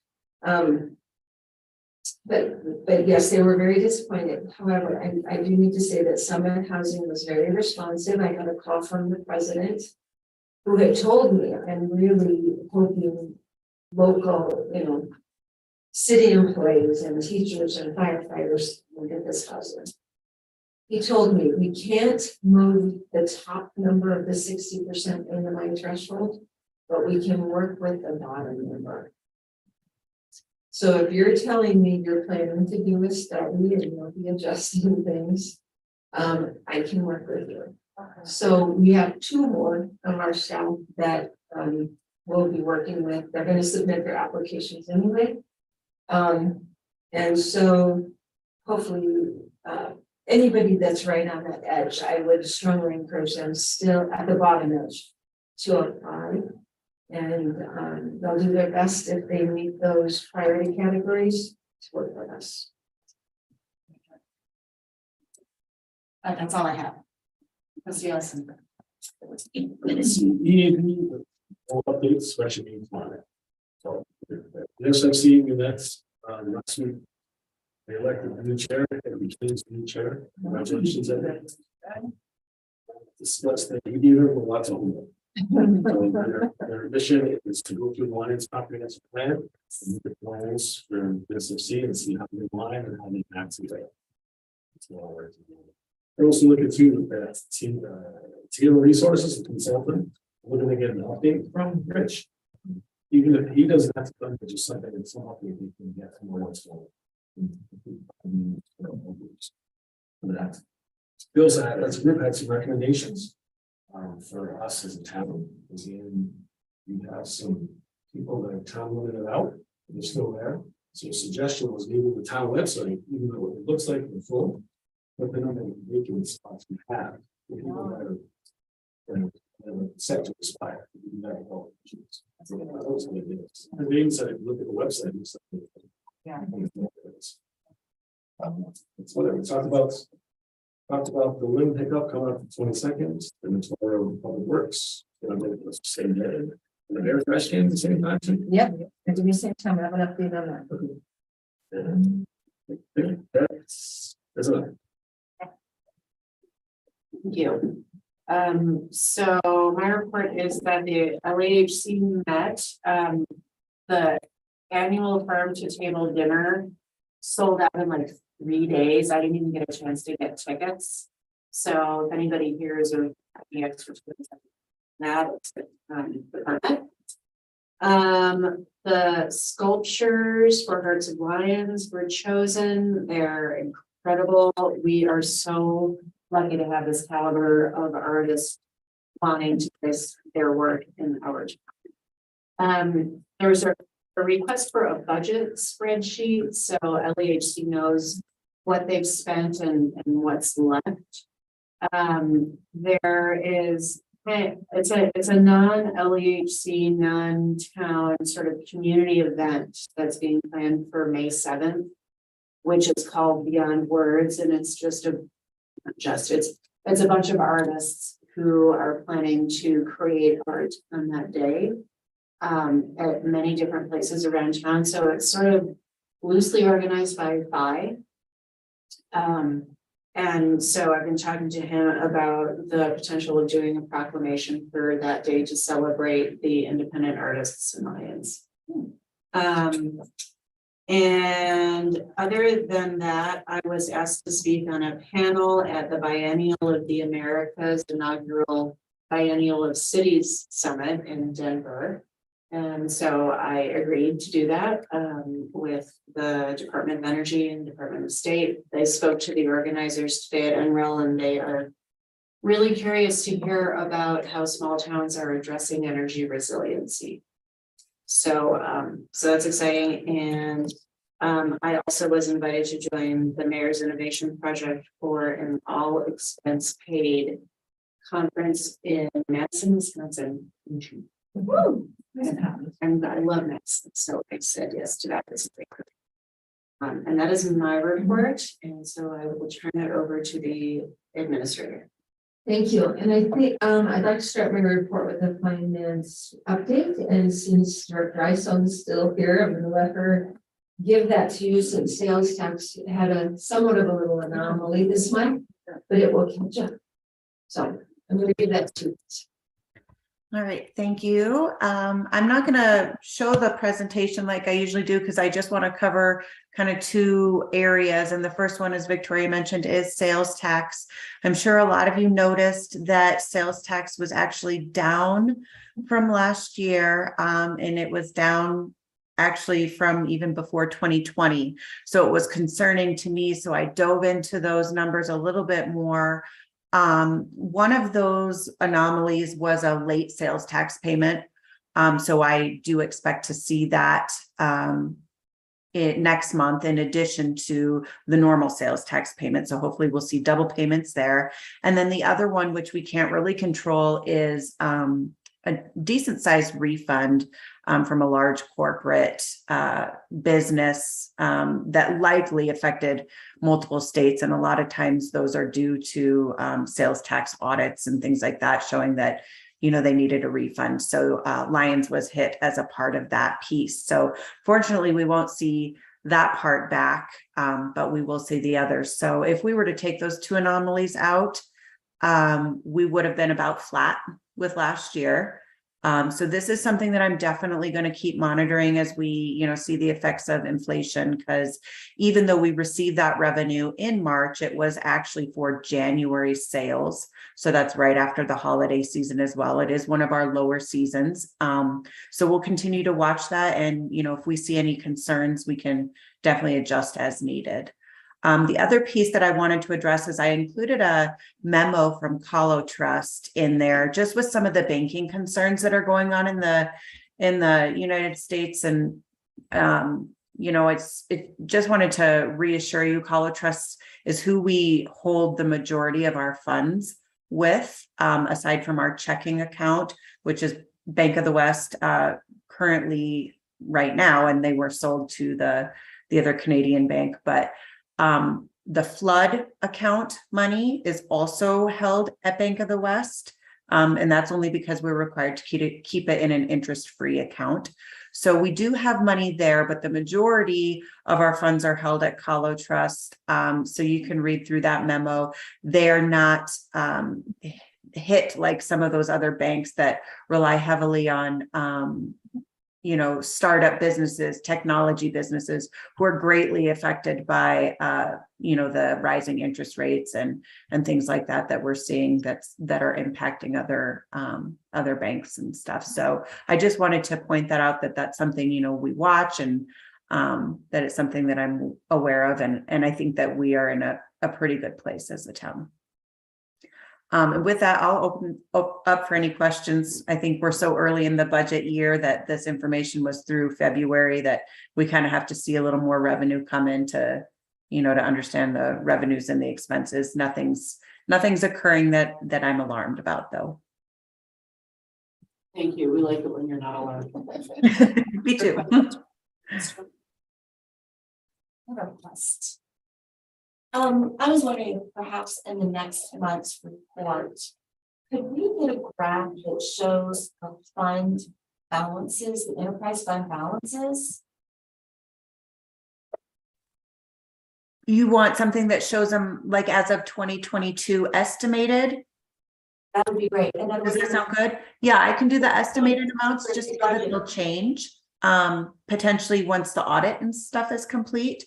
But yes, they were very disappointed. However, I do need to say that Summit Housing was very responsive. I got a call from the president who had told me I'm really hoping local, city employees and teachers and firefighters will get this housing. He told me we can't move the top number of the 60% AMI threshold, but we can work with the bottom number. So if you're telling me you're planning to do a study and you'll be adjusting things, I can work with you. So we have 2 more of our staff that we'll be working with. They're going to submit their applications anyway. And so hopefully anybody that's right on that edge, I would strongly encourage them still at the bottom edge to apply. And they'll do their best if they meet those priority categories to work with us. That's all I have. Let's see, listen. All updates, special needs monitor. So, yes, I've seen you next, last week. They elected a new chair, and we changed the new chair. Congratulations on that. Discuss the ED with lots of homework. So their mission is to go through the Lions comprehensive plan, and look at plans for SFC and see how they align and how they actually. We're also looking to team resources and consultant. We're going to get an update from Rich. Even if he doesn't have to come, but just something that's not we can get from what's going on. That Bill's that's group had some recommendations for us as a town. We have some people that are town limited out, they're still there. So a suggestion was maybe the town website, even though it looks like the full, but the number of vacant spots we have, the people that are set to expire. The names that look at the website. Yeah. It's whatever we talked about the wind pickup coming up the 22nd, and the tomorrow Public Works. The same day. And the air trash cans the same time. Yep, and do the same time. I have an update on that. That's enough. Thank you. So my report is that the LAHC met, the annual farm to table dinner sold out in like 3 days. I didn't even get a chance to get tickets. So if anybody here is any extra tickets, that department. The sculptures for Hearts of Lions were chosen. They're incredible. We are so lucky to have this caliber of artists wanting to place their work in our town. There was a request for a budget spreadsheet, so LAHC knows what they've spent and what's left. There is it's a non-LAHC, non-town sort of community event that's being planned for May 7th, which is called Beyond Words, and it's it's a bunch of artists who are planning to create art on that day at many different places around town. So it's sort of loosely organized by FI. And so I've been talking to him about the potential of doing a proclamation for that day to celebrate the Independent Artists Alliance. And other than that, I was asked to speak on a panel at the Biennial of the Americas inaugural Biennial of Cities Summit in Denver. And so I agreed to do that with the Department of Energy and Department of State. They spoke to the organizers today at NREL, and they are really curious to hear about how small towns are addressing energy resiliency. So, so that's exciting. And I also was invited to join the Mayor's Innovation Project for an all expense paid conference in Madison, Wisconsin. And I love Madison, so I said yes to that. And that is my report. And so I will turn it over to the administrator. Thank you. And I think I'd like to start my report with a finance update. And since Director Isom is still here, I'm going to let her give that to you, since sales tax had a somewhat of a little anomaly this month, but it will catch up. So I'm going to give that to you. All right, thank you. I'm not gonna show the presentation like I usually do because I just want to cover kind of two areas. And the first one, as Victoria mentioned, is sales tax. I'm sure a lot of you noticed that sales tax was actually down from last year, and it was down actually from even before 2020. So it was concerning to me. So I dove into those numbers a little bit more. One of those anomalies was a late sales tax payment. So I do expect to see that next month, in addition to the normal sales tax payment. So hopefully we'll see double payments there. And then the other one, which we can't really control, is a decent sized refund from a large corporate business that likely affected multiple states. And a lot of times those are due to sales tax audits and things like that, showing that, you know, they needed a refund. So Lions was hit as a part of that piece. So fortunately, we won't see that part back, but we will see the others. So if we were to take those two anomalies out, we would have been about flat with last year. So this is something that I'm definitely going to keep monitoring as we, you know, see the effects of inflation, because even though we received that revenue in March, it was actually for January sales. So that's right after the holiday season as well. It is one of our lower seasons. So we'll continue to watch that. And, you know, if we see any concerns, we can definitely adjust as needed. The other piece that I wanted to address is I included a memo from Colo Trust in there, just with some of the banking concerns that are going on in the United States. And you know, it just wanted to reassure you, Colo Trust is who we hold the majority of our funds with, aside from our checking account, which is Bank of the West currently right now, and they were sold to the other Canadian bank. But the flood account money is also held at Bank of the West. And that's only because we're required to keep it in an interest-free account. So we do have money there, but the majority of our funds are held at Colo Trust. So you can read through that memo. They're not hit like some of those other banks that rely heavily on you know, startup businesses, technology businesses who are greatly affected by, you know, the rising interest rates and things like that we're seeing that are impacting other banks and stuff. So I just wanted to point that out, that that's something, you know, we watch, and that it's something that I'm aware of. And I think that we are in a pretty good place as a town. And with that, I'll open up for any questions. I think we're so early in the budget year that this information was through February that we kind of have to see a little more revenue come in to, you know, to understand the revenues and the expenses. Nothing's occurring that I'm alarmed about, though. Thank you. We like it when you're not alarmed. Me too. I was wondering if perhaps in the next month's report, could we get a graph that shows the fund balances, the enterprise fund balances? You want something that shows them like as of 2022 estimated? That would be great. And does that sound good? Yeah, I can do the estimated amounts, just so that it'll change potentially once the audit and stuff is complete.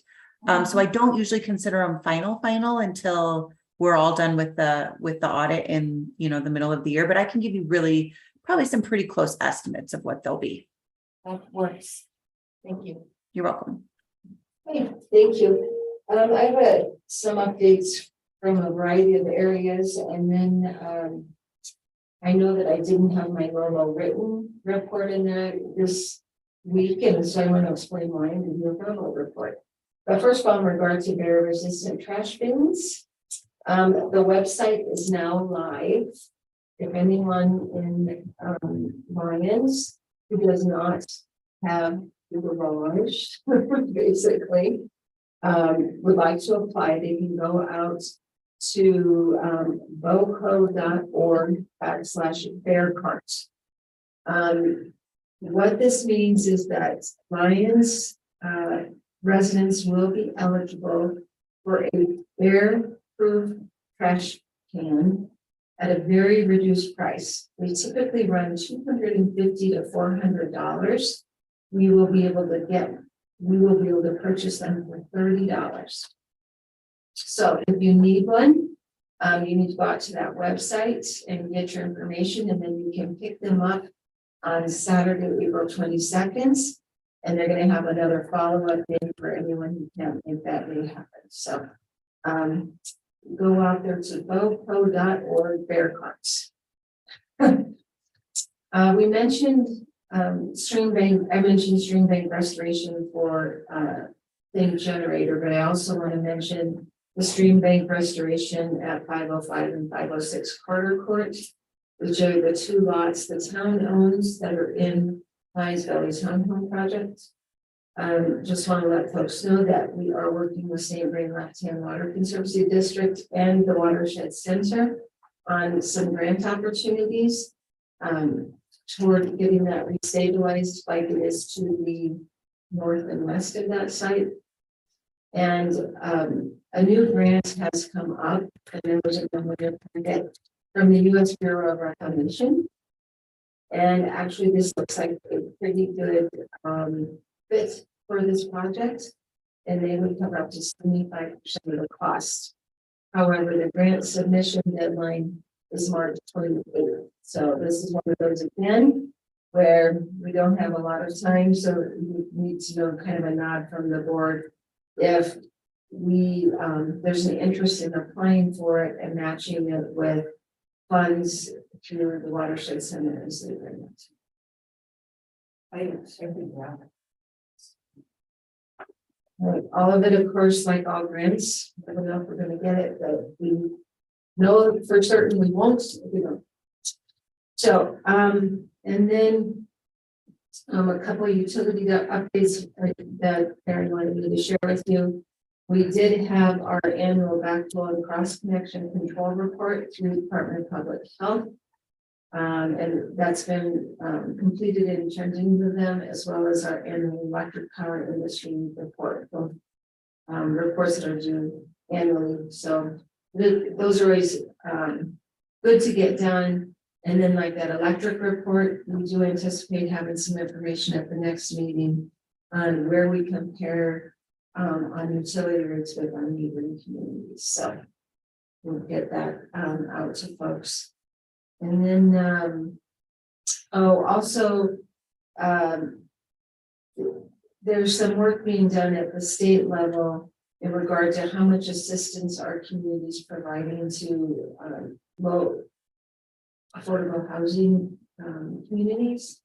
So I don't usually consider them final until we're all done with the audit in, you know, the middle of the year. But I can give you really probably some pretty close estimates of what they'll be. That works. Thank you. You're welcome. Hey, thank you. I have some updates from a variety of areas, and then I know that I didn't have my normal written report in there this week, and so I want to explain why I didn't do a verbal report. But first of all, in regard to bear resistant trash bins, the website is now live. If anyone in Lions who does not have the garage, basically, would like to apply, they can go out to boco.org/bearcart. What this means is that Lions residents will be eligible for a bear-proof trash can at a very reduced price. We typically run $250 to $400. We will be able to purchase them for $30. So if you need one, you need to go out to that website and get your information, and then you can pick them up on Saturday, April 22nd. And they're going to have another follow-up day for anyone who can't make that day happen. So go out there to bopro.org bear carts. We mentioned stream bank. I mentioned stream bank restoration for thing generator, but I also want to mention the stream bank restoration at 505 and 506 Carter Court, which are the two lots the town owns that are in Pines Valley Townhome Project. Just want to let folks know that we are working with St. Vrain Left-Hand Water Conservancy District and the Watershed Center on some grant opportunities toward getting that restabilized like it is to the north and west of that site. And a new grant has come up, and there was a get from the U.S. Bureau of Reclamation. And actually, this looks like a pretty good fit for this project, and they would cover up to 75% of the cost. However, the grant submission deadline is March 28th. So this is one of those again where we don't have a lot of time, so we need to know kind of a nod from the board if we there's an interest in applying for it and matching it with funds through the Watershed Center as the agreement. All of it, of course, like all grants, I don't know if we're going to get it, but we know for certain we won't. So, and then a couple of utility updates that Karen wanted me to share with you. We did have our annual backflow and cross connection control report through the Department of Public Health. And that's been completed in changing with them, as well as our annual electric power industry report, both reports that are due annually. So those are always good to get done. And then like that electric report, we do anticipate having some information at the next meeting on where we compare on utility rates with our neighboring communities. So we'll get that out to folks. And then, also, there's some work being done at the state level in regard to how much assistance our communities providing to low affordable housing communities.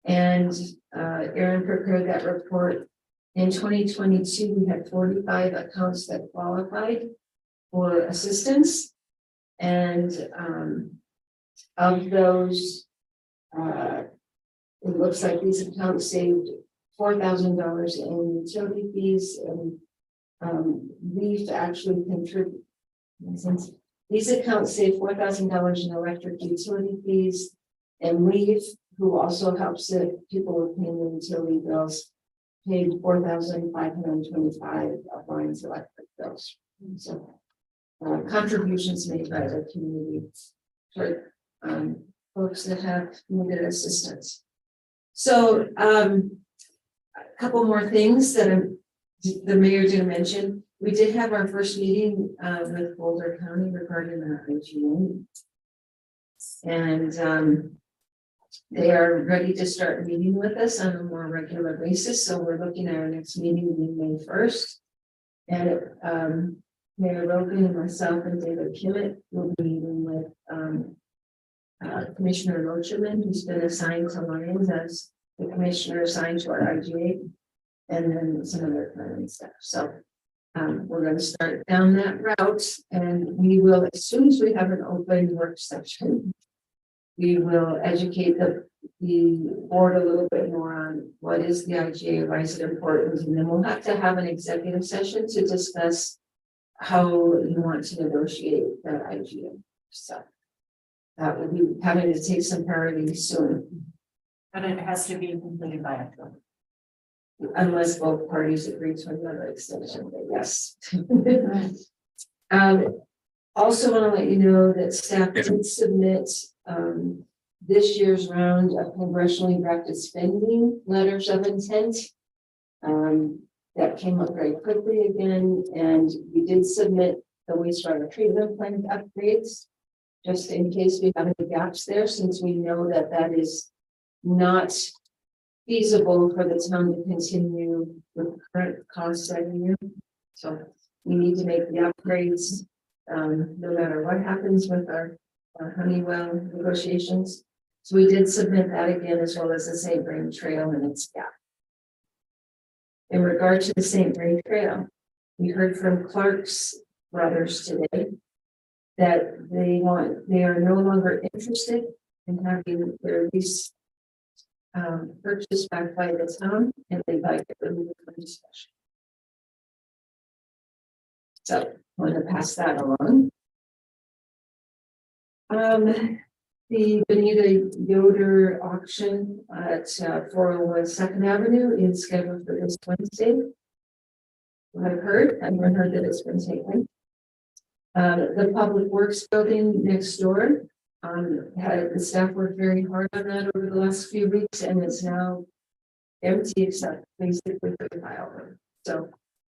And Erin prepared that report. In 2022, we had 45 accounts that qualified for assistance. And of those, it looks like these accounts saved $4,000 in utility fees, and we've actually contributed. These accounts save $4,000 in electric utility fees, and we've, who also helps people with paying the utility bills, paid $4,525 of Lions electric bills. So contributions made by the community for folks that have needed assistance. So a couple more things that the mayor didn't mention. We did have our first meeting with Boulder County regarding our IGA. And they are ready to start meeting with us on a more regular basis. So we're looking at our next meeting being May 1st. And Mayor Rogan and myself and David Kimmett will be meeting with Commissioner Locherman, who's been assigned to Lions as the commissioner assigned to our IGA, and then some other planning stuff. So we're going to start down that route, and we will, as soon as we have an open work session, we will educate the board a little bit more on what is the IGA, why is it important, and then we'll have to have an executive session to discuss how you want to negotiate that IGA. So that will be having to take some priority soon. And it has to be completed by October. Unless both parties agree to another extension, but yes. Also want to let you know that staff did submit this year's round of congressionally directed spending letters of intent. That came up very quickly again, and we did submit the wastewater treatment plant upgrades, just in case we have any gaps there, since we know that that is not feasible for the town to continue with current costs every year. So we need to make the upgrades, no matter what happens with our Honeywell negotiations. So we did submit that again, as well as the St. Vrain Trail and its gap. In regard to the St. Vrain Trail, we heard from Clark's brothers today that they are no longer interested in having their lease purchased back by the town, and they'd like to remove it from discussion. So I'm going to pass that along. The Benita Yoder auction at 401 2nd Avenue is scheduled for this Wednesday. I've heard that it's been taken. The Public Works building next door, the staff worked very hard on that over the last few weeks, and it's now empty except basically for the file room. So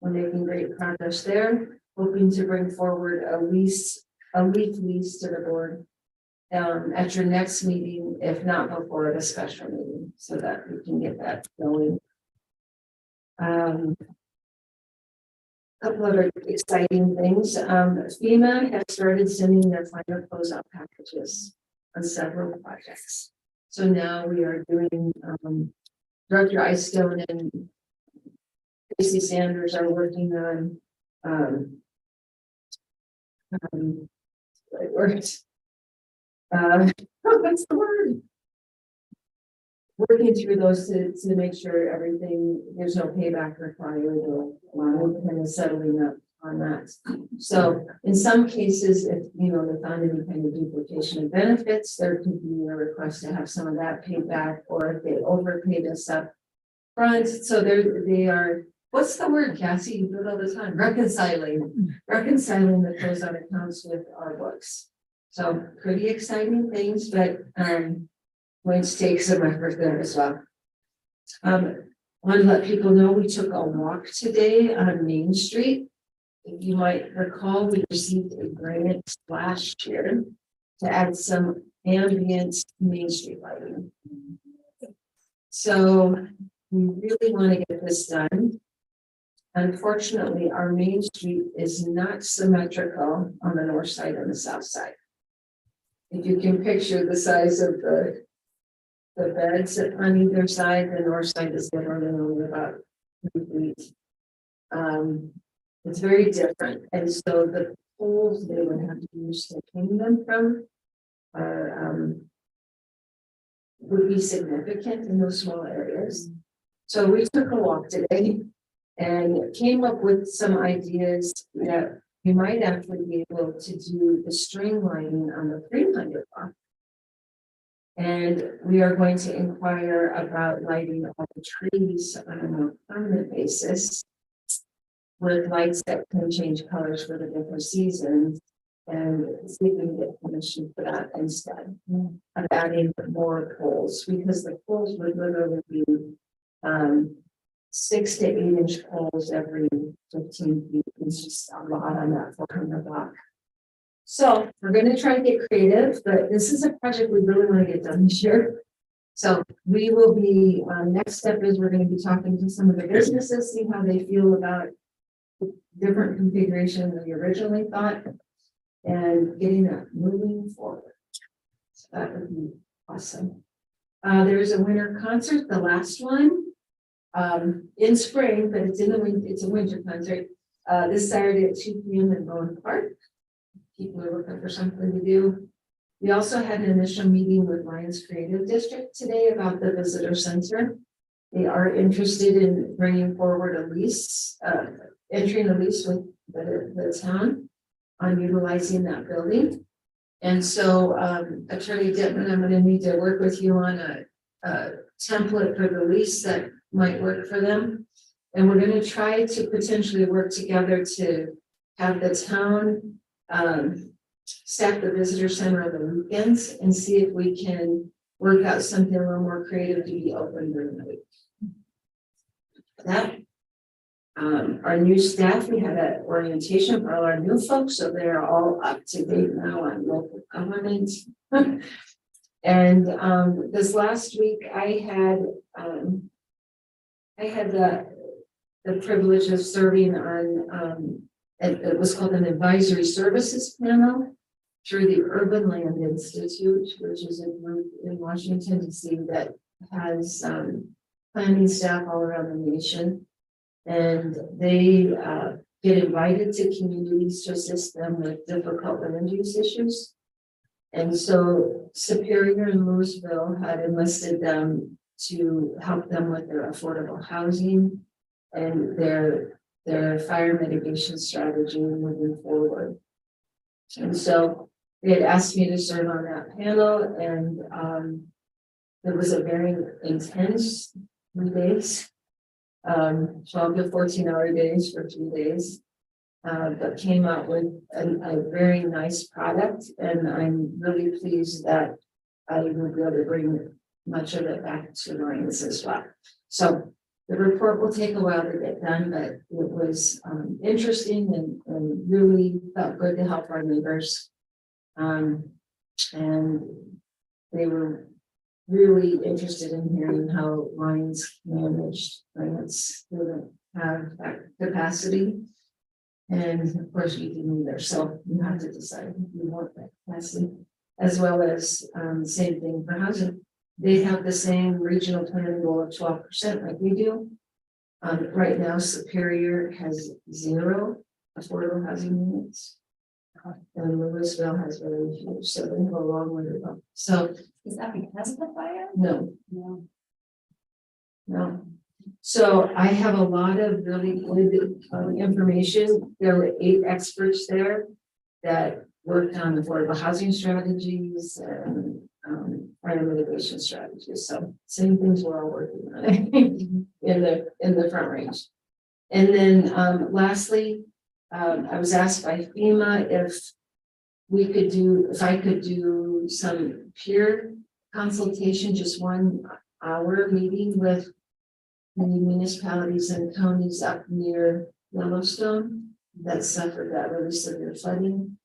we're making great progress there, hoping to bring forward a lease to the board at your next meeting, if not before the special meeting, so that we can get that going. Couple other exciting things. FEMA has started sending their final closeout packages on several projects. So now we are doing Director Icestone and Casey Sanders are working on what's the word? Working through those to make sure everything, there's no payback required, or kind of settling up on that. So in some cases, if they found any kind of duplication of benefits, there could be a request to have some of that paid back, or if they overpaid us up front. So they are, what's the word, Cassie? You do it all the time. Reconciling the closeout accounts with our books. So pretty exciting things, but going to take some effort there as well. Want to let people know we took a walk today on Main Street. If you might recall, we received a grant last year to add some ambient Main Street lighting. So we really want to get this done. Unfortunately, our Main Street is not symmetrical on the north side and the south side. If you can picture the size of the beds on either side, the north side is literally only about 3 feet. It's very different, and so the poles they would have to use to hang them from are would be significant in those small areas. So we took a walk today and came up with some ideas that we might actually be able to do the string lighting on the 300 block. And we are going to inquire about lighting all the trees on a more permanent basis with lights that can change colors for the different seasons, and see if we can get permission for that instead of adding more poles, because the poles would literally be 6 to 8 inch poles every 15 feet. It's just a lot on that 400 block. So we're going to try to get creative, but this is a project we really want to get done this year. So we will be, next step is we're going to be talking to some of the businesses, see how they feel about different configuration than we originally thought, and getting that moving forward. So that would be awesome. There's a winter concert, the last one, in spring, but it's in the winter. It's a winter concert this Saturday at 2 p.m. in Bowen Park. People are looking for something to do. We also had an initial meeting with Lions Creative District today about the visitor center. They are interested in bringing forward a lease, entering a lease with the town on utilizing that building. And so, Attorney Dittman, I'm going to need to work with you on a template for the lease that might work for them. And we're going to try to potentially work together to have the town staff the visitor center on the weekends and see if we can work out something a little more creative to be open during the week. That, our new staff, we had an orientation for all our new folks, so they're all up to date now on local government. And this last week, I had the privilege of serving on it was called an advisory services panel through the Urban Land Institute, which is a group in Washington DC that has planning staff all around the nation. And they get invited to communities to assist them with difficult land use issues. And so Superior and Louisville had enlisted them to help them with their affordable housing and their fire mitigation strategy moving forward. And so they had asked me to serve on that panel, and it was a very intense 3 days, 12 to 14-hour days for 2 days, but came out with a very nice product, and I'm really pleased that I will be able to bring much of it back to Lions as well. So the report will take a while to get done, but it was interesting and really felt good to help our neighbors. And they were really interested in hearing how Lions managed grants that have that capacity. And of course, you can either, so you have to decide if you want that capacity, as well as same thing for housing. They have the same regional planning goal of 12% like we do. Right now, Superior has 0 affordable housing units. And Louisville has very few, so they have a long way to go. So Is that because of the fire? no, No. no. So I have a lot of really good information. There were 8 experts there that worked on affordable housing strategies and fire mitigation strategies. So same things we're all working on in the Front Range. And then lastly, I was asked by FEMA if I could do some peer consultation, just 1 hour meeting with the municipalities and counties up near Yellowstone that suffered that really severe flooding.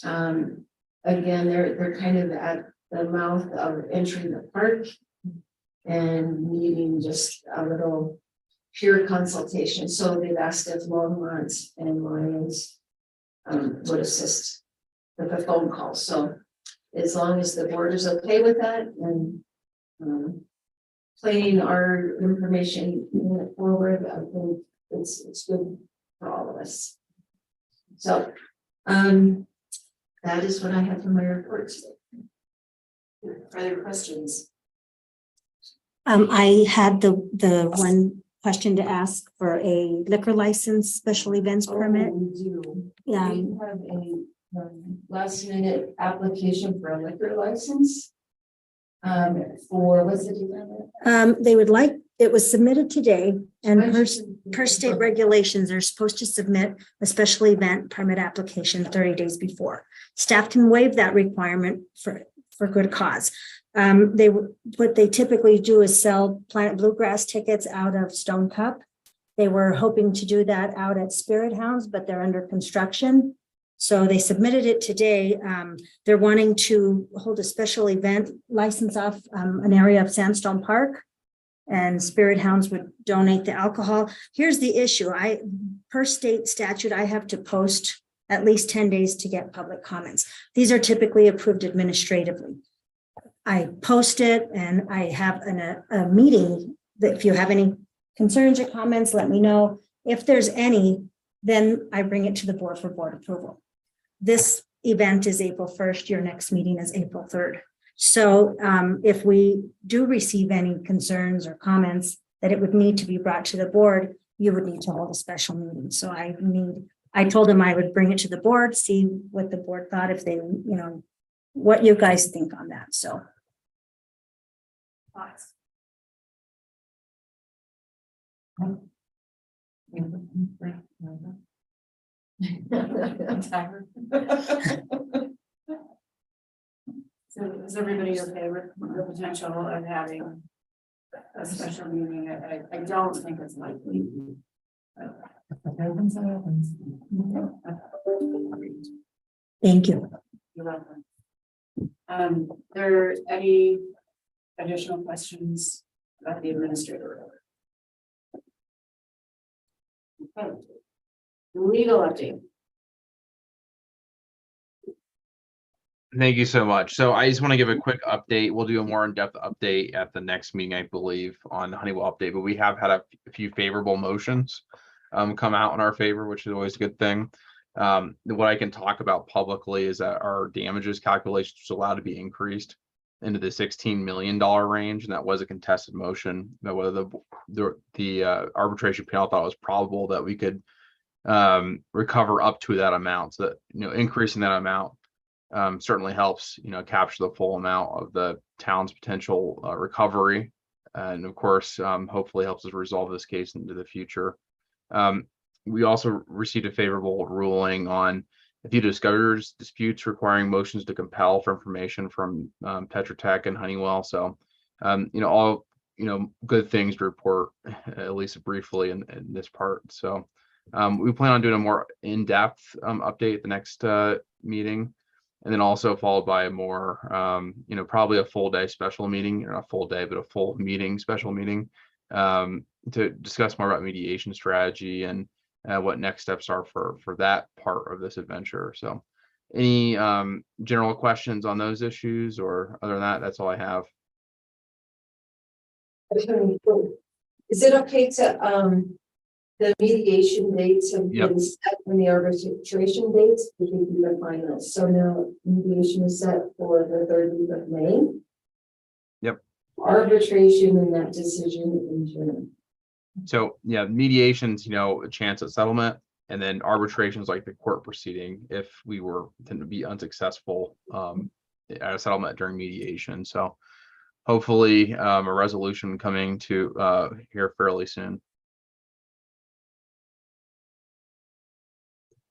Again, they're kind of at the mouth of entering the park and needing just a little pure consultation. So they've asked if Longmont and Lions would assist with a phone call. So as long as the board is okay with that and playing our information forward, I think it's good for all of us. So that is what I have for my report today. Further questions? I had the one question to ask for a liquor license, special events permit. We do. Yeah. We have a last minute application for a liquor license. For what's the date on it? They would like, it was submitted today, and per state regulations, they're supposed to submit a special event permit application 30 days before. Staff can waive that requirement for good cause. What they typically do is sell Planet Bluegrass tickets out of Stone Cup. They were hoping to do that out at Spirit House, but they're under construction. So they submitted it today. They're wanting to hold a special event license off an area of Sandstone Park, and Spirit Hounds would donate the alcohol. Here's the issue. Per state statute, I have to post at least 10 days to get public comments. These are typically approved administratively. I post it and I have a meeting that if you have any concerns or comments, let me know. If there's any, then I bring it to the board for board approval. This event is April 1st. Your next meeting is April 3rd. So if we do receive any concerns or comments that it would need to be brought to the board, you would need to hold a special meeting. So I told them I would bring it to the board, see what the board thought, if they, what you guys think on that. So. Thoughts? So is everybody okay with the potential of having a special meeting? I don't think it's likely. Thank you. You're welcome. There any additional questions about the administrator? Okay. Legal update. Thank you so much. So I just want to give a quick update. We'll do a more in-depth update at the next meeting, I believe, on Honeywell update, but we have had a few favorable motions come out in our favor, which is always a good thing. What I can talk about publicly is that our damages calculations was allowed to be increased into the $16 million range, and that was a contested motion. That whether the arbitration panel thought it was probable that we could recover up to that amount. So that, increasing that amount certainly helps, capture the full amount of the town's potential recovery, and of course, hopefully helps us resolve this case into the future. We also received a favorable ruling on a few discoveries disputes requiring motions to compel for information from Tetra Tech and Honeywell. So, all good things to report, at least briefly in this part. So, we plan on doing a more in-depth update at the next meeting, and then also followed by a more, probably a full day special meeting, or not a full day, but a full meeting, special meeting, to discuss more about mediation strategy and what next steps are for that part of this adventure. So any general questions on those issues, or other than that, that's all I have. Is it okay to, the mediation dates have been set and the arbitration dates, we can do the finals. So now mediation is set for the 3rd week of May. Yep. Arbitration and that decision in June. So yeah, mediation's, a chance at settlement, and then arbitration's like the court proceeding if we were to be unsuccessful at a settlement during mediation. So hopefully a resolution coming to here fairly soon.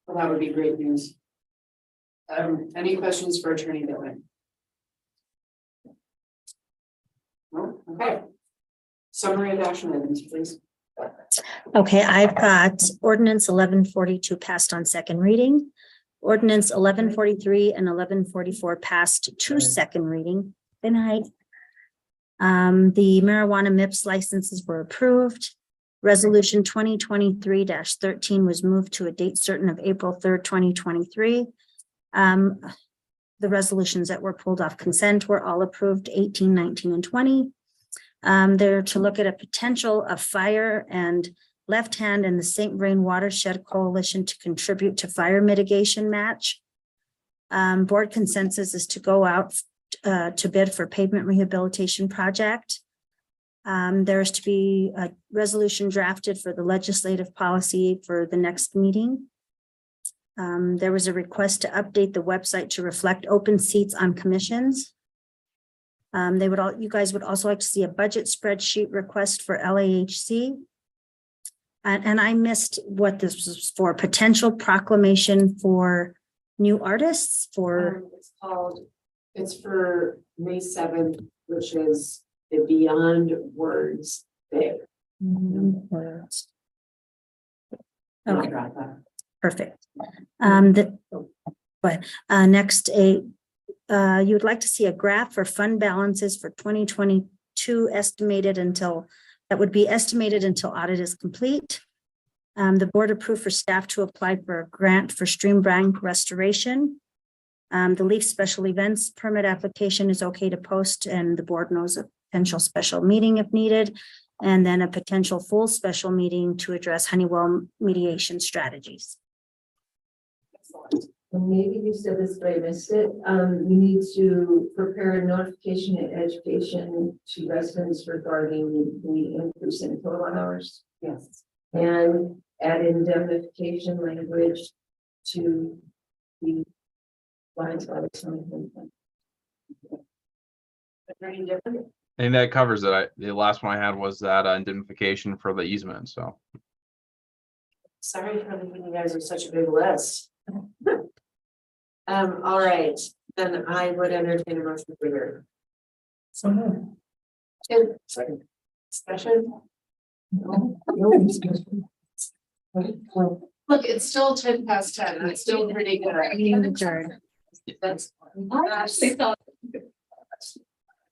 Well, that would be great news. Any questions for Attorney Dillon? No? Okay. Summary of action items, please. Okay, I've got ordinance 1142 passed on second reading. Ordinance 1143 and 1144 passed to second reading. Good night. The marijuana MIPS licenses were approved. Resolution 2023-13 was moved to a date certain of April 3rd, 2023. The resolutions that were pulled off consent were all approved, 18, 19, and 20. They're to look at a potential of fire and Left Hand and the St. Vrain Watershed Coalition to contribute to fire mitigation match. Board consensus is to go out to bid for pavement rehabilitation project. There's to be a resolution drafted for the legislative policy for the next meeting. There was a request to update the website to reflect open seats on commissions. You guys would also like to see a budget spreadsheet request for LAHC. And I missed what this was for, potential proclamation for new artists for. It's for May 7th, which is the Beyond Words Day. Words. Okay, perfect. Next, you would like to see a graph for fund balances for 2022 estimated until audit is complete. The board approved for staff to apply for a grant for stream bank restoration. The Leaf special events permit application is okay to post, and the board knows a potential special meeting if needed, and then a potential full special meeting to address Honeywell mediation strategies. And maybe you said this, but I missed it. You need to prepare a notification and education to residents regarding the increase in total hours. Yes. And add indemnification language to the lines by the time. And that covers it. The last one I had was that indemnification for the easement. So Sorry for leaving you guys with such a big list. All right, then I would entertain a motion for your. Second. Discussion? Look, it's still 10 past 10. That's still pretty good. That's.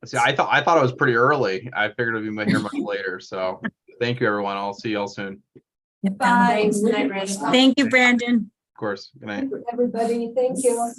See, I thought it was pretty early. I figured it'd be here much later. So thank you, everyone. I'll see y'all soon. Bye. Thanks, night, Brandon. Thank you, Brandon. Of course. Good night. Everybody, thank you.